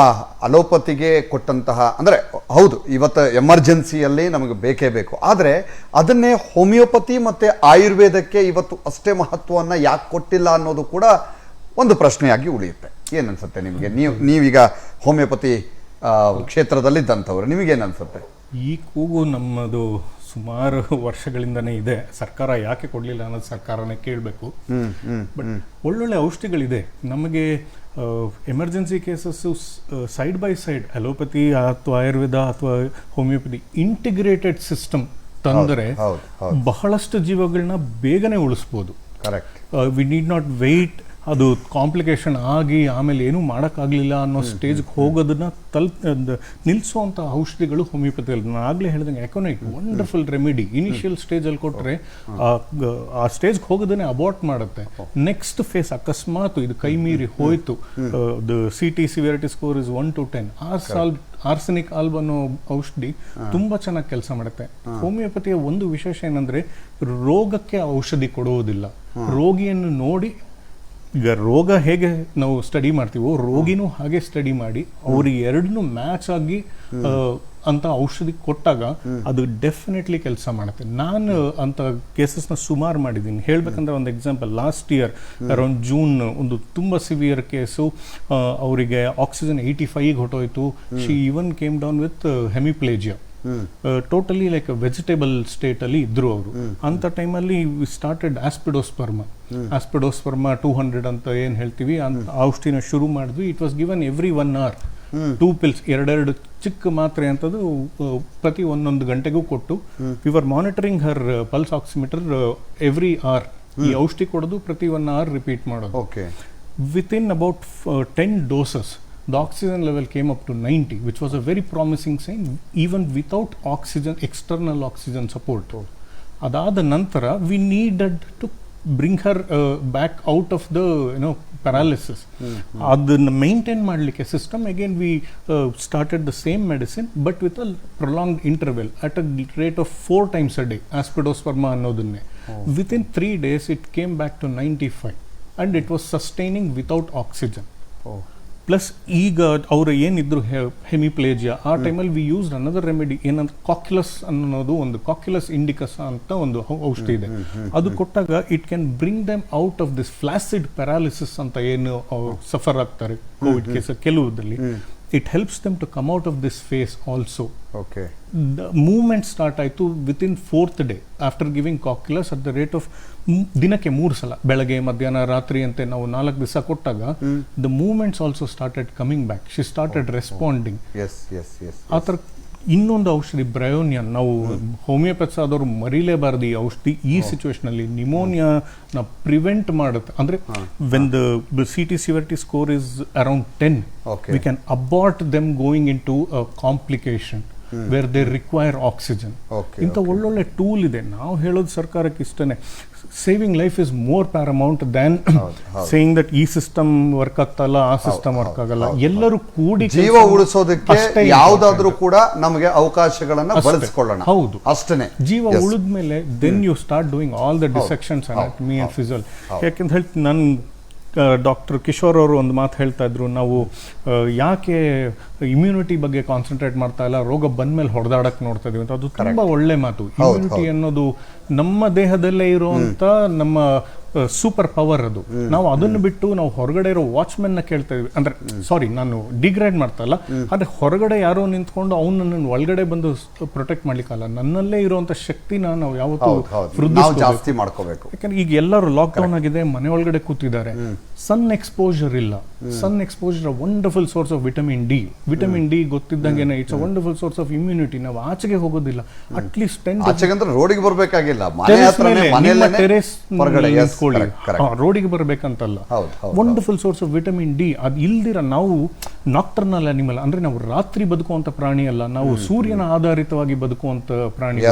ಅಲೋಪತಿಗೆ ಕೊಟ್ಟಂತಹ, ಅಂದರೆ ಹೌದು ಇವತ್ತು ಎಮರ್ಜೆನ್ಸಿಯಲ್ಲಿ ನಮಗೆ ಬೇಕೇ ಬೇಕು, ಆದರೆ ಅದನ್ನೇ ಹೋಮಿಯೋಪತಿ ಮತ್ತು ಆಯುರ್ವೇದಕ್ಕೆ ಇವತ್ತು ಅಷ್ಟೇ ಮಹತ್ವವನ್ನು ಯಾಕೆ ಕೊಟ್ಟಿಲ್ಲ ಅನ್ನೋದು ಕೂಡ ಒಂದು ಪ್ರಶ್ನೆಯಾಗಿ ಉಳಿಯುತ್ತೆ. ಏನನ್ಸುತ್ತೆ ನಿಮಗೆ? ನೀವೀಗ ಹೋಮಿಯೋಪತಿ ಕ್ಷೇತ್ರದಲ್ಲಿದ್ದಂಥವ್ರು, ನಿಮಗೇನು ಅನ್ಸುತ್ತೆ? ಈ ಕೂಗು ನಮ್ಮದು ಸುಮಾರು ವರ್ಷಗಳಿಂದನೇ ಇದೆ. ಸರ್ಕಾರ ಯಾಕೆ ಕೊಡಲಿಲ್ಲ ಅನ್ನೋದು ಸರ್ಕಾರನೇ ಕೇಳಬೇಕು. ಬಟ್ ಒಳ್ಳೊಳ್ಳೆ ಔಷಧಿಗಳಿದೆ ನಮಗೆ. Emergency cases side by side allopathy ಅಥವಾ ಆಯುರ್ವೇದ ಅಥವಾ ಹೋಮಿಯೋಪತಿ ಇಂಟಿಗ್ರೇಟೆಡ್ ಸಿಸ್ಟಮ್ ತಂದರೆ ಬಹಳಷ್ಟು ಜೀವಗಳನ್ನ ಬೇಗನೆ ಉಳಿಸ್ಬೋದು. ವಿ ನೀಡ್ ನಾಟ್ ವೆಯ್ಟ್ ಅದು ಕಾಂಪ್ಲಿಕೇಶನ್ ಆಗಿ ಆಮೇಲೆ ಏನೂ ಮಾಡೋಕ್ಕಾಗಲಿಲ್ಲ ಅನ್ನೋ ಸ್ಟೇಜ್ಗೆ ಹೋಗೋದನ್ನ ನಿಲ್ಲಿಸುವಂಥ ಔಷಧಿಗಳು ಹೋಮಿಯೋಪತಿಯಲ್ಲಿ. ನಾನು ಆಗಲೇ ಹೇಳಿದಂಗೆ ಎಕೊನೈಟ್ ವಂಡರ್ಫುಲ್ ರೆಮಿಡಿ. ಇನಿಷಿಯಲ್ ಸ್ಟೇಜಲ್ಲಿ ಕೊಟ್ಟರೆ ಆ ಸ್ಟೇಜ್ಗೆ ಹೋಗೋದನ್ನೇ ಅಬಾರ್ಟ್ ಮಾಡುತ್ತೆ. ನೆಕ್ಸ್ಟ್ ಫೇಸ್ ಅಕಸ್ಮಾತ್ ಇದು ಕೈ ಮೀರಿ ಹೋಯಿತು, CT severity score is 1 to 10, arsenic alb ಅನ್ನೋ ಔಷಧಿ ತುಂಬಾ ಚೆನ್ನಾಗಿ ಕೆಲಸ ಮಾಡುತ್ತೆ. ಹೋಮಿಯೋಪತಿಯ ಒಂದು ವಿಶೇಷ ಏನಂದ್ರೆ ರೋಗಕ್ಕೆ ಔಷಧಿ ಕೊಡುವುದಿಲ್ಲ, ರೋಗಿಯನ್ನು ನೋಡಿ. ಈಗ ರೋಗ ಹೇಗೆ ನಾವು ಸ್ಟಡಿ ಮಾಡ್ತೀವೋ ರೋಗಿನೂ ಹಾಗೆ ಸ್ಟಡಿ ಮಾಡಿ ಅವ್ರಿಗೆ ಎರಡನ್ನೂ ಮ್ಯಾಚ್ ಆಗಿ ಅಂತ ಔಷಧಿ ಕೊಟ್ಟಾಗ ಅದು ಡೆಫಿನೆಟ್ಲಿ ಕೆಲಸ ಮಾಡುತ್ತೆ. ನಾನು ಅಂತ ಕೇಸಸ್ನ ಸುಮಾರು ಮಾಡಿದ್ದೀನಿ. ಹೇಳ್ಬೇಕಂದ್ರೆ ಒಂದು example, last year around June ಒಂದು ತುಂಬ ಸಿವಿಯರ್ ಕೇಸು, ಅವರಿಗೆ ಆಕ್ಸಿಜನ್ 85 ಹೊಟ್ಟೋಯ್ತು. She even came down with hemiplegia, totally like vegetable state ಅಲ್ಲಿ ಇದ್ರು ಅವರು. ಅಂತ ಟೈಮಲ್ಲಿ ಸ್ಟಾರ್ಟೆಡ್ ಆಸ್ಪಿಡೋಸ್ಪರ್ಮಾ 200 ಅಂತ ಏನು ಹೇಳ್ತೀವಿ, ಅಂತ ಔಷಧಿನ ಶುರು ಮಾಡಿದ್ವಿ. It was given every 1 hour, 2 pills, 2 ಚಿಕ್ಕ ಮಾತ್ರೆ ಅಂತದ್ದು ಪ್ರತಿ 1 ಗಂಟೆಗೂ ಕೊಟ್ಟು, we are monitoring her pulse oximeter every hour. ಈ ಔಷಧಿ ಕೊಡೋದು ಪ್ರತಿ 1 hour ರಿಪೀಟ್ ಮಾಡೋದು. Within about 10 doses the oxygen level came up to 90, which was a very promising sign even without oxygen, external oxygen support. Adada nantara we needed to bring her back out of the paralysis. Adana maintain madlikke system again we started the same medicine but with a prolonged interval at a rate of 4 times a day, aspidosperma annodunne. Within 3 days it came back to 95 and it was sustaining without oxygen. Plus ಈಗ ಅವರು ಏನಿದ್ರು ಹೆಮಿಪ್ಲೇಜಿಯಾ, ಆ ಟೈಮಲ್ಲಿ we use another remedy. ಏನಂದ್ರೆ ಕಾಕ್ಯುಲಸ್ ಅನ್ನೋದು ಒಂದು ಕಾಕ್ಯುಲಸ್ indicus ಅಂತ ಒಂದು ಔಷಧಿ ಇದೆ. ಅದು ಕೊಟ್ಟಾಗ it can bring them out of this flaccid paralysis ಅಂತ ಏನು ಸಫರ್ ಆಗ್ತಾರೆ ಕೋವಿಡ್ ಕೇಸ್ ಕೆಲವುದಲ್ಲಿ. It helps them to come out of this phase also. The movement start ಆಯಿತು within 4th day after giving cocculus at the rate of ದಿನಕ್ಕೆ 3 ಸಲ, ಬೆಳಗ್ಗೆ ಮಧ್ಯಾಹ್ನ ರಾತ್ರಿ ಅಂತ ನಾವು 4 ದಿವಸ ಕೊಟ್ಟಾಗ the movements also started coming back. She started responding. ಆ ಥರ ಇನ್ನೊಂದು ಔಷಧಿ ಬ್ರಯೋನಿಯನ್, ನಾವು ಹೋಮಿಯೋಪತ್ಸ್ ಆದವರು ಮರಿಲೇಬಾರ್ದು ಈ ಔಷಧಿ. ಈ ಸಿಚುವೇಶನ್ ಅಲ್ಲಿ ನಿಮೋನಿಯಾನ ಪ್ರಿವೆಂಟ್ ಮಾಡುತ್ತೆ. ಅಂದ್ರೆ when the CT severity score is around 10, we can abort them going into complication where they require oxygen. ಇಂಥ ಒಳ್ಳೊಳ್ಳೆ ಟೂಲ್ ಇದೆ. ನಾವು ಹೇಳೋದು ಸರ್ಕಾರಕ್ಕೆ ಇಷ್ಟನೇ, saving life is more paramount than saying that ಈ ಸಿಸ್ಟಮ್ ವರ್ಕ್ ಆಗ್ತಲ್ಲ, ಆ ಸಿಸ್ಟಮ್ ವರ್ಕ್ ಆಗಲ್ಲ. ಎಲ್ಲರೂ ಕೂಡಿ ಜೀವ ಉಳಿಸೋದಕ್ಕೆ ಯಾವುದಾದ್ರೂ ಕೂಡ ನಮಗೆ ಅವಕಾಶಗಳನ್ನ ಬಳಸಿಕೊಳ್ಳೋಣ. ಹೌದು, ಅಷ್ಟೇ. ಜೀವ ಉಳಿದ್ಮೇಲೆ then you start doing all the dissections anatomy and ಫಿಸಿಯಲ್. ಯಾಕೆಂತ ಹೇಳ್ತೀನಿ, ನಾನು ಡಾಕ್ಟರ್ ಕಿಶೋರ್ ಅವರು ಒಂದು ಮಾತು ಹೇಳ್ತಾ ಇದ್ರು, ನಾವು ಯಾಕೆ ಇಮ್ಯುನಿಟಿ ಬಗ್ಗೆ ಕಾನ್ಸಂಟ್ರೇಟ್ ಮಾಡ್ತಾ ಇಲ್ಲ, ರೋಗ ಬಂದ್ಮೇಲೆ ಹೊಡೆದಾಡಕ್ಕೆ ನೋಡ್ತಾ ಇದೀವಿ ಅಂತ. ಅದು ತುಂಬಾ ಒಳ್ಳೆ ಮಾತು. ಇಮ್ಯುನಿಟಿ ಅನ್ನೋದು ನಮ್ಮ ದೇಹದಲ್ಲೇ ಇರುವಂತ ನಮ್ಮ ಸೂಪರ್ ಪವರ್. ಅದು ನಾವು ಅದನ್ನು ಬಿಟ್ಟು ನಾವು ಹೊರಗಡೆ ಇರೋ ವಾಚ್ಮೆನ್ ನ ಕೇಳ್ತಾ ಇದೀವಿ. ಅಂದ್ರೆ ಸಾರಿ, ನಾನು ಡಿಗ್ರೇಡ್ ಮಾಡ್ತಾ ಇಲ್ಲ, ಆದ್ರೆ ಹೊರಗಡೆ ಯಾರೋ ನಿಂತ್ಕೊಂಡು ಅವ್ನನ್ನ ಒಳಗಡೆ ಬಂದು ಪ್ರೊಟೆಕ್ಟ್ ಮಾಡ್ಲಿಕ್ಕಲ್ಲ. ನನ್ನಲ್ಲೇ ಇರುವಂತ ಶಕ್ತಿನ ನಾವು ಯಾವತ್ತೂ ಜಾಸ್ತಿ ಮಾಡ್ಕೋಬೇಕು. ಯಾಕಂದ್ರೆ ಈಗ ಎಲ್ಲರೂ ಲಾಕ್ ಡೌನ್ ಆಗಿದೆ, ಮನೆ ಒಳಗಡೆ ಕೂತಿದ್ದಾರೆ, ಸನ್ ಎಕ್ಸ್ಪೋಜರ್ ಇಲ್ಲ. Sun exposure wonderful source of vitamin D. Vitamin D ಗೊತ್ತಿದ್ದಂಗೆ it's a wonderful source of immunity. ನಾವು ಆಚೆಗೆ ಹೋಗೋದಿಲ್ಲ, ಅಟ್ಲೀಸ್ಟ್ 10 ರೋಡಿಗೆ ಬರ್ಬೇಕಾಗಿಲ್ಲ, ಟೆರೇಸ್ ರೋಡಿಗೆ ಬರ್ಬೇಕಂತಲ್ಲ. Wonderful source of vitamin D. ಅದು ಇಲ್ದಿರ ನಾವು ನಾಕ್ಟರ್ನಲ್ ಅನಿಮಲ್, ಅಂದ್ರೆ ನಾವು ರಾತ್ರಿ ಬದುಕುವಂತ ಪ್ರಾಣಿ ಅಲ್ಲ, ನಾವು ಸೂರ್ಯನ ಆಧಾರಿತವಾಗಿ ಬದುಕುವಂತ ಪ್ರಾಣಿ.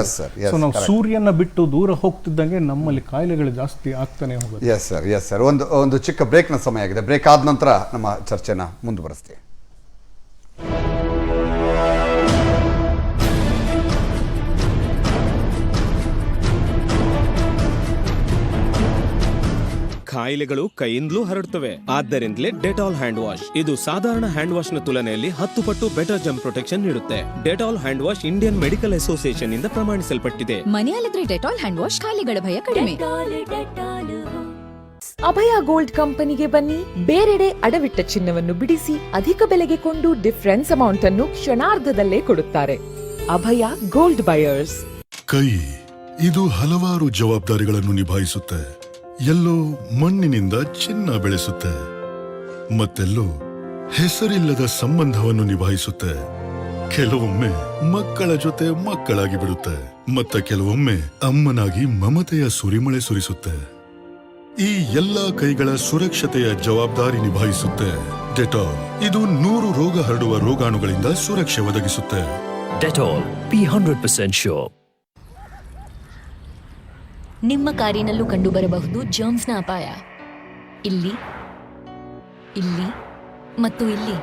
ಸೊ ನಾವು ಸೂರ್ಯನ ಬಿಟ್ಟು ದೂರ ಹೋಗ್ತಿದ್ದಂಗೆ ನಮ್ಮಲ್ಲಿ ಕಾಯಿಲೆಗಳು ಜಾಸ್ತಿ ಆಗ್ತಾನೆ ಹೋಗುತ್ತೆ. Yes sir, yes sir. ಒಂದು ಚಿಕ್ಕ ಬ್ರೇಕ್ನ ಸಮಯ ಆಗಿದೆ. ಬ್ರೇಕ್ ಆದ ನಂತರ ನಮ್ಮ ಚರ್ಚೆನ ಮುಂದುವರಿಸ್ತೀವಿ. ಕಾಯಿಲೆಗಳು ಕೈಯಿಂದಲೂ ಹರಡುತ್ತವೆ. ಆದ್ದರಿಂದಲೇ ಡೆಟಾಲ್ ಹ್ಯಾಂಡ್ ವಾಶ್. ಇದು ಸಾಧಾರಣ ಹ್ಯಾಂಡ್ ವಾಶ್ ನ ತುಲನೆಯಲ್ಲಿ 10 ಪಟ್ಟು ಬೆಟರ್ ಜರ್ಮ್ ಪ್ರೊಟೆಕ್ಷನ್ ನೀಡುತ್ತೆ. Dettol hand wash Indian Medical Association ಇಂದ ಪ್ರಮಾಣಿಸಲ್ಪಟ್ಟಿದೆ. ಮನೆಯಲ್ಲಿದ್ರೆ ಡೆಟಾಲ್ ಹ್ಯಾಂಡ್ ವಾಶ್ ಕಾಯಿಲೆಗಳ ಭಯ ಕಡಿಮೆ. ಅಭಯ ಗೋಲ್ಡ್ ಕಂಪನಿಗೆ ಬನ್ನಿ. ಬೇರೆಡೆ ಅಡವಿಟ್ಟ ಚಿನ್ನವನ್ನು ಬಿಡಿಸಿ ಅಧಿಕ ಬೆಲೆಗೆ ಕೊಂಡು ಡಿಫರೆನ್ಸ್ ಅಮೌಂಟ್ ಅನ್ನು ಕ್ಷಣಾರ್ಧದಲ್ಲೇ ಕೊಡುತ್ತಾರೆ. ಅಭಯ ಗೋಲ್ಡ್ ಬಯರ್ಸ್. ಕೈ ಇದು ಹಲವಾರು ಜವಾಬ್ದಾರಿಗಳನ್ನು ನಿಭಾಯಿಸುತ್ತೆ. ಎಲ್ಲೋ ಮಣ್ಣಿನಿಂದ ಚಿನ್ನ ಬೆಳೆಸುತ್ತೆ, ಮತ್ತೆಲ್ಲೋ ಹೆಸರಿಲ್ಲದ ಸಂಬಂಧವನ್ನು ನಿಭಾಯಿಸುತ್ತೆ. ಕೆಲವೊಮ್ಮೆ ಮಕ್ಕಳ ಜೊತೆ ಮಕ್ಕಳಾಗಿ ಬಿಡುತ್ತೆ, ಮತ್ತೆ ಕೆಲವೊಮ್ಮೆ ಅಮ್ಮನಾಗಿ ಮಮತೆಯ ಸುರಿಮಳೆ ಸುರಿಸುತ್ತೆ. ಈ ಎಲ್ಲಾ ಕೈಗಳ ಸುರಕ್ಷತೆಯ ಜವಾಬ್ದಾರಿ ನಿಭಾಯಿಸುತ್ತೆ ಡೆಟಾಲ್. ಇದು 100 ರೋಗ ಹರಡುವ ರೋಗಾಣುಗಳಿಂದ ಸುರಕ್ಷೆ ಒದಗಿಸುತ್ತೆ. Dettol, be 100% sure. ನಿಮ್ಮ ಕಾರಿನಲ್ಲೂ ಕಂಡುಬರಬಹುದು ಜರ್ಮ್ಸ್ನ ಅಪಾಯ. ಇಲ್ಲಿ, ಇಲ್ಲಿ ಮತ್ತು ಇಲ್ಲಿ.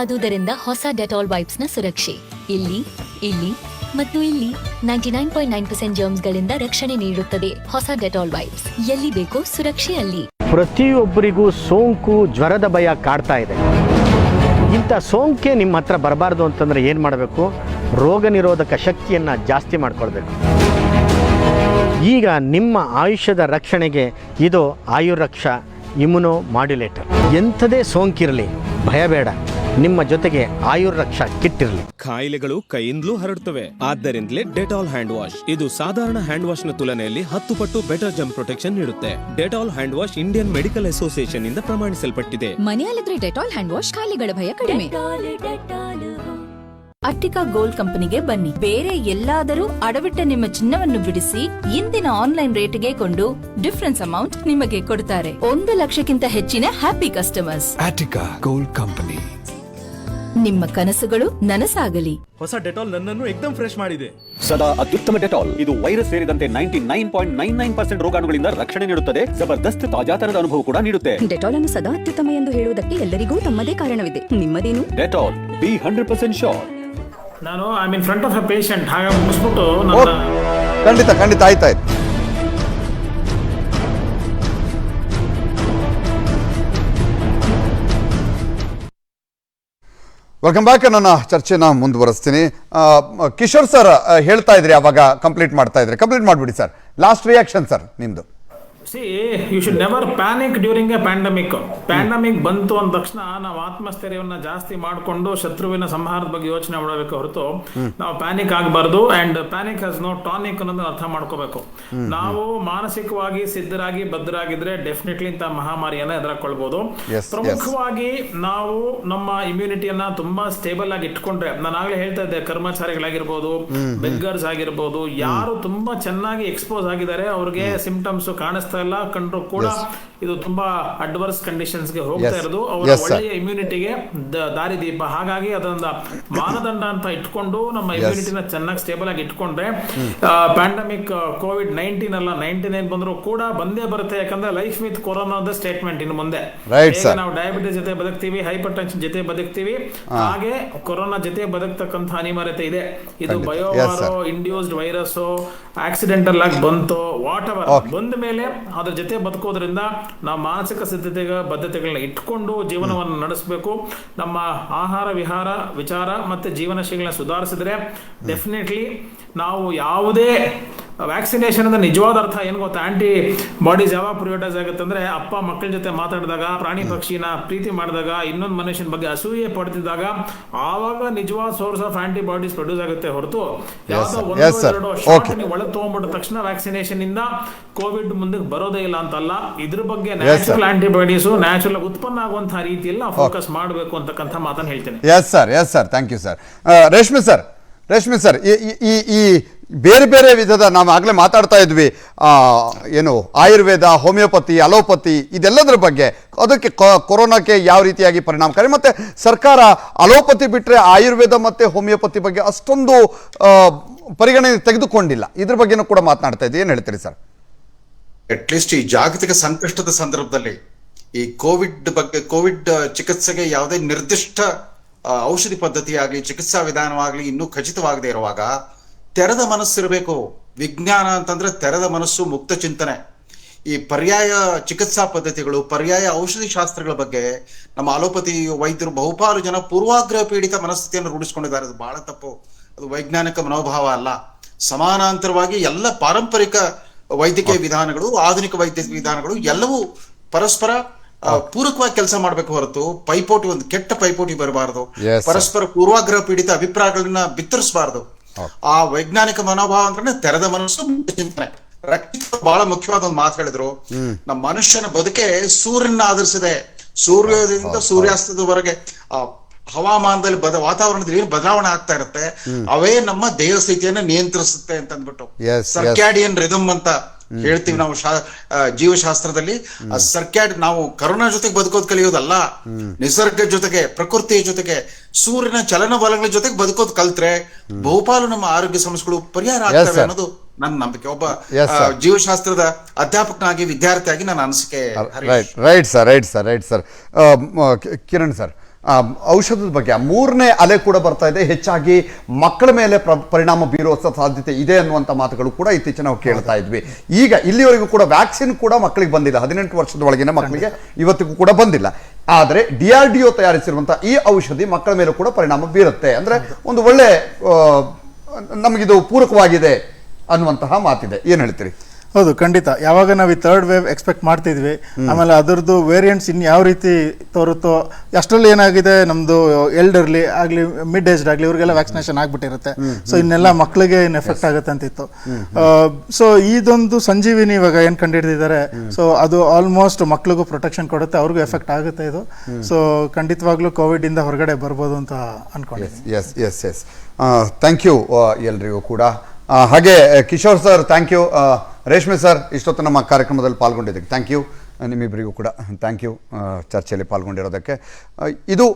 ಆದುದರಿಂದ ಹೊಸ ಡೆಟಾಲ್ ವೈಪ್ಸ್ನ ಸುರಕ್ಷೆ ಇಲ್ಲಿ, ಇಲ್ಲಿ ಮತ್ತು ಇಲ್ಲಿ 99.9% ಜರ್ಮ್ಸ್ಗಳಿಂದ ರಕ್ಷಣೆ ನೀಡುತ್ತದೆ. ಹೊಸ ಡೆಟಾಲ್ ವೈಪ್ಸ್, ಎಲ್ಲಿ ಬೇಕೋ ಸುರಕ್ಷೆ ಅಲ್ಲಿ. ಪ್ರತಿಯೊಬ್ಬರಿಗೂ ಸೋಂಕು ಜ್ವರದ ಭಯ ಕಾಡ್ತಾ ಇದೆ. ಇಂಥ ಸೋಂಕೆ ನಿಮ್ಮ ಹತ್ರ ಬರಬಾರ್ದು ಅಂತಂದರೆ ಏನು ಮಾಡಬೇಕು? ರೋಗ ನಿರೋಧಕ ಶಕ್ತಿಯನ್ನು ಜಾಸ್ತಿ ಮಾಡ್ಕೊಳ್ಬೇಕು. ಈಗ ನಿಮ್ಮ ಆಯುಷ್ಯದ ರಕ್ಷಣೆಗೆ ಇದು ಆಯುರ್ರಕ್ಷಾ ಇಮ್ಯುನೋ ಮಾಡ್ಯುಲೇಟರ್. ಎಂಥದೇ ಸೋಂಕಿರಲಿ ಭಯ ಬೇಡ, ನಿಮ್ಮ ಜೊತೆಗೆ ಆಯುರ್ರಕ್ಷಾ ಕಿಟ್ ಇರಲಿ. ಕಾಯಿಲೆಗಳು ಕೈಯಿಂದಲೂ ಹರಡುತ್ತವೆ. ಆದ್ದರಿಂದಲೇ ಡೆಟಾಲ್ ಹ್ಯಾಂಡ್ ವಾಶ್. ಇದು ಸಾಧಾರಣ ಹ್ಯಾಂಡ್ ವಾಶ್ ನ ತುಲನೆಯಲ್ಲಿ 10 ಪಟ್ಟು ಬೆಟರ್ ಜರ್ಮ್ ಪ್ರೊಟೆಕ್ಷನ್ ನೀಡುತ್ತೆ. Dettol hand wash Indian Medical Association ಇಂದ ಪ್ರಮಾಣಿಸಲ್ಪಟ್ಟಿದೆ. ಮನೆಯಲ್ಲಿದ್ರೆ ಡೆಟಾಲ್ ಹ್ಯಾಂಡ್ ವಾಶ್ ಕಾಯಿಲೆಗಳ ಭಯ ಕಡಿಮೆ. ಅಟ್ಟಿಕಾ ಗೋಲ್ಡ್ ಕಂಪನಿಗೆ ಬನ್ನಿ. ಬೇರೆ ಎಲ್ಲಾದರೂ ಅಡವಿಟ್ಟ ನಿಮ್ಮ ಚಿನ್ನವನ್ನು ಬಿಡಿಸಿ ಇಂದಿನ ಆನ್ಲೈನ್ ರೇಟ್ಗೆ ಕೊಂಡು ಡಿಫರೆನ್ಸ್ ಅಮೌಂಟ್ ನಿಮಗೆ ಕೊಡ್ತಾರೆ. 1 ಲಕ್ಷಕ್ಕಿಂತ ಹೆಚ್ಚಿನ happy customers. Attica Gold Company. ನಿಮ್ಮ ಕನಸುಗಳು ನನಸಾಗಲಿ. ಹೊಸ ಡೆಟಾಲ್ ನನ್ನನ್ನು ಏಕದಮ್ ಫ್ರೆಶ್ ಮಾಡಿದೆ. ಸದಾ ಅತ್ಯುತ್ತಮ ಡೆಟಾಲ್. ಇದು ವೈರಸ್ ಸೇರಿದಂತೆ 99.99% ರೋಗಾಣುಗಳಿಂದ ರಕ್ಷಣೆ ನೀಡುತ್ತದೆ. ಜಬರ್ದಸ್ತ್ ತಾಜಾತನದ ಅನುಭವ ಕೂಡ ನೀಡುತ್ತೆ. ಡೆಟಾಲ್ ಅನ್ನು ಸದಾ ಅತ್ಯುತ್ತಮ ಎಂದು ಹೇಳುವುದಕ್ಕೆ ಎಲ್ಲರಿಗೂ ತಮ್ಮದೇ ಕಾರಣವಿದೆ. ನಿಮ್ಮದೇನು? Dettol, be 100% sure. ನಾನು I mean front of a patient ಹಾಗೆ ಮುಗಿಸ್ಬಿಟ್ಟು ನನ್ನ ಖಂಡಿತ ಆಯ್ತಾಯ್ತು. Welcome back. ನನ್ನ ಚರ್ಚೆನ ಮುಂದುವರಿಸ್ತೀನಿ. ಕಿಶೋರ್ ಸರ್ ಹೇಳ್ತಾ ಇದ್ರಿ, ಅವಾಗ ಕಂಪ್ಲೀಟ್ ಮಾಡಿಬಿಡಿ ಸರ್. ಲಾಸ್ಟ್ ರಿಯಾಕ್ಷನ್ ಸರ್ ನಿಮ್ದು. See you should never panic during a pandemic. Pandemic ಬಂತು ಅಂದ ತಕ್ಷಣ ನಾವು ಆತ್ಮಸ್ಥೈರ್ಯವನ್ನ ಜಾಸ್ತಿ ಮಾಡಿಕೊಂಡು ಶತ್ರುವಿನ ಸಂಹಾರದ ಬಗ್ಗೆ ಯೋಚನೆ ಮಾಡಬೇಕು ಹೊರತು ನಾವು ಪ್ಯಾನಿಕ್ ಆಗಬಾರ್ದು. And panic has no tonic ಅನ್ನೋದನ್ನ ಅರ್ಥ ಮಾಡ್ಕೋಬೇಕು. ನಾವು ಮಾನಸಿಕವಾಗಿ ಸಿದ್ಧರಾಗಿ ಬದ್ಧರಾಗಿದ್ರೆ ಡೆಫಿನೆಟ್ಲಿ ಇಂಥ ಮಹಾಮಾರಿಯನ್ನ ಎದುರಾಕೊಳ್ಬಹುದು. ಪ್ರಮುಖವಾಗಿ ನಾವು ನಮ್ಮ ಇಮ್ಯುನಿಟಿಯನ್ನ ತುಂಬಾ ಸ್ಟೇಬಲ್ ಆಗಿ ಇಟ್ಕೊಂಡ್ರೆ, ನಾನು ಆಗ್ಲೇ ಹೇಳ್ತಾ ಇದ್ದೆ, ಕರ್ಮಚಾರಿಗಳಾಗಿರ್ಬೋದು, ಬೆಗ್ಗರ್ಸ್ ಆಗಿರ್ಬೋದು, ಯಾರು ತುಂಬಾ ಚೆನ್ನಾಗಿ ಎಕ್ಸ್ಪೋಸ್ ಆಗಿದ್ದಾರೆ ಅವ್ರಿಗೆ ಸಿಂಪ್ಟಮ್ಸ್ ಕಾಣಿಸ್ತಾ ಇಲ್ಲ, ಕಂಡ್ರು ಕೂಡ ಇದು ತುಂಬಾ ಅಡ್ವರ್ಸ್ ಕಂಡೀಷನ್ಸ್ ಗೆ ಹೋಗ್ತಾ ಇರೋದು ಅವರ ಒಳ್ಳೆಯ ಇಮ್ಯುನಿಟಿಗೆ ದಾರಿದೀಪ. ಹಾಗಾಗಿ ಅದೊಂದು ಮಾನದಂಡ ಅಂತ ಇಟ್ಕೊಂಡು ನಮ್ಮ ಇಮ್ಯುನಿಟಿನ ಚೆನ್ನಾಗಿ ಸ್ಟೇಬಲ್ ಆಗಿ ಇಟ್ಕೊಂಡ್ರೆ ಪ್ಯಾಂಡಮಿಕ್ ಕೋವಿಡ್-19 ಅಲ್ಲ 99 ಬಂದ್ರು ಕೂಡ ಬಂದೇ ಬರುತ್ತೆ. ಯಾಕಂದ್ರೆ ಲೈಫ್ ವಿತ್ ಕೊರೋನಾದ ಸ್ಟೇಟ್ಮೆಂಟ್ ಇನ್ನು ಮುಂದೆ. ನಾವು ಡಯಾಬಿಟಿಸ್ ಜೊತೆ ಬದುಕ್ತೀವಿ, ಹೈಪರ್ ಟೆನ್ಷನ್ ಜೊತೆ ಬದುಕ್ತೀವಿ, ಹಾಗೆ ಕೊರೋನಾ ಜೊತೆ ಬದುಕ್ತಕ್ಕಂಥ ಅನಿವಾರ್ಯತೆ ಇದೆ. ಇದು ಬಯೋವಾರೋ ಇಂಡ್ಯೂಸ್ಡ್ ವೈರಸ್ ಆಕ್ಸಿಡೆಂಟಲ್ ಆಗಿ ಬಂತು ವಾಟ್ ಎವರ್ ಬಂದ ಮೇಲೆ ಅದ್ರ ಜೊತೆ ಬದುಕೋದ್ರಿಂದ ನಾವು ಮಾನಸಿಕ ಬದ್ಧತೆಗಳನ್ನ ಇಟ್ಕೊಂಡು ಜೀವನವನ್ನು ನಡೆಸಬೇಕು. ನಮ್ಮ ಆಹಾರ ವಿಹಾರ ವಿಚಾರ ಮತ್ತೆ ಜೀವನ ಶೈಲಿನ ಸುಧಾರಿಸಿದ್ರೆ ಡೆಫಿನೆಟ್ಲಿ ನಾವು ಯಾವುದೇ ವ್ಯಾಕ್ಸಿನೇಷನ್ ಅಂದ್ರೆ ನಿಜವಾದ ಅರ್ಥ ಏನು ಗೊತ್ತಾ? ಆಂಟಿ ಬಾಡೀಸ್ ಯಾವಾಗ ಪ್ರಿಯೋಟೈಸ್ ಆಗುತ್ತೆ ಅಂದ್ರೆ ಅಪ್ಪ ಮಕ್ಕಳ ಜೊತೆ ಮಾತಾಡಿದಾಗ, ಪ್ರಾಣಿ ಪಕ್ಷಿನ ಪ್ರೀತಿ ಮಾಡಿದಾಗ, ಇನ್ನೊಂದು ಮನುಷ್ಯನ ಬಗ್ಗೆ ಅಸೂಯೆ ಪಡ್ತಿದ್ದಾಗ ಆವಾಗ ನಿಜವಾದ source of antibodies produce ಆಗುತ್ತೆ ಹೊರತು ಯಾವ್ದೋ 1-2 ಶಾಟ್ ನೀವು ಒಳಗೆ ತಗೊಂಡ್ಬಿಟ್ಟ ತಕ್ಷಣ ವ್ಯಾಕ್ಸಿನೇಷನ್ ಇಂದ ಕೋವಿಡ್ ಮುಂದಕ್ಕೆ ಬರೋದೇ ಇಲ್ಲ ಅಂತಲ್ಲ. ಇದ್ರ ಬಗ್ಗೆ ನ್ಯಾಚುರಲ್ ಆಂಟಿಬಾಡೀಸ್ ನ್ಯಾಚುರಲ್ ಉತ್ಪನ್ನ ಆಗುವಂತಹ ರೀತಿಯಲ್ಲಿ ನಾವು ಫೋಕಸ್ ಮಾಡಬೇಕು ಅಂತಕ್ಕಂಥ ಮಾತನ್ನು ಹೇಳ್ತೇನೆ. Yes sir thank you sir. ರೇಷ್ಮೆ ಸರ್, ಈ ಬೇರೆ ಬೇರೆ ವಿಧದ ನಾವು ಆಗಲೇ ಮಾತಾಡ್ತಾ ಇದ್ವಿ, ಏನು ಆಯುರ್ವೇದ, ಹೋಮಿಯೋಪತಿ, ಅಲೋಪತಿ, ಇದೆಲ್ಲದರ ಬಗ್ಗೆ, ಅದಕ್ಕೆ ಕೊರೋನಾಕ್ಕೆ ಯಾವ ರೀತಿಯಾಗಿ ಪರಿಣಾಮಕಾರಿ, ಮತ್ತು ಸರ್ಕಾರ ಅಲೋಪತಿ ಬಿಟ್ಟರೆ ಆಯುರ್ವೇದ ಮತ್ತು ಹೋಮಿಯೋಪತಿ ಬಗ್ಗೆ ಅಷ್ಟೊಂದು ಪರಿಗಣನೆ ತೆಗೆದುಕೊಂಡಿಲ್ಲ. ಇದ್ರ ಬಗ್ಗೆನೂ ಕೂಡ ಮಾತನಾಡ್ತಾ ಇದ್ವಿ, ಏನು ಹೇಳ್ತೀರಿ ಸರ್? ಅಟ್ಲೀಸ್ಟ್ ಈ ಜಾಗತಿಕ ಸಂಕಷ್ಟದ ಸಂದರ್ಭದಲ್ಲಿ ಈ ಕೋವಿಡ್ ಚಿಕಿತ್ಸೆಗೆ ಯಾವುದೇ ನಿರ್ದಿಷ್ಟ ಔಷಧಿ ಪದ್ಧತಿ ಆಗಲಿ ಚಿಕಿತ್ಸಾ ವಿಧಾನವಾಗಲಿ ಇನ್ನೂ ಖಚಿತವಾಗದೇ ಇರುವಾಗ ತೆರೆದ ಮನಸ್ಸಿರಬೇಕು. ವಿಜ್ಞಾನ ಅಂತಂದ್ರೆ ತೆರೆದ ಮನಸ್ಸು, ಮುಕ್ತ ಚಿಂತನೆ. ಈ ಪರ್ಯಾಯ ಚಿಕಿತ್ಸಾ ಪದ್ಧತಿಗಳು, ಪರ್ಯಾಯ ಔಷಧಿ ಶಾಸ್ತ್ರಗಳ ಬಗ್ಗೆ ನಮ್ಮ ಅಲೋಪತಿ ವೈದ್ಯರು ಬಹುಪಾಲು ಜನ ಪೂರ್ವಾಗ್ರಹ ಪೀಡಿತ ಮನಸ್ಥಿತಿಯನ್ನು ರೂಢಿಸಿಕೊಂಡಿದ್ದಾರೆ. ಅದು ಬಹಳ ತಪ್ಪು. ಅದು ವೈಜ್ಞಾನಿಕ ಮನೋಭಾವ ಅಲ್ಲ. ಸಮಾನಾಂತರವಾಗಿ ಎಲ್ಲ ಪಾರಂಪರಿಕ ವೈದ್ಯಕೀಯ ವಿಧಾನಗಳು, ಆಧುನಿಕ ವೈದ್ಯ ವಿಧಾನಗಳು ಎಲ್ಲವೂ ಪರಸ್ಪರ ಪೂರಕವಾಗಿ ಕೆಲಸ ಮಾಡಬೇಕು ಹೊರತು ಪೈಪೋಟಿ, ಒಂದು ಕೆಟ್ಟ ಪೈಪೋಟಿ ಬರಬಾರದು. ಪರಸ್ಪರ ಪೂರ್ವಾಗ್ರಹ ಪೀಡಿತ ಅಭಿಪ್ರಾಯಗಳನ್ನ ಬಿತ್ತರಿಸಬಾರದು. ಆ ವೈಜ್ಞಾನಿಕ ಮನೋಭಾವ ಅಂದ್ರೆ ತೆರೆದ ಮನಸ್ಸು, ಚಿಂತನೆ. ಬಹಳ ಮುಖ್ಯವಾದ ಒಂದು ಮಾತು ಹೇಳಿದ್ರು, ನಮ್ಮ ಮನುಷ್ಯನ ಬದುಕೆ ಸೂರ್ಯನ ಆಧರಿಸಿದೆ. ಸೂರ್ಯೋದಯದಿಂದ ಸೂರ್ಯಾಸ್ತದವರೆಗೆ ಹವಾಮಾನದಲ್ಲಿ ವಾತಾವರಣದಲ್ಲಿ ಏನು ಬದಲಾವಣೆ ಆಗ್ತಾ ಇರುತ್ತೆ ಅವೇ ನಮ್ಮ ದೇಹ ಸ್ಥಿತಿಯನ್ನ ನಿಯಂತ್ರಿಸುತ್ತೆ ಅಂತ ಅಂದ್ಬಿಟ್ಟು ಸರ್ಕ್ಯಾಡಿಯನ್ ರಿದಮ್ ಅಂತ ಹೇಳ್ತೀವಿ ನಾವು ಜೀವಶಾಸ್ತ್ರದಲ್ಲಿ ಸರ್ಕ್ಯಾಡ್ ನಾವು ಕರೋನಾ ಜೊತೆಗೆ ಬದುಕೋದು ಕಲಿಯೋದಲ್ಲ, ನಿಸರ್ಗ ಜೊತೆಗೆ, ಪ್ರಕೃತಿಯ ಜೊತೆಗೆ, ಸೂರ್ಯನ ಚಲನವಲನಗಳ ಜೊತೆಗೆ ಬದುಕೋದು ಕಲ್ತ್ರೆ ಬಹುಪಾಲು ನಮ್ಮ ಆರೋಗ್ಯ ಸಮಸ್ಯೆಗಳು ಪರಿಹಾರ ಆಗ್ತವೆ ಅನ್ನೋದು ನನ್ನ ನಂಬಿಕೆ. ಒಬ್ಬ ಜೀವಶಾಸ್ತ್ರದ ಅಧ್ಯಾಪಕನಾಗಿ, ವಿದ್ಯಾರ್ಥಿಯಾಗಿ ನನ್ನ ಅನಿಸಿಕೆ. Right sir. ಕಿರಣ್ ಸರ್, ಔಷಧದ ಬಗ್ಗೆ 3ನೇ ಅಲೆ ಕೂಡ ಬರ್ತಾ ಇದೆ, ಹೆಚ್ಚಾಗಿ ಮಕ್ಕಳ ಮೇಲೆ ಪರಿಣಾಮ ಬೀರುವ ಸಾಧ್ಯತೆ ಇದೆ ಅನ್ನುವಂಥ ಮಾತುಗಳು ಕೂಡ ಇತ್ತೀಚೆಗೆ ನಾವು ಕೇಳ್ತಾ ಇದ್ವಿ. ಈಗ ಇಲ್ಲಿವರೆಗೂ ಕೂಡ ವ್ಯಾಕ್ಸಿನ್ ಕೂಡ ಮಕ್ಕಳಿಗೆ ಬಂದಿಲ್ಲ, 18 ವರ್ಷದ ಒಳಗಿನ ಮಕ್ಕಳಿಗೆ ಇವತ್ತಿಗೂ ಕೂಡ ಬಂದಿಲ್ಲ. ಆದರೆ DRDO ತಯಾರಿಸಿರುವಂಥ ಈ ಔಷಧಿ ಮಕ್ಕಳ ಮೇಲೂ ಕೂಡ ಪರಿಣಾಮ ಬೀರುತ್ತೆ, ಅಂದರೆ ಒಂದು ಒಳ್ಳೆ ನಮಗಿದು ಪೂರಕವಾಗಿದೆ ಅನ್ನುವಂತಹ ಮಾತಿದೆ. ಏನು ಹೇಳ್ತೀರಿ? ಹೌದು, ಖಂಡಿತ. ಯಾವಾಗ ನಾವು ಈ 3rd ವೇವ್ ಎಕ್ಸ್ಪೆಕ್ಟ್ ಮಾಡ್ತಿದ್ವಿ, ಆಮೇಲೆ ಅದರದ್ದು ವೇರಿಯಂಟ್ಸ್ ಇನ್ನು ಯಾವ ರೀತಿ ತೋರುತ್ತೋ ಅಷ್ಟರಲ್ಲಿ ಏನಾಗಿದೆ, ನಮ್ಮದು ಎಲ್ಡರ್ಲಿ ಆಗಲಿ ಮಿಡ್ ಏಜ್ಡ್ ಆಗಲಿ ಇವ್ರಿಗೆಲ್ಲ ವ್ಯಾಕ್ಸಿನೇಷನ್ ಆಗಿಬಿಟ್ಟಿರುತ್ತೆ. ಸೊ ಇನ್ನೆಲ್ಲ ಮಕ್ಕಳಿಗೆ ಏನು ಎಫೆಕ್ಟ್ ಆಗುತ್ತೆ ಅಂತಿತ್ತು. ಸೊ ಇದೊಂದು ಸಂಜೀವಿನಿ ಇವಾಗ ಏನು ಕಂಡುಹಿಡಿದಿದ್ದಾರೆ, ಸೊ ಅದು ಆಲ್ಮೋಸ್ಟ್ ಮಕ್ಳಿಗೂ ಪ್ರೊಟೆಕ್ಷನ್ ಕೊಡುತ್ತೆ, ಅವ್ರಿಗೂ ಎಫೆಕ್ಟ್ ಆಗುತ್ತೆ ಇದು. ಸೊ ಖಂಡಿತವಾಗ್ಲೂ ಕೋವಿಡಿಂದ ಹೊರಗಡೆ ಬರ್ಬೋದು ಅಂತ ಅನ್ಕೊಂಡಿದ್ದೀನಿ. ಎಸ್ ಥ್ಯಾಂಕ್ ಯು ಎಲ್ರಿಗೂ ಕೂಡ. ಹಾಗೆ ಕಿಶೋರ್ ಸರ್ ಥ್ಯಾಂಕ್ ಯು, ರೇಷ್ಮೆ ಸರ್ ಇಷ್ಟೊತ್ತು ನಮ್ಮ ಕಾರ್ಯಕ್ರಮದಲ್ಲಿ ಪಾಲ್ಗೊಂಡಿದ್ದಕ್ಕೆ ಥ್ಯಾಂಕ್ ಯು. ನಿಮ್ಮಿಬ್ಬರಿಗೂ ಕೂಡ ಥ್ಯಾಂಕ್ ಯು ಚರ್ಚೆಯಲ್ಲಿ ಪಾಲ್ಗೊಂಡಿರೋದಕ್ಕೆ. ಇದು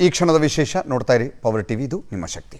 ಈ ಕ್ಷಣದ ವಿಶೇಷ. ನೋಡ್ತಾ ಇರಿ ಪವರ್ ಟಿವಿ, ಇದು ನಿಮ್ಮ ಶಕ್ತಿ.